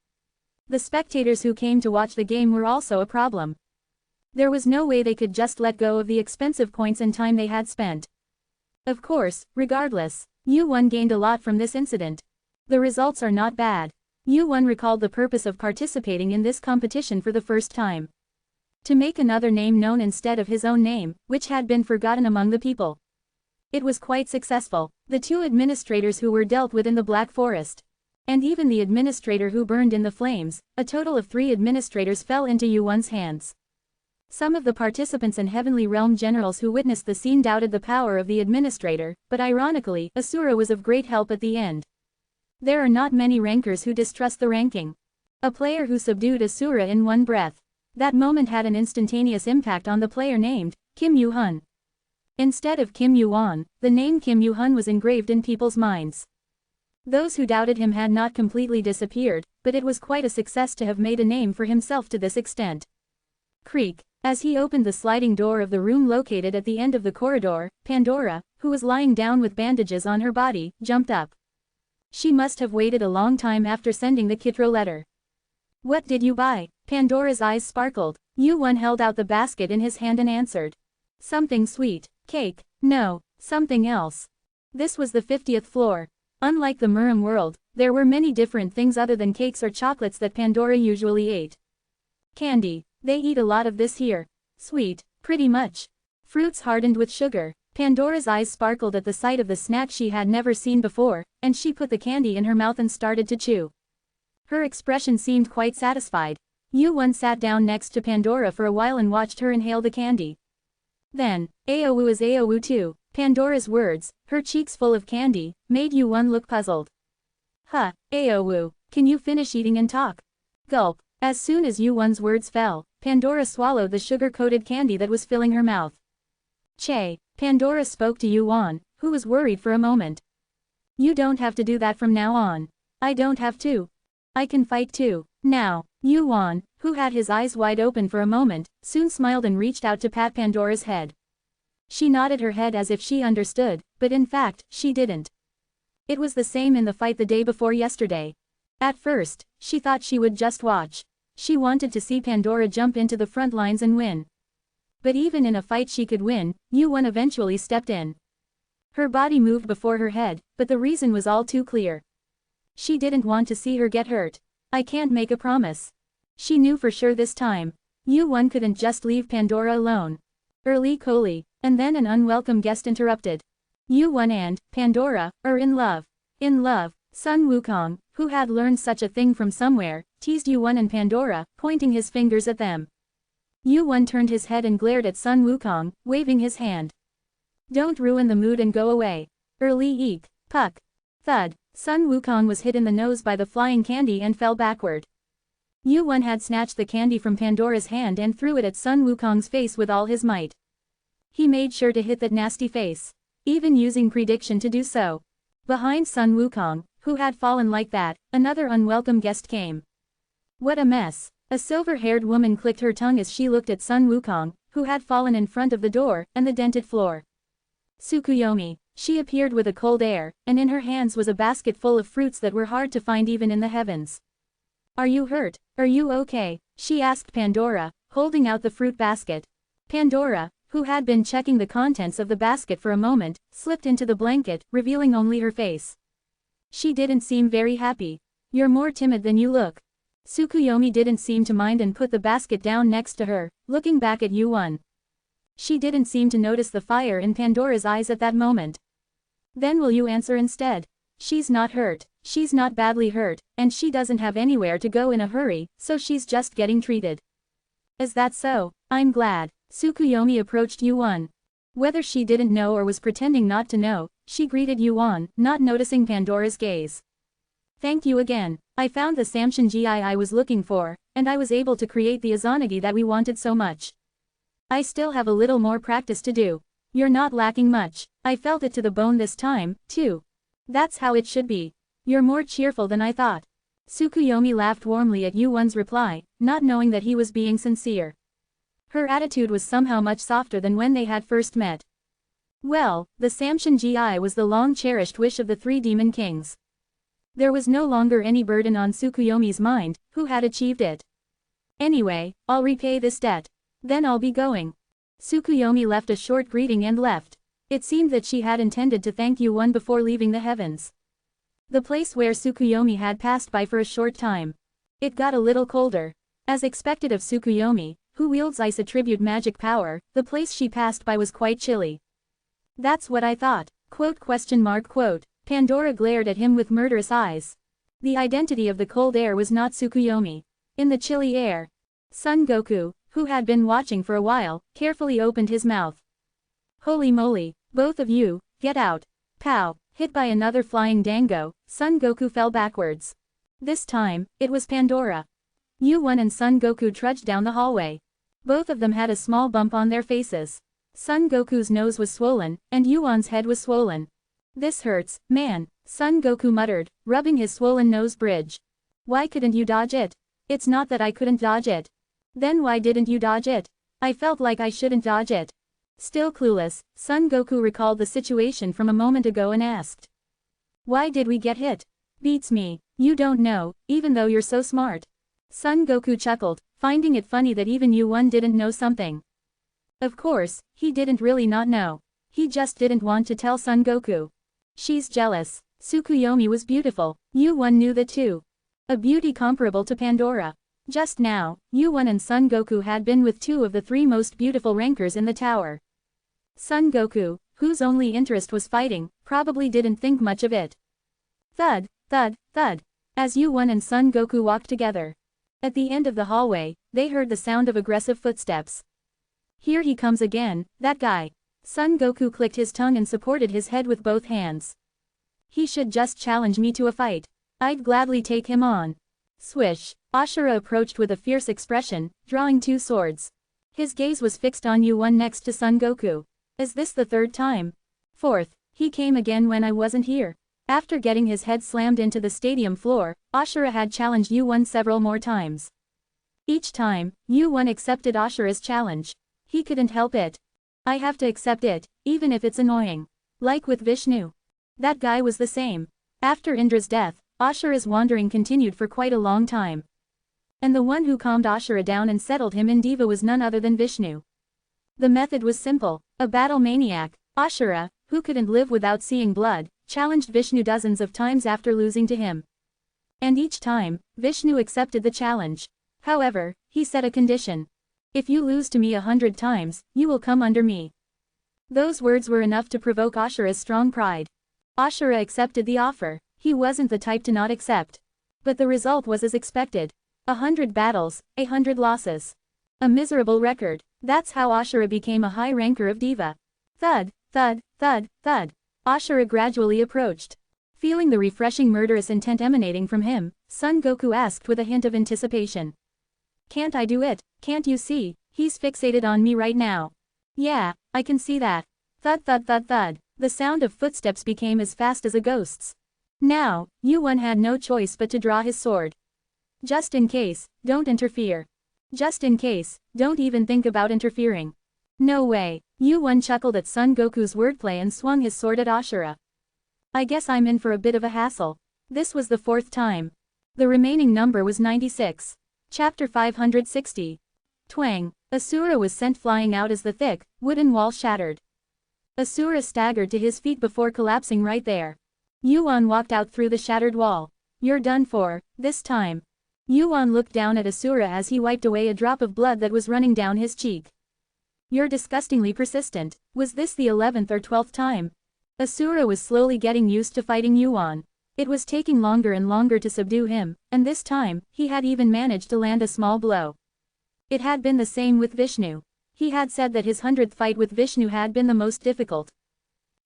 The spectators who came to watch the game were also a problem. There was no way they could just let go of the expensive points and time they had spent. Of course, regardless, Yoo-won gained a lot from this incident. The results are not bad. Yoo-won recalled the purpose of participating in this competition for the first time. To make another name known instead of his own name, which had been forgotten among the people. It was quite successful, the two administrators who were dealt with in the Black Forest. And even the administrator who burned in the flames, a total of 3 administrators fell into Yoo-won's hands. Some of the participants and Heavenly Realm generals who witnessed the scene doubted the power of the administrator, but ironically, Asura was of great help at the end. There are not many rankers who distrust the ranking. A player who subdued Asura in one breath. That moment had an instantaneous impact on the player named Kim Yoo-hun. Instead of Kim Yoo-won, the name Kim Yoo-hun was engraved in people's minds. Those who doubted him had not completely disappeared, but it was quite a success to have made a name for himself to this extent. Creak. As he opened the sliding door of the room located at the end of the corridor, Pandora, who was lying down with bandages on her body, jumped up. She must have waited a long time after sending the Kitro letter. What did you buy? Pandora's eyes sparkled. Yoo-won held out the basket in his hand and answered. Something sweet. Cake. No, something else. This was the 50th floor. Unlike the Murim world, there were many different things other than cakes or chocolates that Pandora usually ate. Candy. They eat a lot of this here. Sweet, pretty much. Fruits hardened with sugar. Pandora's eyes sparkled at the sight of the snack she had never seen before, and she put the candy in her mouth and started to chew. Her expression seemed quite satisfied. Yoo-won sat down next to Pandora for a while and watched her inhale the candy. Then, Aowu is Aowu too. Pandora's words, her cheeks full of candy, made Yoo-won look puzzled. Huh, Aowu, can you finish eating and talk? Gulp. As soon as Yoo-won's words fell, Pandora swallowed the sugar-coated candy that was filling her mouth. Che. Pandora spoke to Yoo-won, who was worried for a moment. You don't have to do that from now on. I don't have to. I can fight too. Now, Yoo-won, who had his eyes wide open for a moment, soon smiled and reached out to pat Pandora's head. She nodded her head as if she understood, but in fact, she didn't. It was the same in the fight the day before yesterday. At first, she thought she would just watch. She wanted to see Pandora jump into the front lines and win. But even in a fight she could win, Yoo-won eventually stepped in. Her body moved before her head, but the reason was all too clear. She didn't want to see her get hurt. I can't make a promise. She knew for sure this time. Yoo-won couldn't just leave Pandora alone. Early Coley, and then an unwelcome guest interrupted. Yoo-won and Pandora are in love. In love. Sun Wukong, who had learned such a thing from somewhere, teased Yoo-won and Pandora, pointing his fingers at them. Yoo-won turned his head and glared at Sun Wukong, waving his hand. Don't ruin the mood and go away. Early eek. Puck. Thud. Sun Wukong was hit in the nose by the flying candy and fell backward. Yoo-won had snatched the candy from Pandora's hand and threw it at Sun Wukong's face with all his might. He made sure to hit that nasty face, even using prediction to do so. Behind Sun Wukong, who had fallen like that, another unwelcome guest came. What a mess. A silver-haired woman clicked her tongue as she looked at Sun Wukong, who had fallen in front of the door and the dented floor. Tsukuyomi. She appeared with a cold air, and in her hands was a basket full of fruits that were hard to find even in the heavens. Are you hurt? Are you okay? She asked Pandora, holding out the fruit basket. Pandora, who had been checking the contents of the basket for a moment, slipped into the blanket, revealing only her face. She didn't seem very happy. You're more timid than you look. Tsukuyomi didn't seem to mind and put the basket down next to her, looking back at Yuan. She didn't seem to notice the fire in Pandora's eyes at that moment. Then will you answer instead? She's not hurt, she's not badly hurt, and she doesn't have anywhere to go in a hurry, so she's just getting treated. Is that so? I'm glad. Tsukuyomi approached Yuan. Whether she didn't know or was pretending not to know, she greeted Yuan, not noticing Pandora's gaze. Thank you again. I found the Samshinji I was looking for, and I was able to create the Izanagi that we wanted so much. I still have a little more practice to do. You're not lacking much. I felt it to the bone this time, too. That's how it should be. You're more cheerful than I thought. Tsukuyomi laughed warmly at Yuan's reply, not knowing that he was being sincere. Her attitude was somehow much softer than when they had first met. Well, the Samshinji was the long-cherished wish of the three demon kings. There was no longer any burden on Tsukuyomi's mind, who had achieved it. Anyway, I'll repay this debt. Then I'll be going. Tsukuyomi left a short greeting and left. It seemed that she had intended to thank Yuan before leaving the heavens. The place where Tsukuyomi had passed by for a short time. It got a little colder. As expected of Tsukuyomi, who wields ice attribute magic power, the place she passed by was quite chilly. That's what I thought. Quote. Pandora glared at him with murderous eyes. The identity of the cold air was not Tsukuyomi. In the chilly air, Son Goku, who had been watching for a while, carefully opened his mouth. Holy moly, both of you, get out. Pow, hit by another flying dango, Son Goku fell backwards. This time, it was Pandora. Yuan and Son Goku trudged down the hallway. Both of them had a small bump on their faces. Son Goku's nose was swollen, and Yuan's head was swollen. This hurts, man, Son Goku muttered, rubbing his swollen nose bridge. Why couldn't you dodge it? It's not that I couldn't dodge it. Then why didn't you dodge it? I felt like I shouldn't dodge it. Still clueless, Son Goku recalled the situation from a moment ago and asked. Why did we get hit? Beats me, you don't know, even though you're so smart. Son Goku chuckled, finding it funny that even Yuan didn't know something. Of course, he didn't really not know. He just didn't want to tell Son Goku. She's jealous. Tsukuyomi was beautiful. Yuan knew that too. A beauty comparable to Pandora. Just now, Yuan and Son Goku had been with two of the three most beautiful rankers in the tower. Son Goku, whose only interest was fighting, probably didn't think much of it. Thud, thud, thud. As Yuan and Son Goku walked together. At the end of the hallway, they heard the sound of aggressive footsteps. Here he comes again, that guy. Son Goku clicked his tongue and supported his head with both hands. He should just challenge me to a fight. I'd gladly take him on. Swish. Ashura approached with a fierce expression, drawing two swords. His gaze was fixed on Yuan next to Son Goku. Is this the third time? Fourth, he came again when I wasn't here. After getting his head slammed into the stadium floor, Ashura had challenged Yuan several more times. Each time, Yuan accepted Ashura's challenge. He couldn't help it. I have to accept it, even if it's annoying. Like with Vishnu. That guy was the same. After Indra's death, Ashura's wandering continued for quite a long time. And the one who calmed Ashura down and settled him in Diva was none other than Vishnu. The method was simple. A battle maniac, Ashura, who couldn't live without seeing blood, challenged Vishnu dozens of times after losing to him. And each time, Vishnu accepted the challenge. However, he set a condition. If you lose to me 100 times, you will come under me. Those words were enough to provoke Ashura's strong pride. Ashura accepted the offer. He wasn't the type to not accept. But the result was as expected. 100 battles, 100 losses. A miserable record. That's how Ashura became a high ranker of Diva. Thud, thud, thud, thud. Ashura gradually approached. Feeling the refreshing murderous intent emanating from him, Son Goku asked with a hint of anticipation. Can't I do it? Can't you see? He's fixated on me right now. Yeah, I can see that. Thud thud thud thud. The sound of footsteps became as fast as a ghost's. Now, Yuan had no choice but to draw his sword. Just in case, don't interfere. Just in case, don't even think about interfering. No way. Yuan chuckled at Son Goku's wordplay and swung his sword at Ashura. I guess I'm in for a bit of a hassle. This was the fourth time. The remaining number was 96. Chapter 560. Twang. Asura was sent flying out as the thick, wooden wall shattered. Asura staggered to his feet before collapsing right there. Yuan walked out through the shattered wall. You're done for, this time. Yuan looked down at Asura as he wiped away a drop of blood that was running down his cheek. You're disgustingly persistent. Was this the 11th or 12th time? Asura was slowly getting used to fighting Yuan. It was taking longer and longer to subdue him, and this time, he had even managed to land a small blow. It had been the same with Vishnu. He had said that his 100th fight with Vishnu had been the most difficult.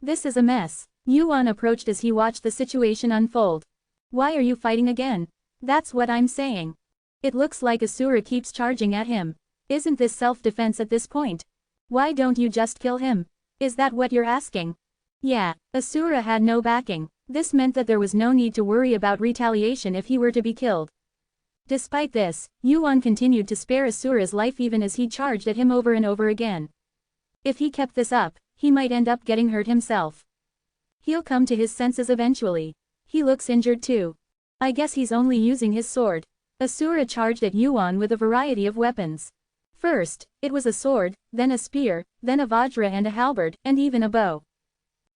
This is a mess. Yuan approached as he watched the situation unfold. Why are you fighting again? That's what I'm saying. It looks like Asura keeps charging at him. Isn't this self-defense at this point? Why don't you just kill him? Is that what you're asking? Yeah, Asura had no backing. This meant that there was no need to worry about retaliation if he were to be killed. Despite this, Yuan continued to spare Asura's life even as he charged at him over and over again. If he kept this up, he might end up getting hurt himself. He'll come to his senses eventually. He looks injured too. I guess he's only using his sword. Asura charged at Yuan with a variety of weapons. First, it was a sword, then a spear, then a vajra and a halberd, and even a bow.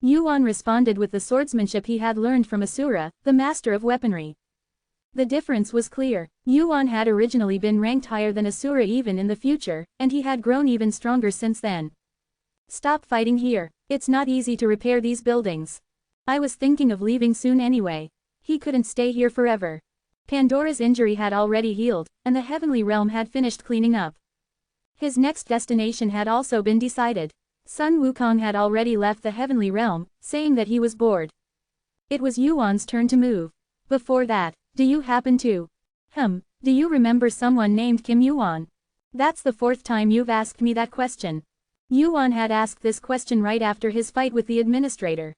Yuan responded with the swordsmanship he had learned from Asura, the master of weaponry. The difference was clear. Yuan had originally been ranked higher than Asura even in the future, and he had grown even stronger since then. Stop fighting here. It's not easy to repair these buildings. I was thinking of leaving soon anyway. He couldn't stay here forever. Pandora's injury had already healed, and the heavenly realm had finished cleaning up. His next destination had also been decided. Sun Wukong had already left the heavenly realm, saying that he was bored. It was Yuan's turn to move. Before that, do you happen to? Do you remember someone named Kim Yuan? That's the 4th time you've asked me that question. Yuan had asked this question right after his fight with the administrator.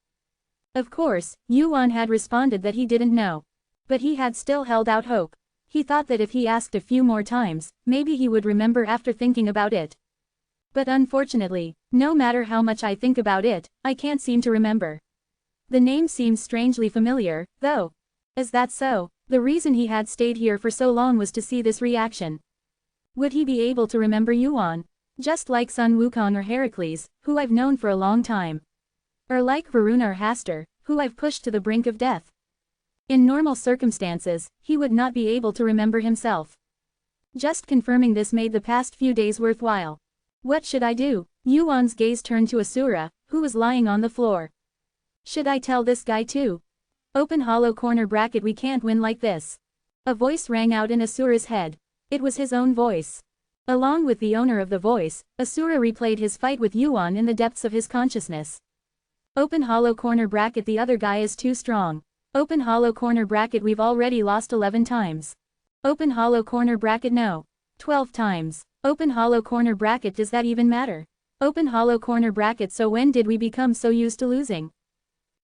Of course, Yuan had responded that he didn't know. But he had still held out hope. He thought that if he asked a few more times, maybe he would remember after thinking about it. But unfortunately, no matter how much I think about it, I can't seem to remember. The name seems strangely familiar, though. Is that so? The reason he had stayed here for so long was to see this reaction. Would he be able to remember Yuan? Just like Sun Wukong or Heracles, who I've known for a long time. Or like Varuna or Hastur, who I've pushed to the brink of death. In normal circumstances, he would not be able to remember himself. Just confirming this made the past few days worthwhile. What should I do? Yuan's gaze turned to Asura, who was lying on the floor. Should I tell this guy too? Open hollow corner bracket, we can't win like this. A voice rang out in Asura's head. It was his own voice. Along with the owner of the voice, Asura replayed his fight with Yuan in the depths of his consciousness. Open hollow corner bracket, the other guy is too strong. Open hollow corner bracket, we've already lost 11 times. Open hollow corner bracket, no. 12 times. Open hollow corner bracket, does that even matter? Open hollow corner bracket, so when did we become so used to losing?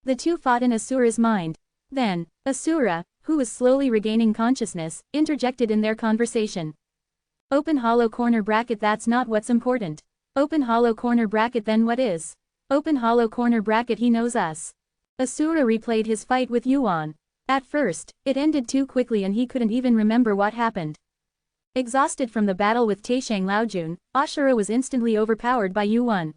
The two fought in Asura's mind. Then, Asura, who was slowly regaining consciousness, interjected in their conversation. Open hollow corner bracket, that's not what's important. Open hollow corner bracket, then what is? Open hollow corner bracket, he knows us. Asura replayed his fight with Yuan. At first, it ended too quickly and he couldn't even remember what happened. Exhausted from the battle with Taishang Laojun, Asura was instantly overpowered by Yuan.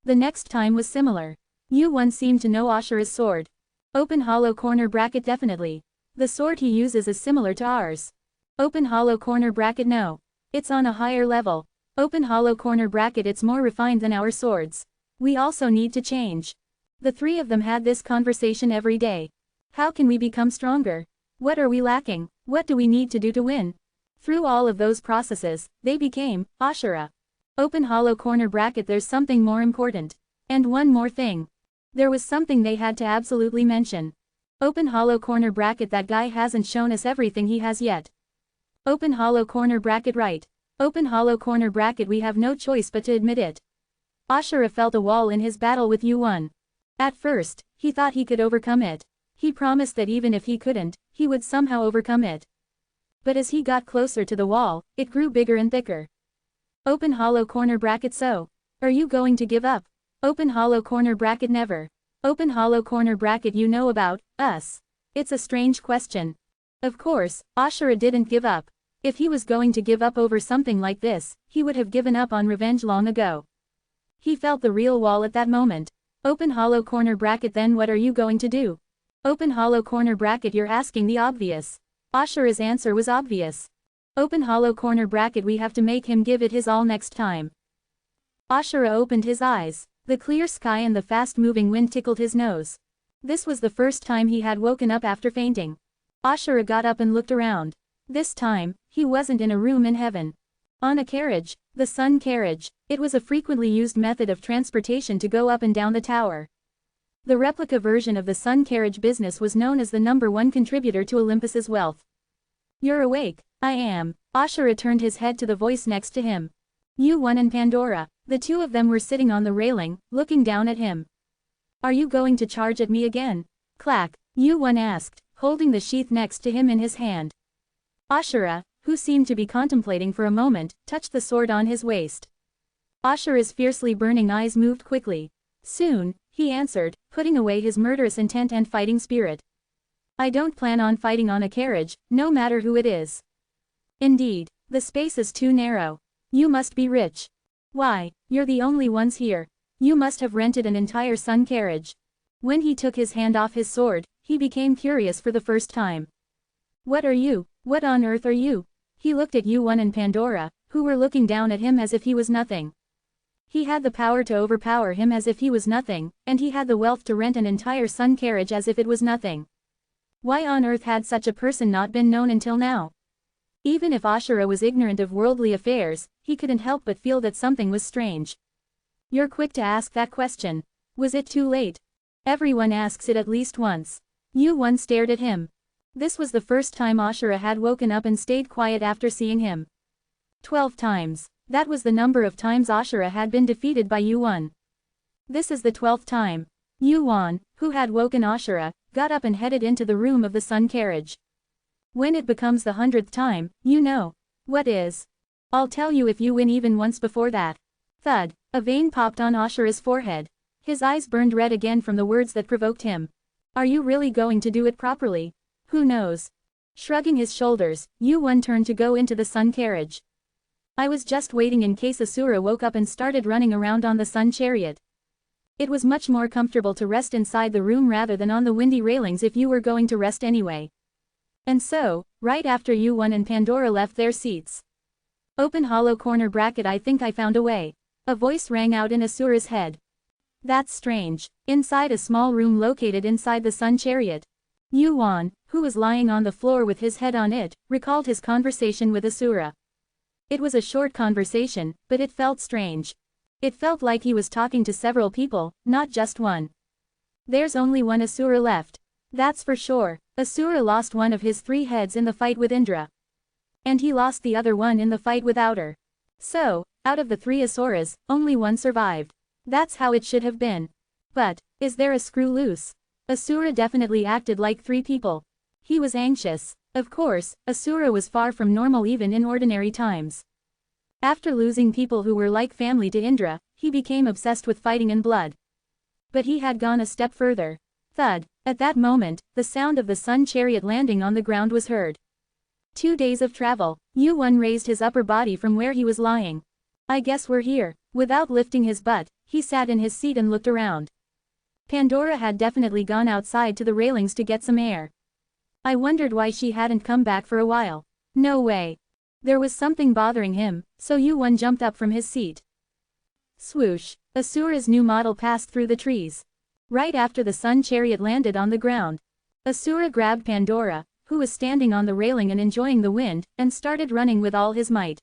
The next time was similar. Yuan seemed to know Ashura's sword. Open hollow corner bracket, definitely. The sword he uses is similar to ours. Open hollow corner bracket, no. It's on a higher level. Open hollow corner bracket, it's more refined than our swords. We also need to change. The three of them had this conversation every day. How can we become stronger? What are we lacking? What do we need to do to win? Through all of those processes, they became Ashura. Open hollow corner bracket, there's something more important. And one more thing. There was something they had to absolutely mention. Open hollow corner bracket, that guy hasn't shown us everything he has yet. Open hollow corner bracket, right. Open hollow corner bracket, we have no choice but to admit it. Ashura felt a wall in his battle with Yuan. At first, he thought he could overcome it. He promised that even if he couldn't, he would somehow overcome it. But as he got closer to the wall, it grew bigger and thicker. Open hollow corner bracket, so? Are you going to give up? Open hollow corner bracket, never. Open hollow corner bracket, you know about us. It's a strange question. Of course, Ashura didn't give up. If he was going to give up over something like this, he would have given up on revenge long ago. He felt the real wall at that moment. Open hollow corner bracket. Then what are you going to do? Open hollow corner bracket. You're asking the obvious. Ashura's answer was obvious. Open hollow corner bracket. We have to make him give it his all next time. Ashura opened his eyes. The clear sky and the fast-moving wind tickled his nose. This was the first time he had woken up after fainting. Ashura got up and looked around. This time, he wasn't in a room in heaven. On a carriage, the sun carriage. It was a frequently used method of transportation to go up and down the tower. The replica version of the sun carriage business was known as the #1 contributor to Olympus's wealth. You're awake. I am. Ashura turned his head to the voice next to him. Yu-1 and Pandora. The two of them were sitting on the railing, looking down at him. Are you going to charge at me again? Clack, Yu-1 asked, holding the sheath next to him in his hand. Ashura, who seemed to be contemplating for a moment, touched the sword on his waist. Ashura's fiercely burning eyes moved quickly. Soon, he answered, putting away his murderous intent and fighting spirit. I don't plan on fighting on a carriage, no matter who it is. Indeed, the space is too narrow. You must be rich. Why, you're the only ones here. You must have rented an entire sun carriage. When he took his hand off his sword, he became curious for the first time. What are you? What on earth are you? He looked at Yu-1 and Pandora, who were looking down at him as if he was nothing. He had the power to overpower him as if he was nothing, and he had the wealth to rent an entire sun carriage as if it was nothing. Why on earth had such a person not been known until now? Even if Ashura was ignorant of worldly affairs, he couldn't help but feel that something was strange. You're quick to ask that question. Was it too late? Everyone asks it at least once. Yu-1 stared at him. This was the first time Ashura had woken up and stayed quiet after seeing him. 12 times. That was the number of times Ashura had been defeated by Yu-1. This is the 12th time. Yu-1, who had woken Ashura, got up and headed into the room of the sun carriage. When it becomes the 100th time, you know. What is? I'll tell you if you win even once before that. Thud, a vein popped on Ashura's forehead. His eyes burned red again from the words that provoked him. Are you really going to do it properly? Who knows? Shrugging his shoulders, Yu-1 turned to go into the sun carriage. I was just waiting in case Asura woke up and started running around on the sun chariot. It was much more comfortable to rest inside the room rather than on the windy railings if you were going to rest anyway. And so, right after Yu-1 and Pandora left their seats. Open hollow corner bracket. I think I found a way. A voice rang out in Asura's head. That's strange. Inside a small room located inside the sun chariot. Yu-1, who was lying on the floor with his head on it, recalled his conversation with Asura. It was a short conversation, but it felt strange. It felt like he was talking to several people, not just one. There's only one Asura left. That's for sure. Asura lost one of his 3 heads in the fight with Indra. And he lost the other one in the fight with Outer. So, out of the 3 Asuras, only one survived. That's how it should have been. But, is there a screw loose? Asura definitely acted like 3 people. He was anxious. Of course, Asura was far from normal even in ordinary times. After losing people who were like family to Indra, he became obsessed with fighting and blood. But he had gone a step further. Thud. At that moment, the sound of the sun chariot landing on the ground was heard. 2 days of travel. Yu-1 raised his upper body from where he was lying. I guess we're here. Without lifting his butt, he sat in his seat and looked around. Pandora had definitely gone outside to the railings to get some air. I wondered why she hadn't come back for a while. No way. There was something bothering him, so Yu-1 jumped up from his seat. Swoosh. Asura's new model passed through the trees. Right after the sun chariot landed on the ground. Asura grabbed Pandora, who was standing on the railing and enjoying the wind, and started running with all his might.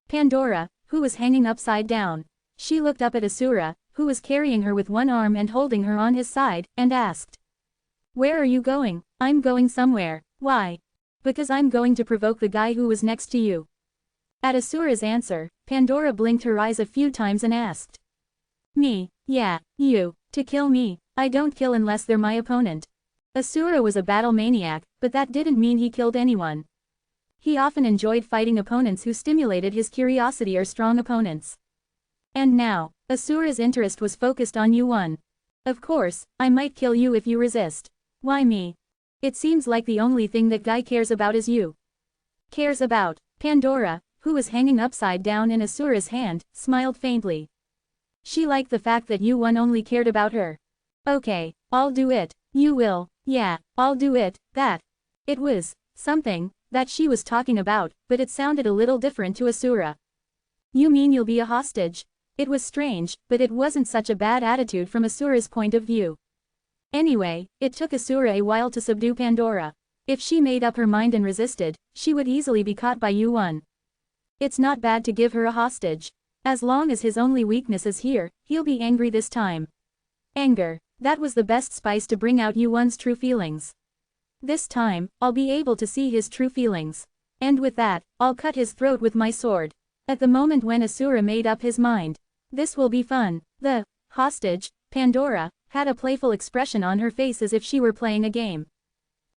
Pandora, who was hanging upside down. She looked up at Asura, who was carrying her with one arm and holding her on his side, and asked. Where are you going? I'm going somewhere. Why? Because I'm going to provoke the guy who was next to you. At Asura's answer, Pandora blinked her eyes a few times and asked. Me? Yeah, you. To kill me? I don't kill unless they're my opponent. Asura was a battle maniac, but that didn't mean he killed anyone. He often enjoyed fighting opponents who stimulated his curiosity or strong opponents. And now, Asura's interest was focused on Yu-1. Of course, I might kill you if you resist. Why me? It seems like the only thing that guy cares about is you. Cares about. Pandora, who was hanging upside down in Asura's hand, smiled faintly. She liked the fact that Yuwon only cared about her. Okay, I'll do it. You will. Yeah, I'll do it. That. It was something that she was talking about, but it sounded a little different to Asura. You mean you'll be a hostage? It was strange, but it wasn't such a bad attitude from Asura's point of view. Anyway, it took Asura a while to subdue Pandora. If she made up her mind and resisted, she would easily be caught by Yuwon. It's not bad to give her a hostage. As long as his only weakness is here, he'll be angry this time. Anger. That was the best spice to bring out Yuwon's true feelings. This time, I'll be able to see his true feelings. And with that, I'll cut his throat with my sword. At the moment when Asura made up his mind. This will be fun. The hostage, Pandora, had a playful expression on her face as if she were playing a game.